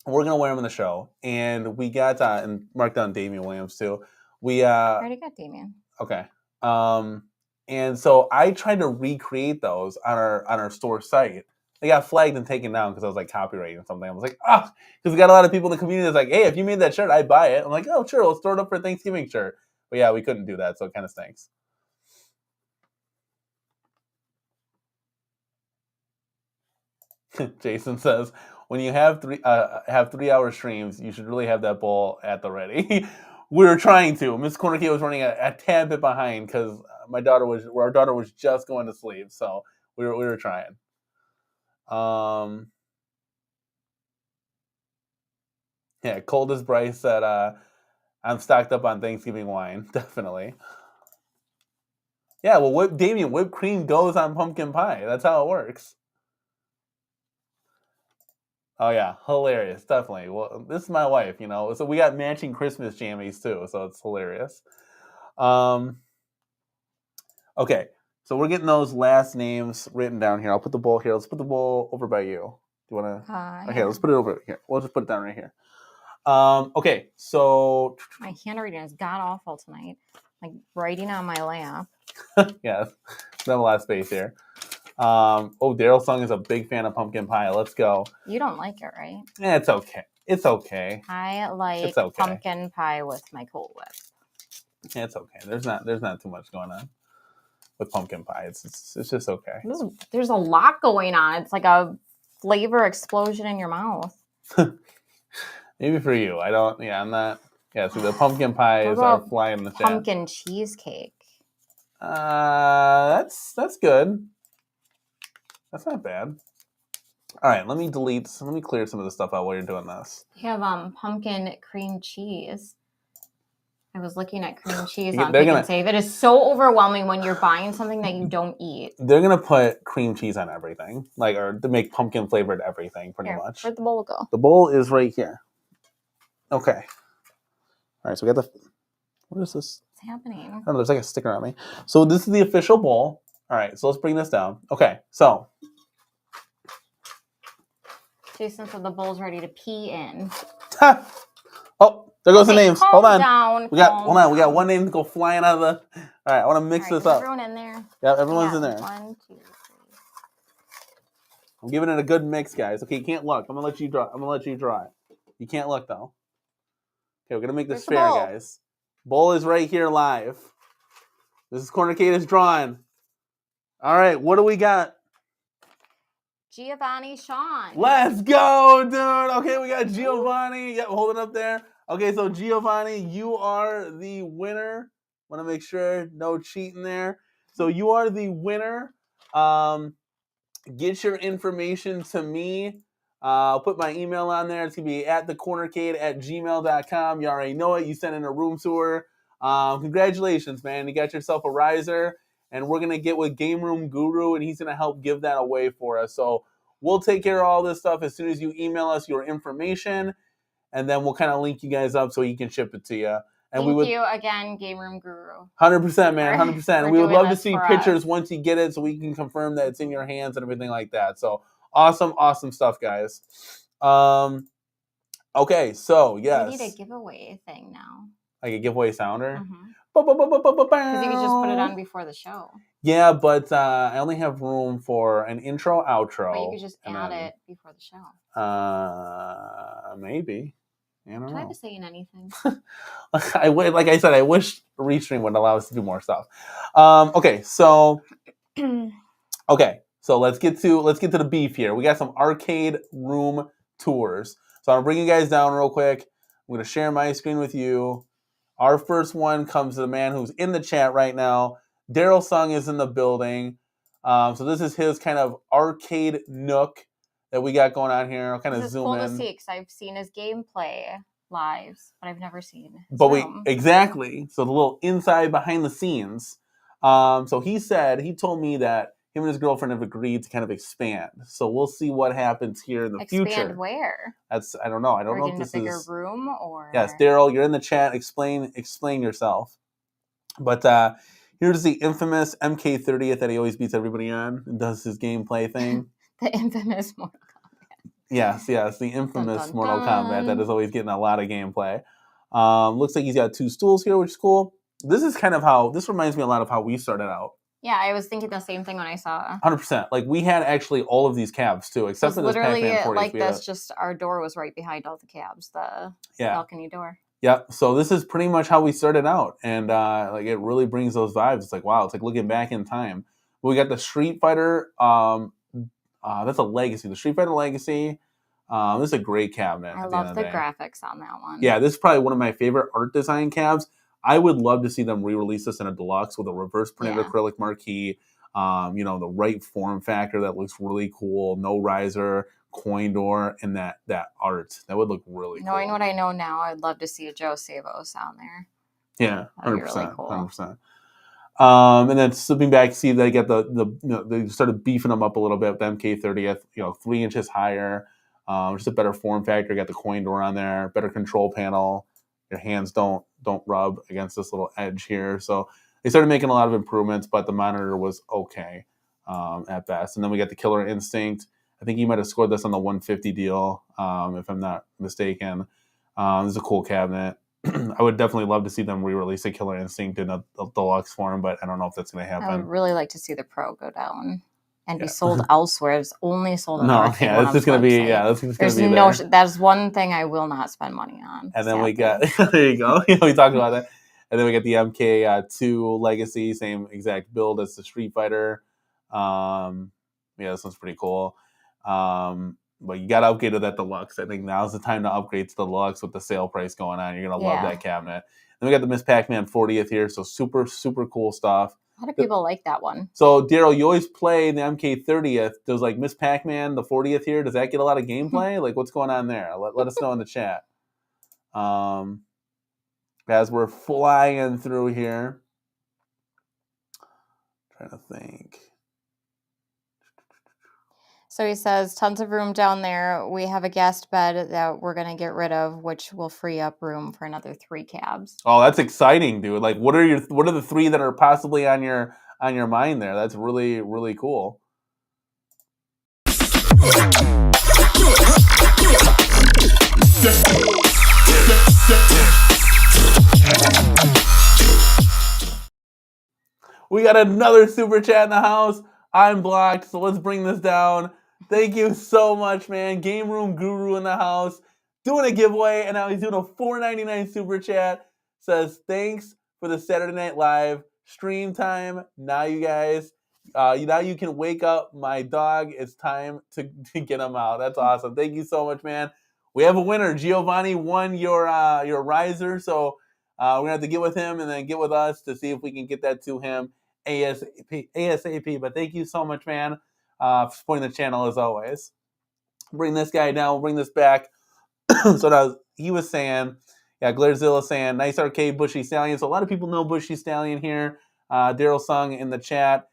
Speaker 1: we're gonna wear them in the show, and we got and mark down Damian Williams too. We
Speaker 2: already got Damien.
Speaker 1: Okay. And so I tried to recreate those on our store site. They got flagged and taken down because I was like copywriting something. I was like, because we got a lot of people in the community that's like, hey, if you made that shirt, I'd buy it. I'm like, oh, sure, we'll store it up for Thanksgiving shirt. But yeah, we couldn't do that, so it kind of stinks. Jason says, when you have 3 hour streams, you should really have that bowl at the ready. We were trying to. Miss Corner Key was running a tad bit behind because our daughter was just going to sleep, so we were trying. Yeah, Cold as Bryce said, I'm stocked up on Thanksgiving wine, definitely. Yeah, well, whipped cream goes on pumpkin pie. That's how it works. Oh yeah, hilarious, definitely. Well, this is my wife, so we got matching Christmas jammies too, so it's hilarious. Okay, so we're getting those last names written down here. I'll put the bowl here. Let's put the bowl over by you. Do you want to? Okay, let's put it over here. We'll just put it down right here. Okay, so
Speaker 2: my handwriting is god awful tonight. Like writing on my lap.
Speaker 1: Yeah, we have a lot of space here. Daryl Sung is a big fan of pumpkin pie. Let's go.
Speaker 2: You don't like it, right?
Speaker 1: Yeah, it's okay. It's okay.
Speaker 2: I like pumpkin pie with my Cold Whip.
Speaker 1: Yeah, it's okay. There's not too much going on with pumpkin pie. It's just okay.
Speaker 2: There's a lot going on. It's like a flavor explosion in your mouth.
Speaker 1: Maybe for you. I don't. Yeah, I'm not. Yeah. See, the pumpkin pies are flying in the chat.
Speaker 2: Pumpkin cheesecake.
Speaker 1: That's good. That's not bad. All right, let me clear some of the stuff out while you're doing this.
Speaker 2: You have pumpkin cream cheese. I was looking at cream cheese on Pick and Save. It is so overwhelming when you're buying something that you don't eat.
Speaker 1: They're gonna put cream cheese on everything, or to make pumpkin flavored everything, pretty much.
Speaker 2: Where'd the bowl go?
Speaker 1: The bowl is right here. Okay. All right, so we got what is this?
Speaker 2: What's happening?
Speaker 1: I don't know, there's like a sticker on me. So this is the official bowl. All right, so let's bring this down. Okay, so.
Speaker 2: Jason said the bowl's ready to pee in.
Speaker 1: Oh, there goes the names. Hold on.
Speaker 2: Down,
Speaker 1: we got one name to go flying out of the. All right, I want to mix this up.
Speaker 2: Everyone in there?
Speaker 1: Yeah, everyone's in there.
Speaker 2: 1, 2, 3.
Speaker 1: I'm giving it a good mix, guys. Okay, you can't look. I'm gonna let you draw it. You can't look though. Okay, we're gonna make this fair, guys. Bowl is right here live. This is Corner Kate is drawn. All right, what do we got?
Speaker 2: Giovanni Sean.
Speaker 1: Let's go, dude. Okay, we got Giovanni. Yep, hold it up there. Okay, so Giovanni, you are the winner. Want to make sure no cheating there. So you are the winner. Get your information to me. I'll put my email on there. It's going to be atthecornercade@gmail.com. You already know it. You sent in a room tour. Congratulations, man. You got yourself a riser. And we're going to get with Game Room Guru, and he's going to help give that away for us. So we'll take care of all this stuff as soon as you email us your information, and then we'll kind of link you guys up so he can ship it to you. And
Speaker 2: Thank you again, Game Room Guru.
Speaker 1: 100%, man, 100%. And we would love to see pictures once you get it so we can confirm that it's in your hands and everything like that. So awesome stuff, guys. Okay, so yes.
Speaker 2: We need a giveaway thing now.
Speaker 1: Like a giveaway sounder?
Speaker 2: Mm-hmm. Because you could just put it on before the show.
Speaker 1: Yeah, but I only have room for an intro, outro.
Speaker 2: But you could just add it before the show.
Speaker 1: Maybe. I don't know.
Speaker 2: Do I have a say in anything?
Speaker 1: Like I said, I wish Restream would allow us to do more stuff. Okay, so let's get to the beef here. We got some arcade room tours. So I'm gonna bring you guys down real quick. I'm gonna share my screen with you. Our first one comes to the man who's in the chat right now. Daryl Sung is in the building. So this is his kind of arcade nook that we got going on here. I'll kind of zoom in.
Speaker 2: It's cool to see because I've seen his gameplay lives, but I've never seen his
Speaker 1: room. Exactly. So the little inside behind the scenes. So he told me that him and his girlfriend have agreed to kind of expand. So we'll see what happens here in the future.
Speaker 2: Expand where?
Speaker 1: I don't know. I don't know if this is a
Speaker 2: bigger room or.
Speaker 1: Yes, Daryl, you're in the chat. Explain yourself. But here's the infamous MK30th that he always beats everybody on and does his gameplay thing.
Speaker 2: The infamous Mortal Kombat.
Speaker 1: Yes, the infamous Mortal Kombat that is always getting a lot of gameplay. Looks like he's got 2 stools here, which is cool. This reminds me a lot of how we started out.
Speaker 2: Yeah, I was thinking the same thing when I saw.
Speaker 1: 100%. Like we had actually all of these cabs too, except for this Pac-Man 40th.
Speaker 2: Like this, just our door was right behind all the cabs, the balcony door.
Speaker 1: Yeah, so this is pretty much how we started out, and like it really brings those vibes. It's like wow, it's like looking back in time. We got the Street Fighter. That's a Legacy. The Street Fighter Legacy. This is a great cabinet.
Speaker 2: I love the graphics on that one.
Speaker 1: Yeah, this is probably one of my favorite art design cabs. I would love to see them re-release this in a deluxe with a reverse printed acrylic marquee. The right form factor that looks really cool. No riser, coin door, and that art. That would look really cool.
Speaker 2: Knowing what I know now, I'd love to see a Joe Savos on there.
Speaker 1: Yeah, 100%. Really cool. 100%. And then slipping back, see they get they started beefing them up a little bit with the MK30th, 3 inches higher, just a better form factor. Got the coin door on there, better control panel. Your hands don't rub against this little edge here. So they started making a lot of improvements, but the monitor was okay at best. And then we got the Killer Instinct. I think you might have scored this on the 150 deal, if I'm not mistaken. This is a cool cabinet. I would definitely love to see them re-release a Killer Instinct in a deluxe form, but I don't know if that's going to happen.
Speaker 2: I would really like to see the Pro go down and be sold elsewhere. It's only sold in
Speaker 1: that's just going to be, that's going to be
Speaker 2: no, that's one thing I will not spend money on.
Speaker 1: And then we got, there you go. We talked about that. And then we got the MK2 Legacy, same exact build as the Street Fighter. This one's pretty cool. But you got to upgrade to that deluxe. I think now's the time to upgrade to the deluxe with the sale price going on. You're going to love that cabinet. Then we got the Miss Pac-Man 40th here. So super, super cool stuff.
Speaker 2: A lot of people like that one.
Speaker 1: So, Daryl, you always play the MK30th. Does like Miss Pac-Man, the 40th here, does that get a lot of gameplay? Like what's going on there? Let us know in the chat. As we're flying through here. Trying to think.
Speaker 2: So he says, tons of room down there. We have a guest bed that we're going to get rid of, which will free up room for another 3 cabs.
Speaker 1: Oh, that's exciting, dude. Like, what are the 3 that are possibly on your mind there? That's really, really cool. We got another super chat in the house. I'm blocked, so let's bring this down. Thank you so much, man. Game Room Guru in the house. Doing a giveaway, and now he's doing a $4.99 super chat. Says, thanks for the Saturday Night Live stream time. Now you guys, now you can wake up my dog. It's time to get him out. That's awesome. Thank you so much, man. We have a winner. Giovanni won your riser, so we're going to have to get with him and then get with us to see if we can get that to him ASAP. But thank you so much, man. For supporting the channel as always. Bring this guy down. We'll bring this back. So now he was saying, Glairzilla saying, nice arcade Bushy Stallion. So a lot of people know Bushy Stallion here. Daryl Sung in the chat.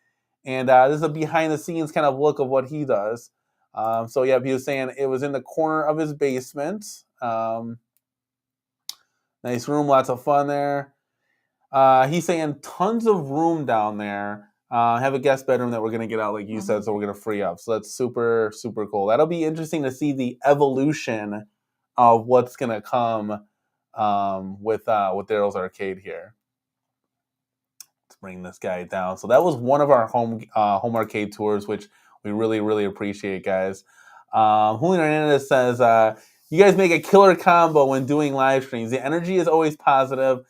Speaker 1: And this is a behind the scenes kind of look of what he does. He was saying it was in the corner of his basement. Nice room, lots of fun there. He's saying tons of room down there. Have a guest bedroom that we're going to get out, like you said, so we're going to free up. So that's super, super cool. That'll be interesting to see the evolution of what's going to come with Daryl's Arcade here. Let's bring this guy down. So that was one of our home arcade tours, which we really, really appreciate, guys. Julian Hernandez says, you guys make a killer combo when doing live streams. The energy is always positive.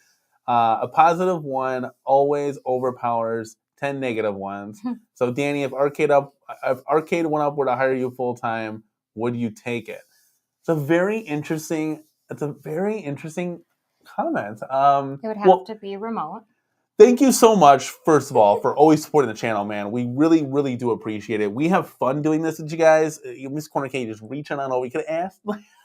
Speaker 1: A positive one always overpowers 10 negative ones. So Danny, if Arcade One Up were to hire you full time, would you take it? It's a very interesting comment.
Speaker 2: It would have to be remote.
Speaker 1: Thank you so much, first of all, for always supporting the channel, man. We really, really do appreciate it. We have fun doing this with you guys. Miss Corner K just reaching on over. We could ask.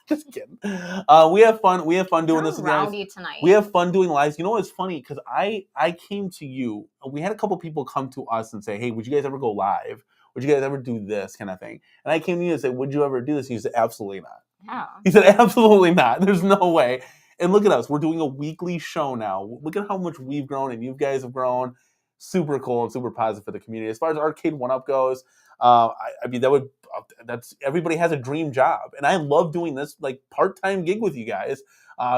Speaker 1: Just kidding. We have fun. We have fun doing this with you guys.
Speaker 2: Tonight.
Speaker 1: We have fun doing lives. You know what's funny? Because I came to you. We had a couple people come to us and say, hey, would you guys ever go live? Would you guys ever do this kind of thing? And I came to you and said, would you ever do this? And you said, absolutely not.
Speaker 2: Yeah.
Speaker 1: He said, absolutely not. There's no way. And look at us. We're doing a weekly show now. Look at how much we've grown and you guys have grown. super cool and super positive for the community. As far as Arcade 1-Up goes, I mean, that's everybody has a dream job, and I love doing this like part-time gig with you guys,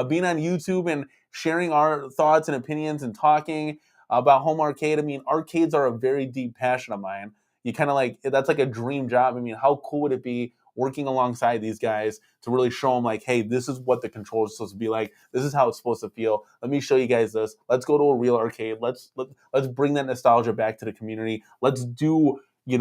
Speaker 1: being on YouTube and sharing our thoughts and opinions and talking about home arcade. I mean, arcades are a very deep passion of mine. You kind of like that's like a dream job. I mean, how cool would it be working alongside these guys to really show them like, hey, this is what the controller is supposed to be like. This is how it's supposed to feel. Let me show you guys this. Let's go to a real arcade. Let's bring that nostalgia back to the community. Let's do where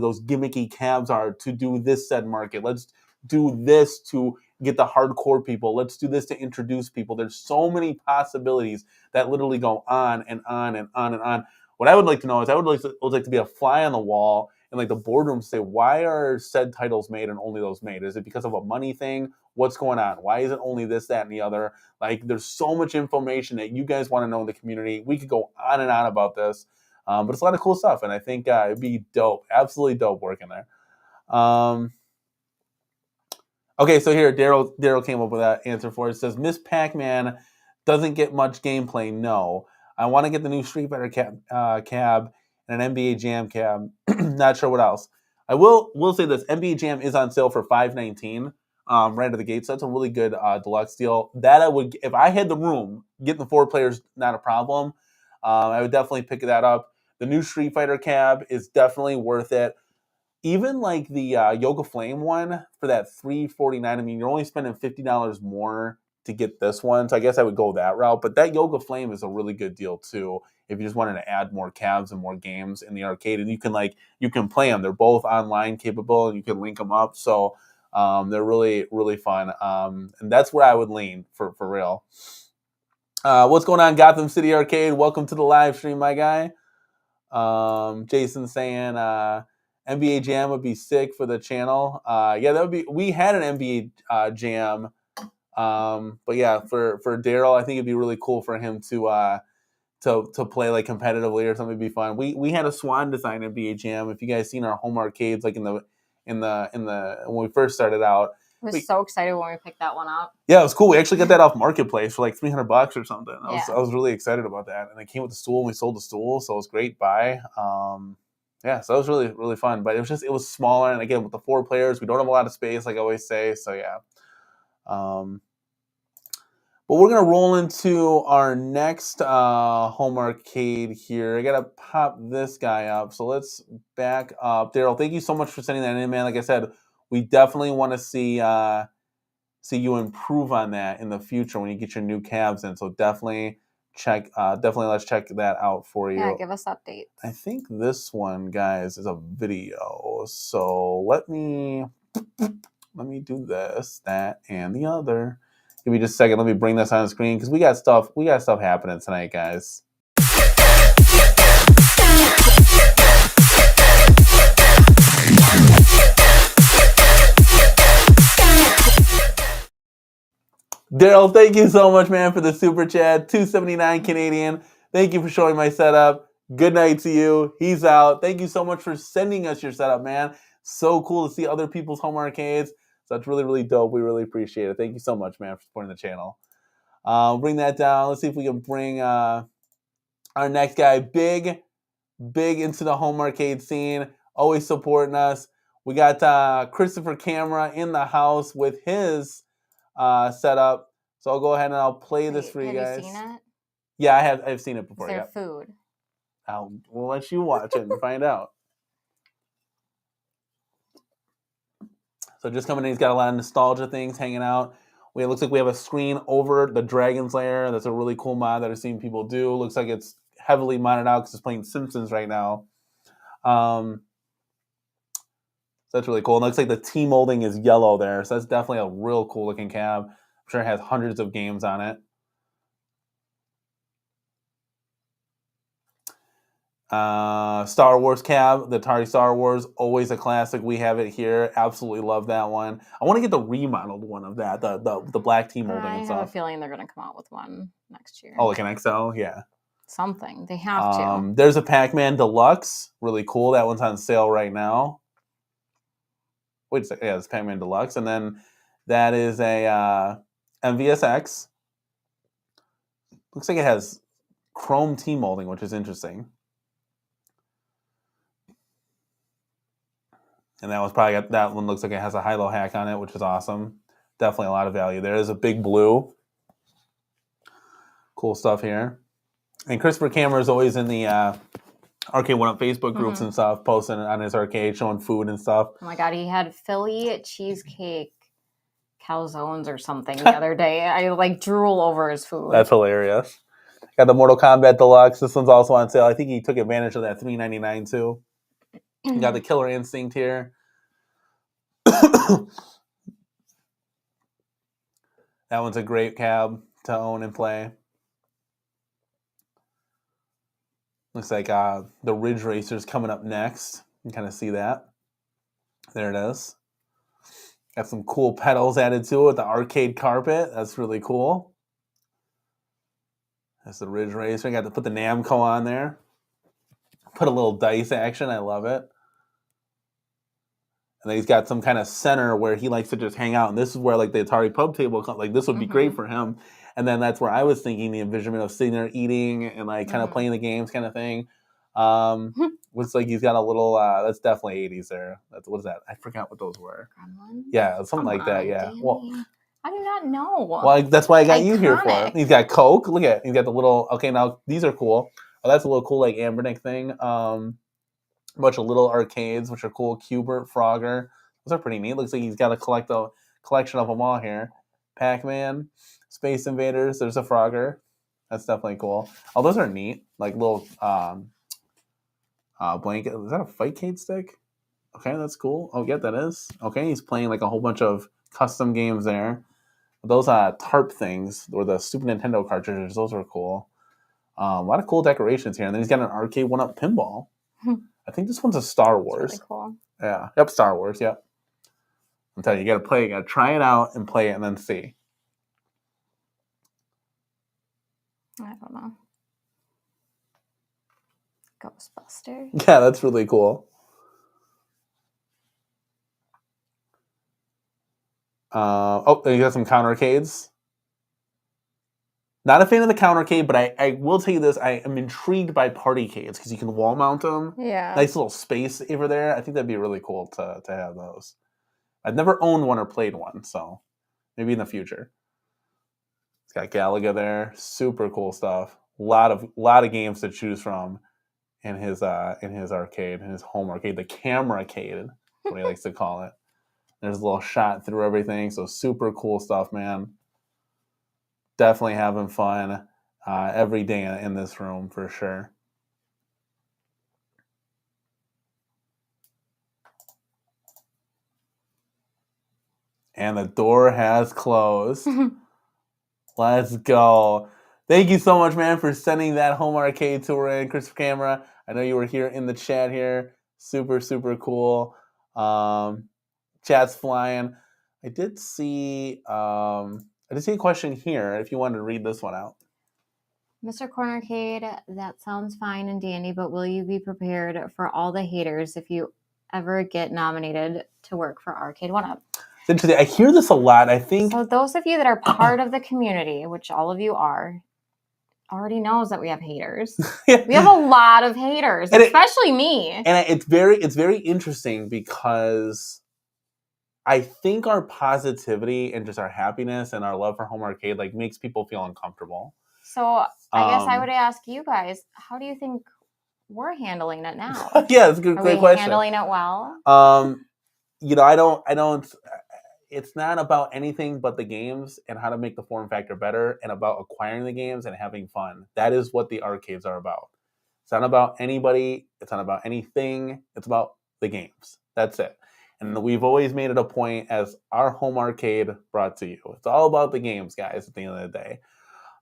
Speaker 1: those gimmicky cabs are to do this said market. Let's do this to get the hardcore people. Let's do this to introduce people. There's so many possibilities that literally go on and on and on and on. What I would like to know is I would like to be a fly on the wall in like the boardroom to say, why are said titles made and only those made? Is it because of a money thing? What's going on? Why is it only this, that, and the other? Like, there's so much information that you guys want to know in the community. We could go on and on about this, but it's a lot of cool stuff, and I think it'd be dope, absolutely dope working there. Okay, so here, Daryl came up with that answer for it. It says, Miss Pac-Man doesn't get much gameplay, no. I want to get the new Street Fighter cab and an NBA Jam cab. Not sure what else. I will say this: NBA Jam is on sale for $519 right out of the gate, so that's a really good deluxe deal. That I would, if I had the room, getting the 4 players not a problem. I would definitely pick that up. The new Street Fighter cab is definitely worth it. Even like the Yoga Flame one for that $349. I mean, you're only spending $50 more to get this one, so I guess I would go that route. But that Yoga Flame is a really good deal too. If you just wanted to add more cabs and more games in the arcade, and you can play them. They're both online capable, and you can link them up. So they're really really fun. And that's where I would lean for real. What's going on, Gotham City Arcade? Welcome to the live stream, my guy. Jason saying NBA Jam would be sick for the channel. Yeah, that would be. We had an NBA Jam, but yeah, for Daryl, I think it'd be really cool for him to play like competitively or something. It'd be fun. We had a Swan Design NBA Jam. If you guys seen our home arcades, like in the when we first started out.
Speaker 2: I was so excited when we picked that one up.
Speaker 1: Yeah, it was cool. We actually got that off Marketplace for like $300 or something. I was really excited about that, and it came with the stool, and we sold the stool, so it was great buy. Yeah, so it was really really fun. But it was smaller, and again with the 4 players, we don't have a lot of space, like I always say. So yeah. But we're gonna roll into our next home arcade here. I gotta pop this guy up. So let's back up. Daryl, thank you so much for sending that in, man. Like I said, we definitely want to see you improve on that in the future when you get your new cabs in. So definitely let's check that out for you.
Speaker 2: Yeah, give us updates.
Speaker 1: I think this one, guys, is a video. So let me do this, that, and the other. Give me just a second. Let me bring this on the screen because we got stuff happening tonight, guys. Daryl, thank you so much, man, for the super chat. $2.79 Canadian. Thank you for showing my setup. Good night to you. He's out. Thank you so much for sending us your setup, man. So cool to see other people's home arcades. So that's really, really dope. We really appreciate it. Thank you so much, man, for supporting the channel. Bring that down. Let's see if we can bring our next guy, big into the home arcade scene, always supporting us. We got Christopher Camera in the house with his setup. So I'll go ahead and I'll play this for you guys.
Speaker 2: Have you seen it?
Speaker 1: Yeah, I've seen it before.
Speaker 2: Is there food?
Speaker 1: We'll let you watch it and find out. So just coming in, he's got a lot of nostalgia things hanging out. It looks like we have a screen over the Dragon's Lair. That's a really cool mod that I've seen people do. Looks like it's heavily modded out because it's playing Simpsons right now. So that's really cool. And it looks like the T-molding is yellow there. So that's definitely a real cool looking cab. I'm sure it has hundreds of games on it. Star Wars cab, the Atari Star Wars, always a classic. We have it here. Absolutely love that one. I want to get the remodeled one of that, the black T-molding and stuff.
Speaker 2: I have a feeling they're going to come out with one next year.
Speaker 1: Oh, like an XL? Yeah.
Speaker 2: Something. They have to.
Speaker 1: There's a Pac-Man Deluxe. Really cool. That one's on sale right now. Wait a second. Yeah, it's Pac-Man Deluxe. And then that is a MVSX. Looks like it has chrome T-molding, which is interesting. And that one looks like it has a high-low hack on it, which is awesome. Definitely a lot of value. There is a big blue. Cool stuff here. And Christopher Camera is always in the Arcade 1-Up Facebook groups and stuff, posting on his arcade, showing food and stuff.
Speaker 2: Oh my God, he had Philly cheesecake calzones or something the other day. I like drool over his food.
Speaker 1: That's hilarious. Got the Mortal Kombat Deluxe. This one's also on sale. I think he took advantage of that $3.99 too. You got the Killer Instinct here. That one's a great cab to own and play. Looks like the Ridge Racer's coming up next. You can kind of see that. There it is. Got some cool pedals added to it. The arcade carpet. That's really cool. That's the Ridge Racer. I got to put the Namco on there. Put a little dice action. I love it. And then he's got some kind of center where he likes to just hang out. And this is where like the Atari pub table, like this would be great for him. And then that's where I was thinking the envisionment of sitting there eating and like kind of playing the games kind of thing. Looks like he's got a little, that's definitely 80s there. What is that? I forgot what those were.
Speaker 2: Gremlins?
Speaker 1: Yeah, something like that. Yeah.
Speaker 2: Danny.
Speaker 1: Well,
Speaker 2: I do not know.
Speaker 1: Well, that's why I got you here for. He's got Coke. Look at it. He's got the little. Okay, now these are cool. Oh, that's a little cool, like Ambernick thing. A bunch of little arcades, which are cool. Cubert, Frogger. Those are pretty neat. Looks like he's got a collection of them all here. Pac-Man, Space Invaders. There's a Frogger. That's definitely cool. Oh, those are neat. Like little blanket. Is that a Fightcade stick? Okay, that's cool. Oh, yeah, that is. Okay, he's playing like a whole bunch of custom games there. Those tarp things, or the Super Nintendo cartridges, those are cool. A lot of cool decorations here. And then he's got an Arcade 1-Up pinball. I think this one's a Star Wars.
Speaker 2: That's really cool.
Speaker 1: Yeah. Yep, Star Wars, yep. I'm telling you, you gotta play, you gotta try it out and play it and then see.
Speaker 2: I don't know. Ghostbusters.
Speaker 1: Yeah, that's really cool. You got some countercades. Not a fan of the countercade, but I will tell you this. I am intrigued by partycades because you can wall mount them.
Speaker 2: Yeah.
Speaker 1: Nice little space over there. I think that'd be really cool to have those. I've never owned one or played one, so maybe in the future. It's got Galaga there. Super cool stuff. A lot of games to choose from in his arcade, in his home arcade. The camera-cade, what he likes to call it. There's a little shot through everything. So super cool stuff, man. Definitely having fun every day in this room for sure. And the door has closed. Let's go. Thank you so much, man, for sending that home arcade tour in, Christopher Camera. I know you were here in the chat here. Super, super cool. Chat's flying. I did see a question here if you wanted to read this one out.
Speaker 2: Mr. Cornercade, that sounds fine and dandy, but will you be prepared for all the haters if you ever get nominated to work for Arcade 1-Up?
Speaker 1: It's interesting. I hear this a lot. I think
Speaker 2: so. Those of you that are part of the community, which all of you are, already knows that we have haters. Yeah. We have a lot of haters, and especially me.
Speaker 1: And it's very interesting because I think our positivity and just our happiness and our love for home arcade like makes people feel uncomfortable.
Speaker 2: So I guess I would ask you guys, how do you think we're handling it now?
Speaker 1: Yeah, it's a great question. Are we
Speaker 2: handling it well?
Speaker 1: I don't. It's not about anything but the games and how to make the form factor better and about acquiring the games and having fun. That is what the arcades are about. It's not about anybody. It's not about anything. It's about the games. That's it. And we've always made it a point as our home arcade brought to you. It's all about the games, guys, at the end of the day.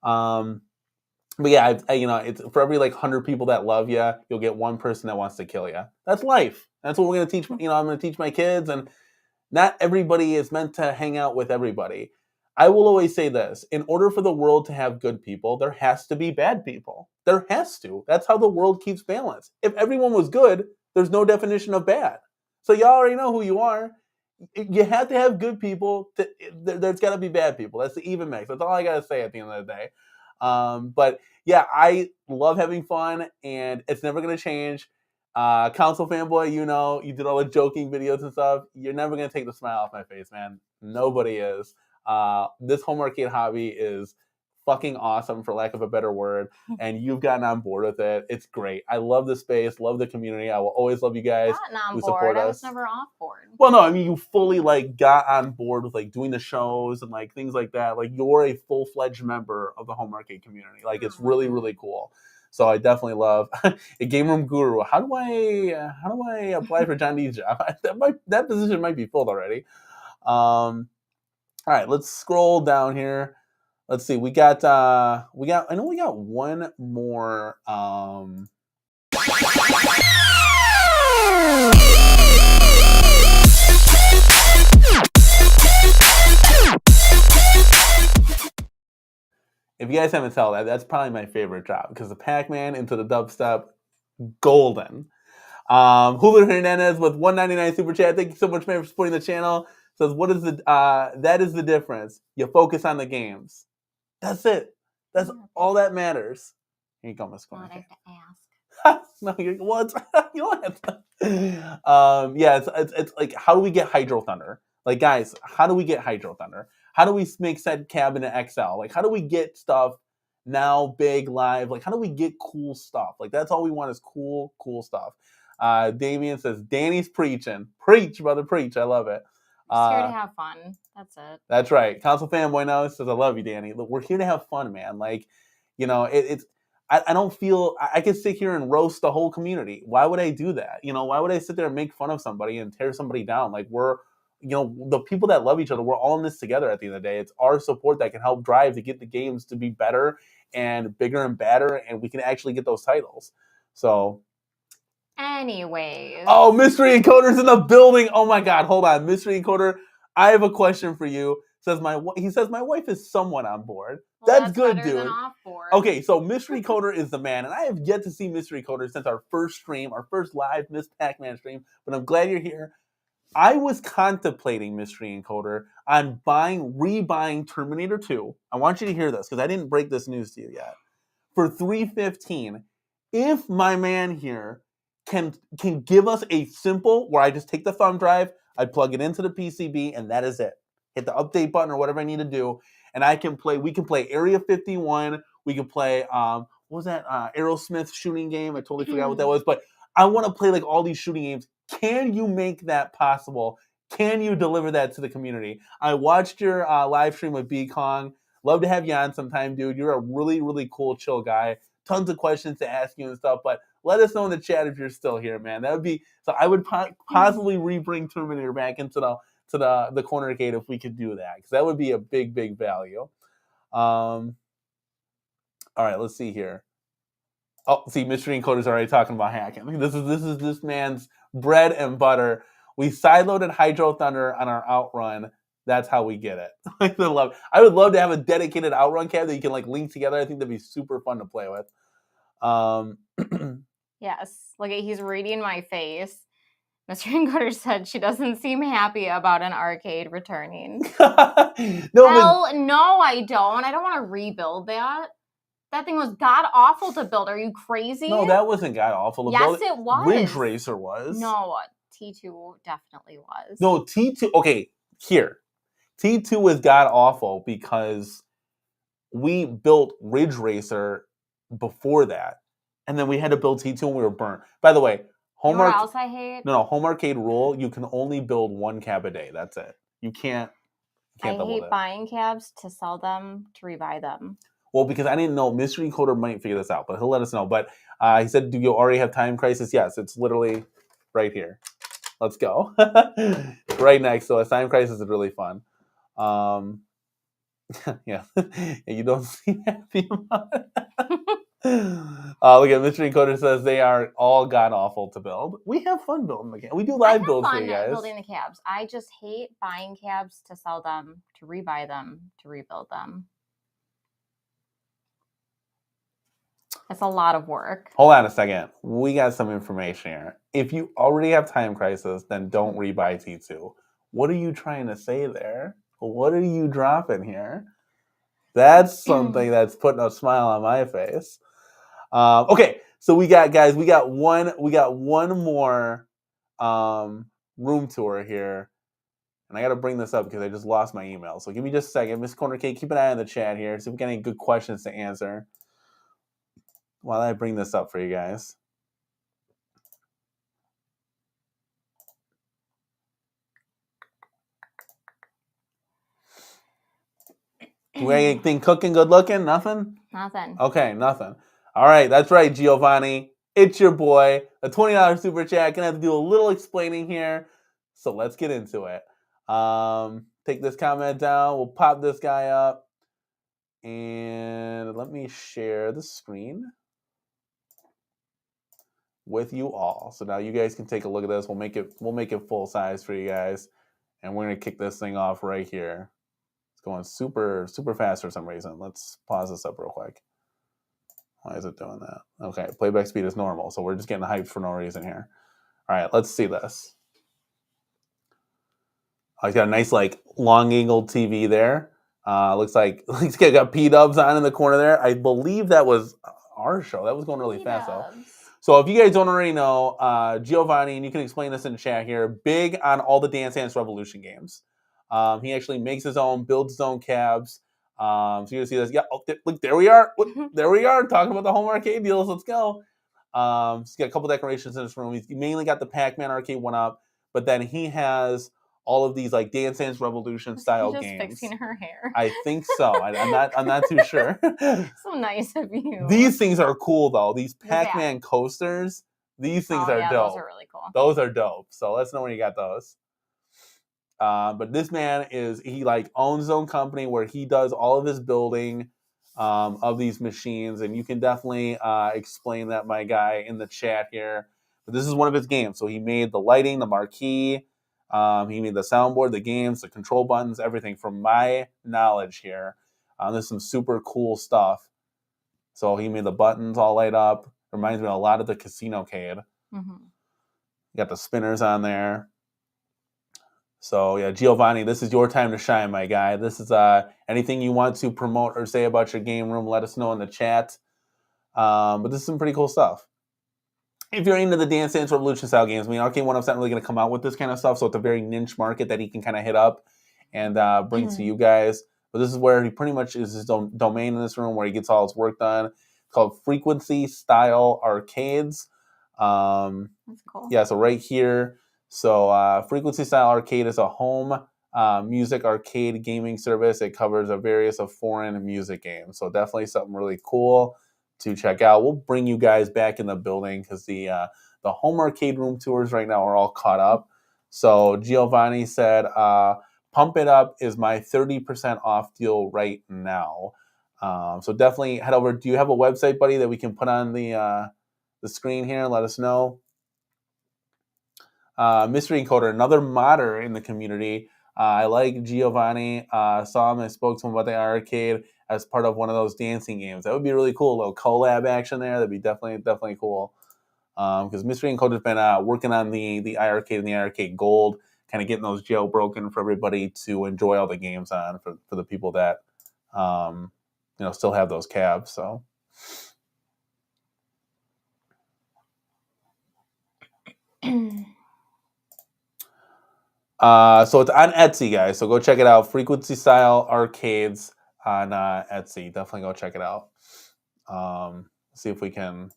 Speaker 1: But yeah, it's for every 100 people that love you, you'll get one person that wants to kill you. That's life. That's what we're going to teach. I'm going to teach my kids, and not everybody is meant to hang out with everybody. I will always say this. In order for the world to have good people, there has to be bad people. There has to. That's how the world keeps balance. If everyone was good, there's no definition of bad. So y'all already know who you are. You have to have good people. There's got to be bad people. That's the even mix. That's all I got to say at the end of the day. But yeah, I love having fun, and it's never gonna change. Council fanboy, you did all the joking videos and stuff. You're never gonna take the smile off my face, man. Nobody is. This home arcade hobby is fucking awesome, for lack of a better word, and you've gotten on board with it. It's great. I love the space, love the community. I will always love you guys
Speaker 2: Gotten
Speaker 1: who
Speaker 2: on
Speaker 1: support
Speaker 2: board. I
Speaker 1: us.
Speaker 2: was never off board.
Speaker 1: Well, no, I mean you fully like got on board with like doing the shows and like things like that. Like you're a full-fledged member of the home arcade community. Like it's really, really cool. So I definitely love a game room guru. How do I apply for John D's job? That position might be filled already. All right, let's scroll down here. Let's see. I know we got one more. If you guys haven't told that's probably my favorite drop because the Pac-Man into the dubstep, golden. Julio Hernandez with $1.99 super chat. Thank you so much, man, for supporting the channel. Says, "What is that is the difference. You focus on the games. That's it. That's all that matters." Here you go, Miss Corner.
Speaker 2: I have to ask.
Speaker 1: No, what? You don't have to. Yeah, it's like, how do we get Hydro Thunder? Like, guys, how do we get Hydro Thunder? How do we make said cabinet XL? Like, how do we get stuff now big live? Like, how do we get cool stuff? Like, that's all we want is cool stuff. Damien says, Danny's preaching. Preach, brother, preach. I love it.
Speaker 2: Just here to have fun. That's it.
Speaker 1: That's right. Council fanboy now says, I love you, Danny. Look, we're here to have fun, man. Like, it's I don't feel I could sit here and roast the whole community. Why would I do that? Why would I sit there and make fun of somebody and tear somebody down? Like we're, the people that love each other, we're all in this together at the end of the day. It's our support that can help drive to get the games to be better and bigger and badder, and we can actually get those titles. So
Speaker 2: anyways.
Speaker 1: Oh, Mystery Encoder's in the building. Oh my God, hold on. Mystery Encoder, I have a question for you. He says my wife is somewhat on board.
Speaker 2: Well,
Speaker 1: that's good,
Speaker 2: better
Speaker 1: dude.
Speaker 2: Than off board.
Speaker 1: Okay, so Mystery Coder is the man, and I have yet to see Mystery Coder since our first stream, our first live Miss Pac-Man stream, but I'm glad you're here. I was contemplating, Mystery Encoder, on rebuying Terminator 2. I want you to hear this, because I didn't break this news to you yet. For $315, if my man here can give us a simple, where I just take the thumb drive, I plug it into the PCB, and that is it. Hit the update button or whatever I need to do, and we can play Area 51, we can play, what was that, Aerosmith shooting game? I totally forgot what that was, but I want to play like all these shooting games. Can you make that possible? Can you deliver that to the community? I watched your live stream with B Kong. Love to have you on sometime, dude. You're a really, really cool, chill guy. Tons of questions to ask you and stuff, but let us know in the chat if you're still here, man. That would be, so I would possibly re-bring Terminator back into the corner gate if we could do that, because that would be a big, big value. All right, let's see here. Oh, see, Mystery Encoder's already talking about hacking. This is this man's bread and butter. We sideloaded Hydro Thunder on our outrun. That's how we get it. I would love to have a dedicated outrun cab that you can like link together. I think that'd be super fun to play with.
Speaker 2: Yes, look at he's reading my face. Mr. Encoder said she doesn't seem happy about an arcade returning. No, I don't. I don't want to rebuild that. That thing was god awful to build. Are you crazy?
Speaker 1: No, that wasn't god awful to build.
Speaker 2: Yes, it was.
Speaker 1: Ridge Racer was.
Speaker 2: No, T2 definitely was.
Speaker 1: No, T2. Okay, here. T2 was god awful because we built Ridge Racer before that, and then we had to build T2 and we were burnt. By the way,
Speaker 2: home
Speaker 1: arcade rule: you can only build one cab a day. That's it. You can't.
Speaker 2: I hate buying cabs to sell them to rebuy them.
Speaker 1: Well, because I didn't know, Mystery Encoder might figure this out, but he'll let us know. But he said, do you already have Time Crisis? Yes, it's literally right here. Let's go. Right next to us. Time Crisis is really fun. Yeah. You don't seem happy about it. Look at Mystery Encoder says they are all god-awful to build. We have fun building the cabs. We do live builds for you guys.
Speaker 2: Building the cabs. I just hate buying cabs to sell them, to rebuy them, to rebuild them. It's a lot of work.
Speaker 1: Hold on a second. We got some information here. If you already have Time Crisis, then don't rebuy T2. What are you trying to say there? What are you dropping here? That's something that's putting a smile on my face. Okay, so we got one more room tour here. And I got to bring this up because I just lost my email. So give me just a second. Miss Corner Cake, keep an eye on the chat here. See if we got any good questions to answer while I bring this up for you guys. Do we have anything cooking, good looking? Nothing?
Speaker 2: Nothing.
Speaker 1: Okay, nothing. All right, that's right, Giovanni. It's your boy. A $20 super chat. Gonna have to do a little explaining here. So let's get into it. Take this comment down. We'll pop this guy up. And let me share the screen with you all. So now you guys can take a look at this. We'll make it full size for you guys. And we're gonna kick this thing off right here. It's going super, super fast for some reason. Let's pause this up real quick. Why is it doing that? Okay, playback speed is normal, so we're just getting hyped for no reason here. All right, let's see this. Oh, he's got a nice, like, long-angled TV there. Looks like he's got P-dubs on in the corner there. I believe that was our show. That was going really fast, though. So if you guys don't already know, Giovanni, and you can explain this in the chat here, big on all the Dance Dance Revolution games. He actually makes his own, builds his own cabs. So you're gonna see this. Yeah, look, there we are. There we are talking about the home arcade deals. Let's go. He's got a couple decorations in his room. He's mainly got the Pac-Man arcade one up, but then he has all of these like Dance Dance Revolution style games.
Speaker 2: Fixing her hair.
Speaker 1: I think so. I'm not too sure.
Speaker 2: So nice of you.
Speaker 1: These things are cool though. These Pac-Man coasters. These things are dope.
Speaker 2: Those are really cool.
Speaker 1: Those are dope. So let us know when you got those. But this man he like owns his own company where he does all of his building of these machines, and you can definitely explain that, my guy, in the chat here. But this is one of his games. So he made the lighting, the marquee, he made the soundboard, the games, the control buttons, everything from my knowledge here. There's some super cool stuff. So he made the buttons all light up. Reminds me a lot of the Casino-cade. You got the spinners on there. So yeah, Giovanni, this is your time to shine, my guy. This is anything you want to promote or say about your game room, let us know in the chat. But this is some pretty cool stuff. If you're into the Dance Dance Revolution style games, I mean, Arcade 1-Up's not really going to come out with this kind of stuff, so it's a very niche market that he can kind of hit up and bring to you guys. But this is where he pretty much is his domain in this room where he gets all his work done. It's called Frequency Style Arcades.
Speaker 2: That's cool.
Speaker 1: Yeah, so right here. So Frequency Style Arcade is a home music arcade gaming service. It covers a various of foreign music games. So definitely something really cool to check out. We'll bring you guys back in the building because the home arcade room tours right now are all caught up. So Giovanni said, Pump It Up is my 30% off deal right now. So definitely head over. Do you have a website, buddy, that we can put on the screen here and let us know? Mystery Encoder, another modder in the community. I like Giovanni. Saw him and spoke to him about the arcade as part of one of those dancing games. That would be really cool. A little collab action there. That'd be definitely cool. Because Mystery Encoder's been working on the iArcade and the iArcade Gold, kind of getting those jailbroken for everybody to enjoy all the games on for the people that still have those cabs. So. So it's on Etsy, guys. So go check it out. Frequency Style Arcades on Etsy. Definitely go check it out. See if we can.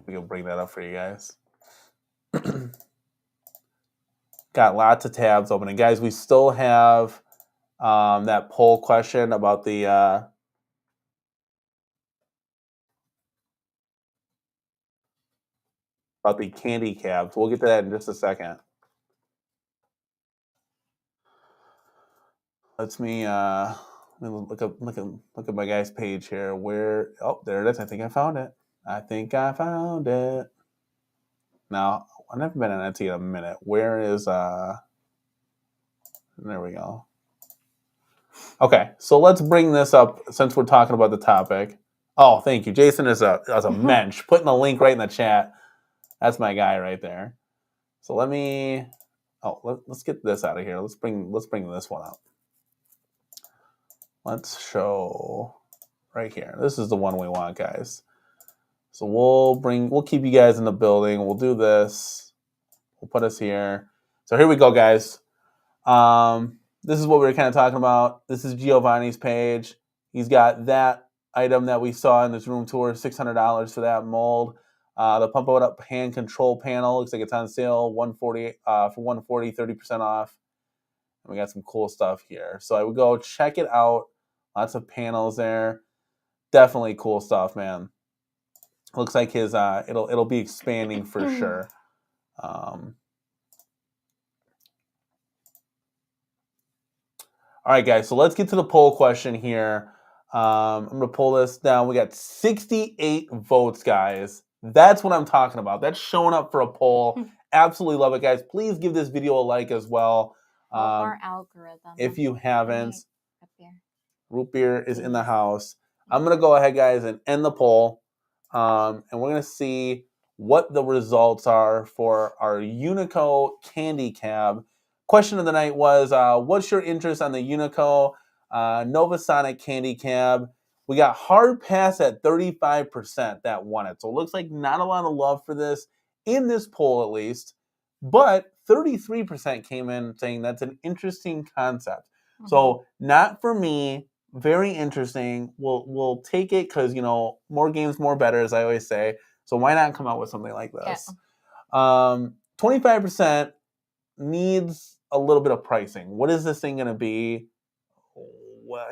Speaker 1: We can bring that up for you guys. Got lots of tabs open. And guys, we still have that poll question about the candy cabs. We'll get to that in just a second. Let me look at my guy's page here. Where? Oh, there it is. I think I found it. Now, I've never been on Etsy in a minute. Where is there we go. Okay, so let's bring this up since we're talking about the topic. Oh, thank you. Jason is a mensch. Putting the link right in the chat. That's my guy right there. So let me. Let's get this out of here. Let's bring this one up. Let's show right here. This is the one we want, guys. So we'll keep you guys in the building. We'll do this. We'll put us here. So here we go, guys. This is what we were kind of talking about. This is Giovanni's page. He's got that item that we saw in this room tour, $600 for that mold. The Pump It Up hand control panel looks like it's on sale, $140 for $140, 30% off. And we got some cool stuff here. So I would go check it out. Lots of panels there. Definitely cool stuff, man. Looks like his it'll be expanding for sure. All right, guys. So let's get to the poll question here. I'm gonna pull this down. We got 68 votes, guys. That's what I'm talking about. That's showing up for a poll. Absolutely love it, guys. Please give this video a like as well.
Speaker 2: Our algorithm.
Speaker 1: If you haven't,
Speaker 2: Right.
Speaker 1: root beer is in the house. I'm gonna go ahead, guys, and end the poll. And we're going to see what the results are for our Unico Candy Cab. Question of the night was, what's your interest on the Unico Novasonic Candy Cab? We got hard pass at 35% that won it. So it looks like not a lot of love for this in this poll, at least. But 33% came in saying that's an interesting concept. Mm-hmm. So not for me. Very interesting. We'll take it because, more games, more better, as I always say. So why not come out with something like this? Yeah. 25% needs a little bit of pricing. What is this thing going to be?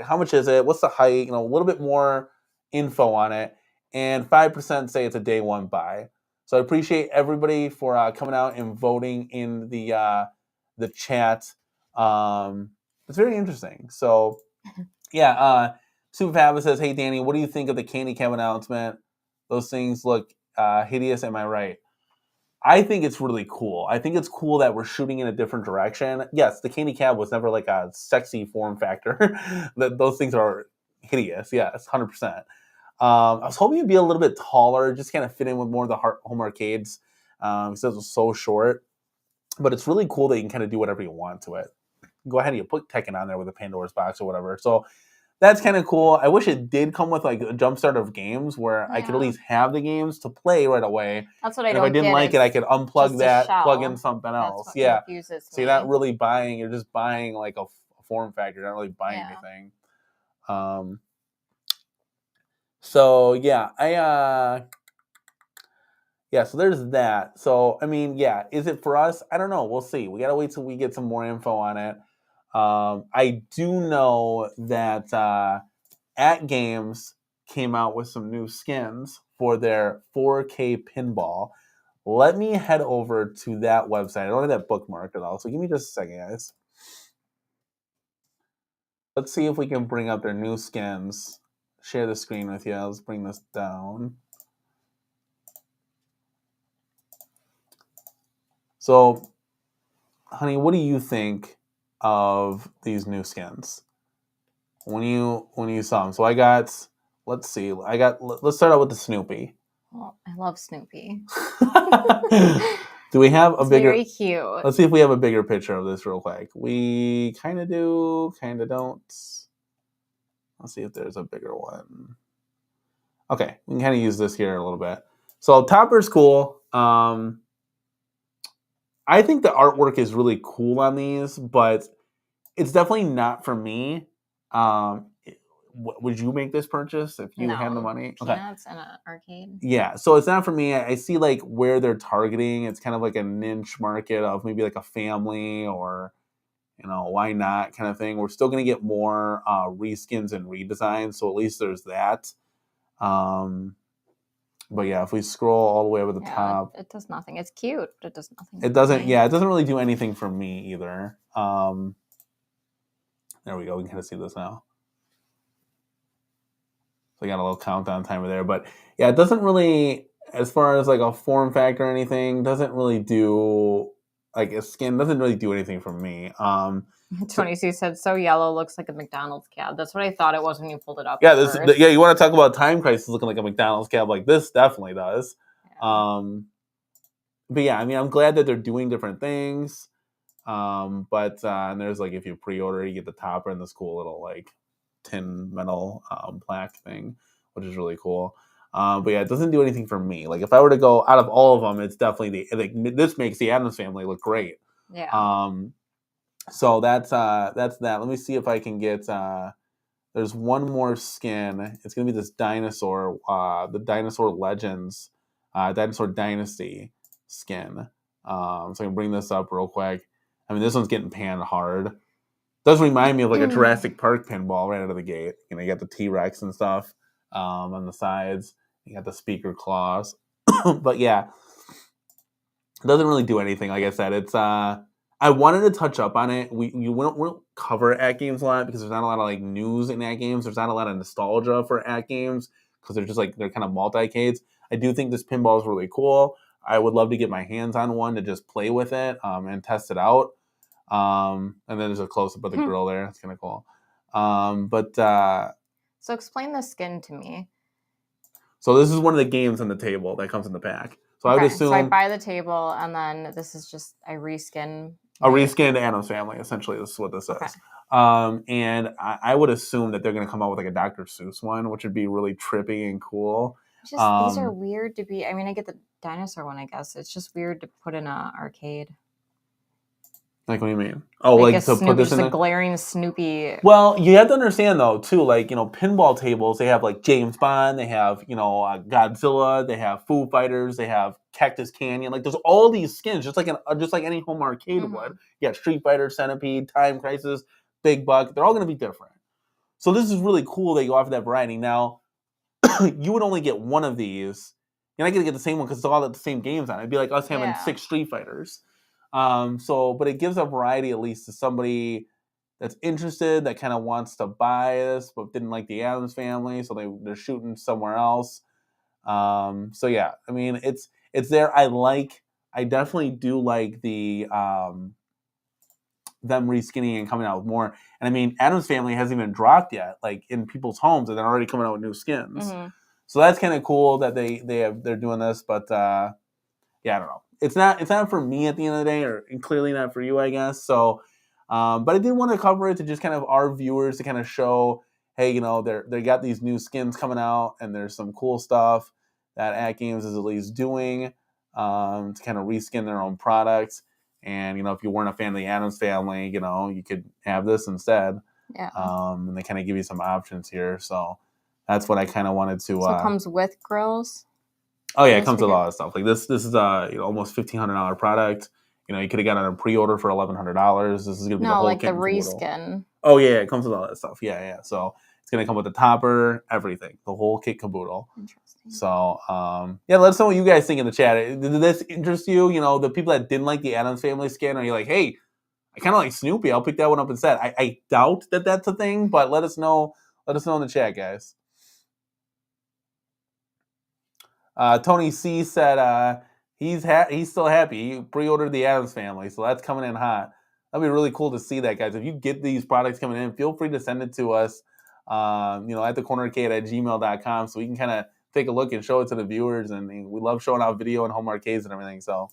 Speaker 1: How much is it? What's the height? A little bit more info on it. And 5% say it's a day one buy. So I appreciate everybody for coming out and voting in the chat. It's very interesting. So... Yeah, Super Fabulous says, hey, Danny, what do you think of the Candy Cab announcement? Those things look hideous, am I right? I think it's really cool. I think it's cool that we're shooting in a different direction. Yes, the Candy Cab was never like a sexy form factor. Those things are hideous, yes, 100%. I was hoping it'd be a little bit taller, just kind of fit in with more of the home arcades, because it was so short. But it's really cool that you can kind of do whatever you want to it. Go ahead and you put Tekken on there with a Pandora's box or whatever. So that's kind of cool. I wish it did come with like a jumpstart of games where I could at least have the games to play right away.
Speaker 2: That's what I
Speaker 1: and
Speaker 2: don't
Speaker 1: if I didn't like it, I could unplug that, plug in something else. Yeah. So you're not really buying. You're just buying like a form factor. You're not really buying anything. So yeah, so there's that. So I mean, yeah, is it for us? I don't know. We'll see. We gotta wait till we get some more info on it. I do know that Atgames came out with some new skins for their 4K pinball. Let me head over to that website. I don't have that bookmarked at all, so give me just a second, guys. Let's see if we can bring up their new skins. Share the screen with you. Let's bring this down. So, honey, what do you think of these new skins when you saw them? So let's start out with the Snoopy.
Speaker 2: Well, I love Snoopy.
Speaker 1: Do we have a bigger?
Speaker 2: Very cute.
Speaker 1: Let's see if we have a bigger picture of this real quick. We kind of do, kind of don't. Let's see if there's a bigger one. Okay, we can kind of use this here a little bit. So Topper's cool. I think the artwork is really cool on these, but it's definitely not for me. Would you make this purchase if you had the money?
Speaker 2: Peanuts in an arcade.
Speaker 1: Yeah, so it's not for me. I see like where they're targeting. It's kind of like a niche market of maybe like a family or, why not kind of thing. We're still going to get more reskins and redesigns, so at least there's that. But yeah, if we scroll all the way over the top,
Speaker 2: it does nothing. It's cute, but it does nothing.
Speaker 1: It doesn't. Yeah, it doesn't really do anything for me either. There we go. We can kind of see this now. So I got a little countdown timer there, but yeah, it doesn't really, as far as like a form factor or anything, doesn't really do like a skin. Doesn't really do anything for me.
Speaker 2: Tony C said, "So yellow looks like a McDonald's cab." That's what I thought it was when you pulled it up.
Speaker 1: Yeah, you want to talk about Time Crisis looking like a McDonald's cab? Like this definitely does. Yeah. yeah, I mean, I'm glad that they're doing different things. But and there's like if you pre-order, you get the topper and this cool little like tin metal plaque thing, which is really cool. But yeah, it doesn't do anything for me. Like if I were to go out of all of them, it's definitely this makes the Addams Family look great.
Speaker 2: Yeah.
Speaker 1: So that's that. Let me see if I can get. There's one more skin. It's gonna be this dinosaur, the Dinosaur Legends, Dinosaur Dynasty skin. So I can bring this up real quick. I mean, this one's getting panned hard. Does remind me of like a Jurassic Park pinball right out of the gate. You know, you got the T-Rex and stuff on the sides. You got the speaker claws. But yeah, it doesn't really do anything. Like I said, it's I wanted to touch up on it. We don't cover Atgames a lot because there's not a lot of like news in Atgames. There's not a lot of nostalgia for Atgames because they're just like they're kind of multi-cades. I do think this pinball is really cool. I would love to get my hands on one to just play with it and test it out. And then there's a close up of the grill there. It's kind of cool.
Speaker 2: So explain the skin to me.
Speaker 1: So this is one of the games on the table that comes in the pack. So I would assume.
Speaker 2: So I buy the table, and then this is just I reskin.
Speaker 1: A reskinned Addams Family, essentially, this is what this is. And I would assume that they're going to come out with like a Dr. Seuss one, which would be really trippy and cool.
Speaker 2: These are weird to be. I mean, I get the dinosaur one, I guess. It's just weird to put in an arcade.
Speaker 1: Like, what do you mean? Oh, like to put this in
Speaker 2: a glaring Snoopy.
Speaker 1: Well, you have to understand though, too. Like, you know, pinball tables. They have like James Bond. They have Godzilla. They have Foo Fighters. They have Cactus Canyon. Like, there's all these skins, just like any home arcade would. You got Street Fighter, Centipede, Time Crisis, Big Buck. They're all going to be different. So this is really cool that you offer that variety. Now, you would only get one of these. You're not going to get the same one because it's all the same games on it. It'd be like us having 6 Street Fighters. But it gives a variety at least to somebody that's interested, that kind of wants to buy this, but didn't like the Addams Family, so they're shooting somewhere else. So yeah, I mean, it's there. I definitely do like the them reskinning and coming out with more. And I mean, Addams Family hasn't even dropped yet, like in people's homes, and they're already coming out with new skins. So that's kind of cool that they're doing this. But yeah, I don't know. It's not for me at the end of the day, or clearly not for you, I guess. So, but I did want to cover it to just kind of our viewers to kind of show, hey, you know, they got these new skins coming out, and there's some cool stuff that Atgames is at least doing to kind of reskin their own products. And you know, if you weren't a fan of the Addams Family, you know, you could have this instead.
Speaker 2: Yeah.
Speaker 1: And they kind of give you some options here. So that's what I kind of wanted to.
Speaker 2: So it comes with grills.
Speaker 1: Oh yeah, it comes with a lot of stuff. Like this is almost $1,500 product. You know, you could have got it on pre-order for $1,100. This is gonna be the whole kit and caboodle.
Speaker 2: Reskin.
Speaker 1: Oh yeah, it comes with all that stuff. Yeah. So it's gonna come with the topper, everything, the whole kit caboodle.
Speaker 2: Interesting.
Speaker 1: So yeah, let us know what you guys think in the chat. Did this interest you? You know, the people that didn't like the Addams Family skin, are you like, hey, I kind of like Snoopy. I'll pick that one up instead. I doubt that that's a thing, but let us know. Let us know in the chat, guys. Tony C said he's still happy. He pre-ordered the Addams Family, so that's coming in hot. That'd be really cool to see that, guys. If you get these products coming in, feel free to send it to us, at thecornerarcade@gmail.com, so we can kind of take a look and show it to the viewers. And we love showing out video and home arcades and everything. So.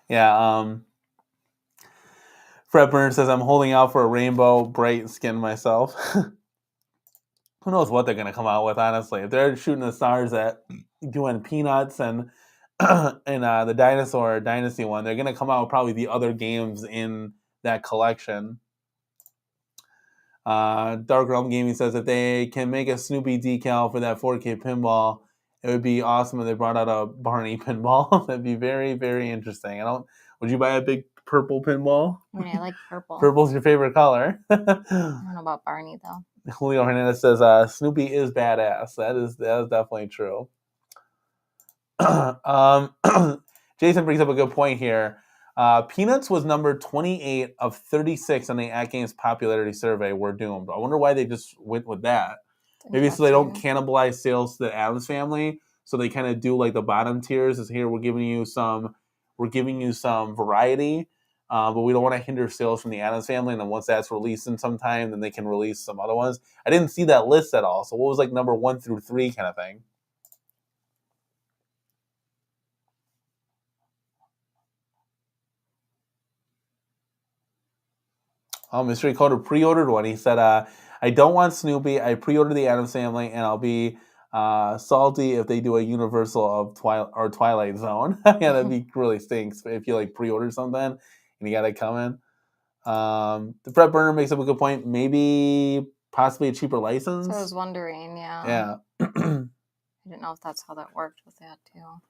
Speaker 1: Yeah. Fred Burns says, I'm holding out for a rainbow bright skin myself. Who knows what they're going to come out with, honestly. If they're shooting the stars at doing Peanuts and the Dinosaur Dynasty one, they're going to come out with probably the other games in that collection. Dark Realm Gaming says, if they can make a Snoopy decal for that 4K pinball, it would be awesome if they brought out a Barney pinball. That'd be very, very interesting. Would you buy a big purple pinball?
Speaker 2: I mean, I like purple.
Speaker 1: Purple's your favorite color.
Speaker 2: I don't know about Barney though.
Speaker 1: Julio Hernandez says Snoopy is badass. That is definitely true. Jason brings up a good point here. Peanuts was number 28 of 36 on the Atgames popularity survey. We're doomed. I wonder why they just went with that. Maybe so they don't cannibalize sales to the Addams Family. So they kind of do like the bottom tiers. Is here we're giving you some variety. but we don't want to hinder sales from the Addams Family. And then once that's released in some time, then they can release some other ones. I didn't see that list at all. So what was like number 1 through 3 kind of thing? Oh, Mystery Coder pre-ordered one. He said, I don't want Snoopy. I pre-ordered the Addams Family, and I'll be salty if they do a Universal of Twilight Zone. Yeah, that'd be really stinks if you like pre-order something and you got it coming. The Fred Burner makes up a good point. Maybe possibly a cheaper license.
Speaker 2: So I was wondering,
Speaker 1: Yeah.
Speaker 2: I didn't know if that's how that worked with that too.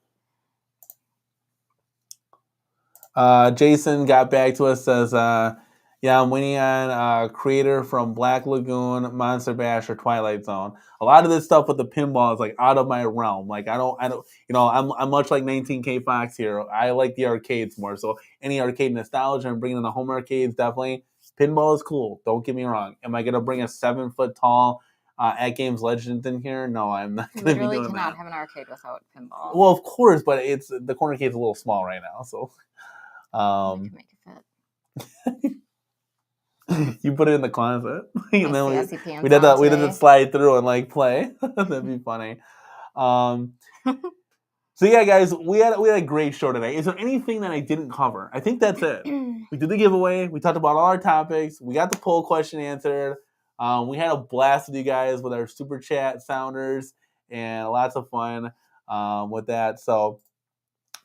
Speaker 1: Jason got back to us, says, yeah, I'm waiting on creator from Black Lagoon, Monster Bash, or Twilight Zone. A lot of this stuff with the pinball is like out of my realm. Like I don't, I'm much like 19K Fox here. I like the arcades more. So any arcade nostalgia and bringing in the home arcades, definitely. Pinball is cool. Don't get me wrong. Am I gonna bring a 7-foot tall Atgames legend in here? No, I'm not gonna be doing that.
Speaker 2: Literally cannot have an arcade without pinball.
Speaker 1: Well, of course, but it's the corner cade's a little small right now, so.
Speaker 2: I can make it fit.
Speaker 1: You put it in the closet, and then we did the slide through and like play. That'd be funny. So yeah, guys, we had a great show today. Is there anything that I didn't cover? I think that's it. We did the giveaway. We talked about all our topics. We got the poll question answered. We had a blast with you guys with our super chat sounders and lots of fun with that. So,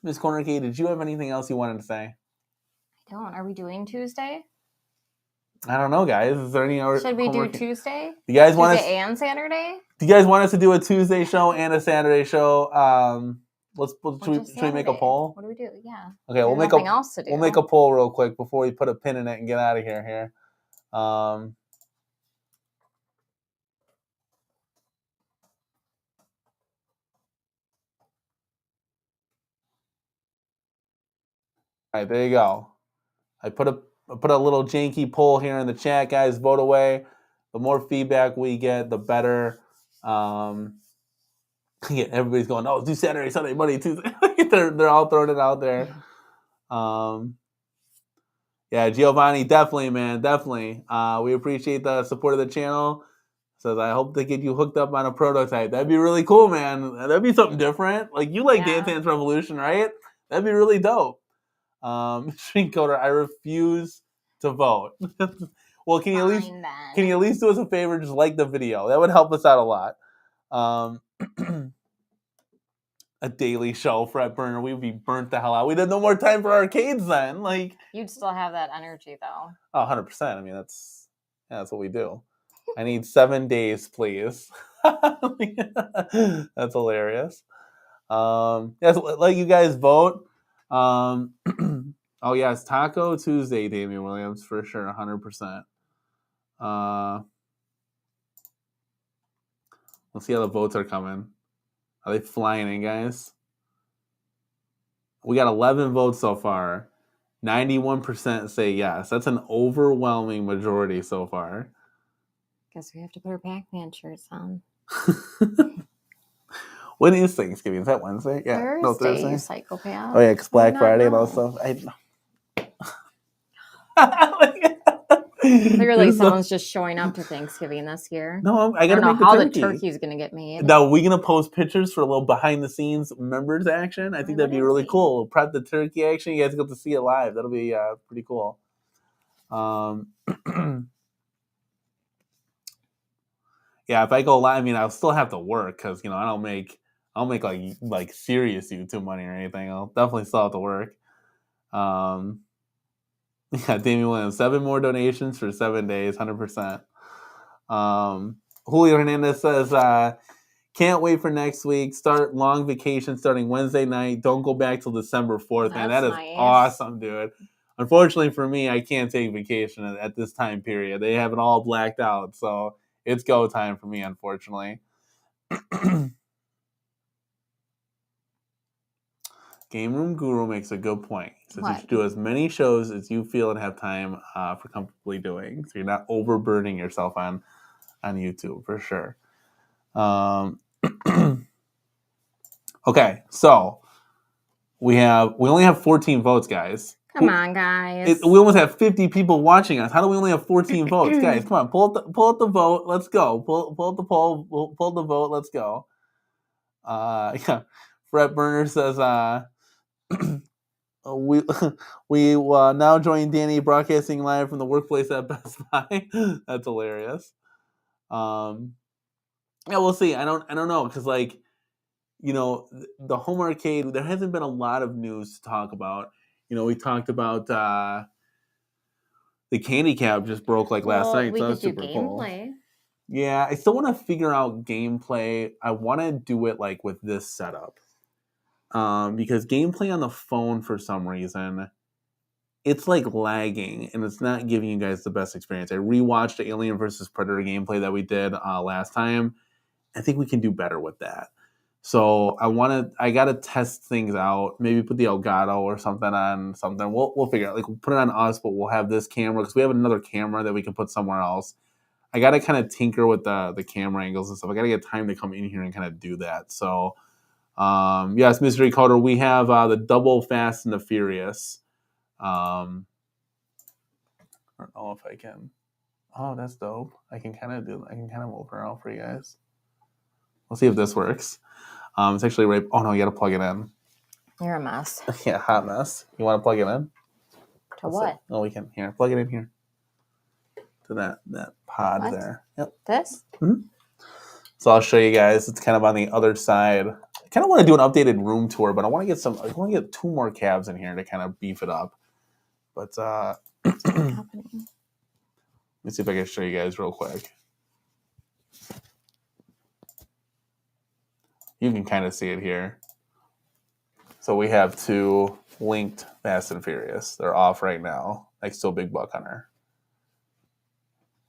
Speaker 1: Ms. Corner Key, did you have anything else you wanted to say?
Speaker 2: I don't. Are we doing Tuesday?
Speaker 1: I don't know, guys. Is there any other?
Speaker 2: Should we do Tuesday?
Speaker 1: Do you guys want
Speaker 2: Tuesday and Saturday?
Speaker 1: Do you guys want us to do a Tuesday show and a Saturday show? Should we make a poll?
Speaker 2: What do we do? Yeah.
Speaker 1: Okay, we'll make
Speaker 2: else to do.
Speaker 1: We'll make a poll real quick before we put a pin in it and get out of here. All right, there you go. I put a little janky poll here in the chat, guys. Vote away. The more feedback we get, the better. Yeah, everybody's going, oh, do Saturday, Sunday, Monday, Tuesday. they're all throwing it out there. Yeah, Giovanni, definitely, man, definitely. We appreciate the support of the channel. Says, I hope they get you hooked up on a prototype. That'd be really cool, man. That'd be something different. Like, you like Dance Dance Revolution, right? That'd be really dope. Street Coder, I refuse to vote. Well, can you at least do us a favor? Just like the video. That would help us out a lot. A daily show, Fred Burner, we would be burnt the hell out. We'd have no more time for arcades then. Like, you'd
Speaker 2: still have that energy though.
Speaker 1: Oh, 100%. I mean, that's what we do. I need 7 days, please. That's hilarious. Yes, let you guys vote. Oh yes, Taco Tuesday, Damian Williams, for sure, 100%. Let's see how the votes are coming. Are they flying in, guys? We got 11 votes so far. 91% say yes. That's an overwhelming majority so far.
Speaker 2: Guess we have to put our Pac-Man shirts on.
Speaker 1: When is Thanksgiving? Is that Wednesday? Yeah.
Speaker 2: Thursday,
Speaker 1: no, Thursday.
Speaker 2: You psychopath.
Speaker 1: Oh yeah, it's Black Friday and all stuff.
Speaker 2: Clearly, someone's just showing up to Thanksgiving this year.
Speaker 1: No, I gotta make the turkey.
Speaker 2: I don't know how the turkey's gonna get made.
Speaker 1: Now, are we gonna post pictures for a little behind the scenes members action? I think that'd be really cool. Prep the turkey action. You guys get to see it live. That'll be pretty cool. Yeah, if I go live, I mean, I'll still have to work because I don't make like serious YouTube money or anything. I'll definitely still have to work. Yeah, Damian Williams, 7 more donations for 7 days, 100%. Julio Hernandez says, can't wait for next week. Start long vacation starting Wednesday night. Don't go back till December 4th. Man, that is awesome, dude. Unfortunately for me, I can't take vacation at this time period. They have it all blacked out, so it's go time for me, unfortunately. Game Room Guru makes a good point. He says you should do as many shows as you feel and have time for comfortably doing, so you're not overburdening yourself on YouTube for sure. Okay, so we only have 14 votes, guys.
Speaker 2: Come on, guys.
Speaker 1: We almost have 50 people watching us. How do we only have 14 votes? Guys, come on. Pull up the vote. Let's go. Pull up the poll. Pull the vote. Let's go. Yeah. Brett Burner says, we now join Danny broadcasting live from the workplace at Best Buy. That's hilarious. Yeah, we'll see. I don't know, because like, the home arcade, there hasn't been a lot of news to talk about. We talked about the candy cap just broke like last night.
Speaker 2: We
Speaker 1: so
Speaker 2: could
Speaker 1: that's
Speaker 2: do
Speaker 1: super cool.
Speaker 2: gameplay.
Speaker 1: Yeah, I still want to figure out gameplay. I want to do it like with this setup. Because gameplay on the phone, for some reason, it's like lagging and it's not giving you guys the best experience. I rewatched the Alien vs Predator gameplay that we did last time. I think we can do better with that. So I gotta test things out. Maybe put the Elgato or something on something. We'll figure out. Like, we'll put it on us, but we'll have this camera because we have another camera that we can put somewhere else. I gotta kind of tinker with the camera angles and stuff. I gotta get time to come in here and kind of do that. So, yes, Mystery Coder, we have the double Fast and the Furious. I don't know if I can. Oh, that's dope. I can kind of move around for you guys. We'll see if this works. It's actually right. Oh no, you got to plug it in.
Speaker 2: You're a mess.
Speaker 1: Yeah, hot mess. You want to plug it in?
Speaker 2: To what?
Speaker 1: Oh, we can. Here, plug it in here. To that pod there. Yep.
Speaker 2: This?
Speaker 1: Mm-hmm. So I'll show you guys. It's kind of on the other side. I kind of want to do an updated room tour, but I want to get 2 more cabs in here to kind of beef it up. But
Speaker 2: what's happening?
Speaker 1: Let me see if I can show you guys real quick. You can kind of see it here. So we have 2 linked Fast and Furious. They're off right now, next to a Big Buck Hunter.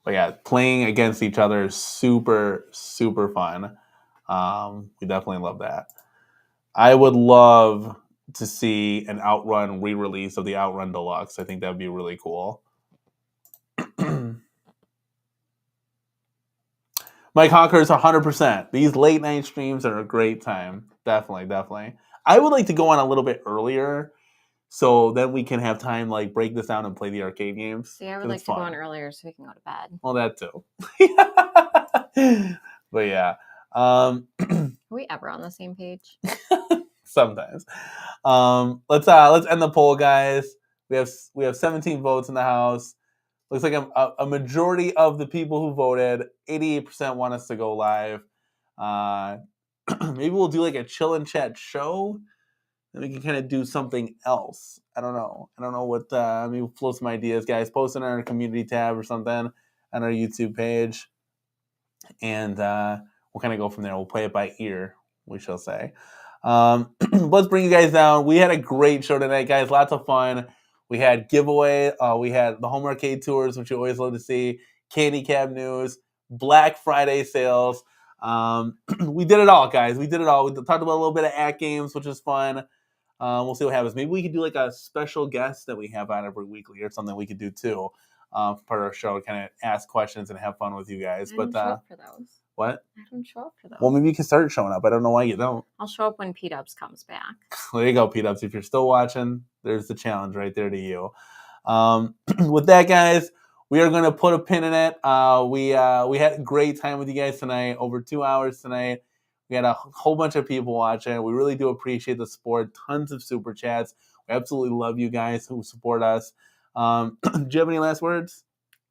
Speaker 1: But yeah, playing against each other is super, super fun. We definitely love that. I would love to see an Outrun re-release of the Outrun Deluxe. I think that would be really cool. Mike Hawker's 100%. These late night streams are a great time. Definitely. I would like to go on a little bit earlier, so then we can have time like break this down and play the arcade games.
Speaker 2: See, I would like to go on earlier so we can go to bed.
Speaker 1: Well, that too. But yeah.
Speaker 2: Are we ever on the same page?
Speaker 1: Sometimes. Let's end the poll, guys. We have 17 votes in the house. Looks like a majority of the people who voted, 88% want us to go live. Maybe we'll do like a chill and chat show. Then we can kind of do something else. I don't know what. Maybe we'll float some ideas, guys. Post it on our community tab or something on our YouTube page, and we'll kind of go from there. We'll play it by ear, we shall say. Let's bring you guys down. We had a great show tonight, guys. Lots of fun. We had giveaway. We had the home arcade tours, which you always love to see. Candy cab news. Black Friday sales. We did it all, guys. We did it all. We talked about a little bit of Atgames, which is fun. We'll see what happens. Maybe we could do like a special guest that we have on every weekly or something we could do too. Part of our show, kind of ask questions and have fun with you guys.
Speaker 2: I don't show up for those.
Speaker 1: What?
Speaker 2: I don't show up for those.
Speaker 1: Well, maybe you can start showing up. I don't know why you don't.
Speaker 2: I'll show up when P-Dubs comes back.
Speaker 1: There you go, P-Dubs. If you're still watching, there's the challenge right there to you. With that, guys, we are going to put a pin in it. We had a great time with you guys tonight. Over 2 hours tonight. We had a whole bunch of people watching. We really do appreciate the support. Tons of super chats. We absolutely love you guys who support us. Do you have any last words?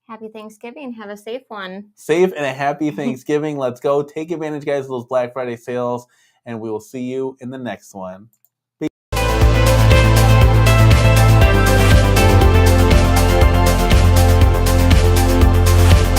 Speaker 2: Happy Thanksgiving. Have a safe one.
Speaker 1: Safe and a happy Thanksgiving. Let's go. Take advantage, guys, of those Black Friday sales, and we will see you in the next one.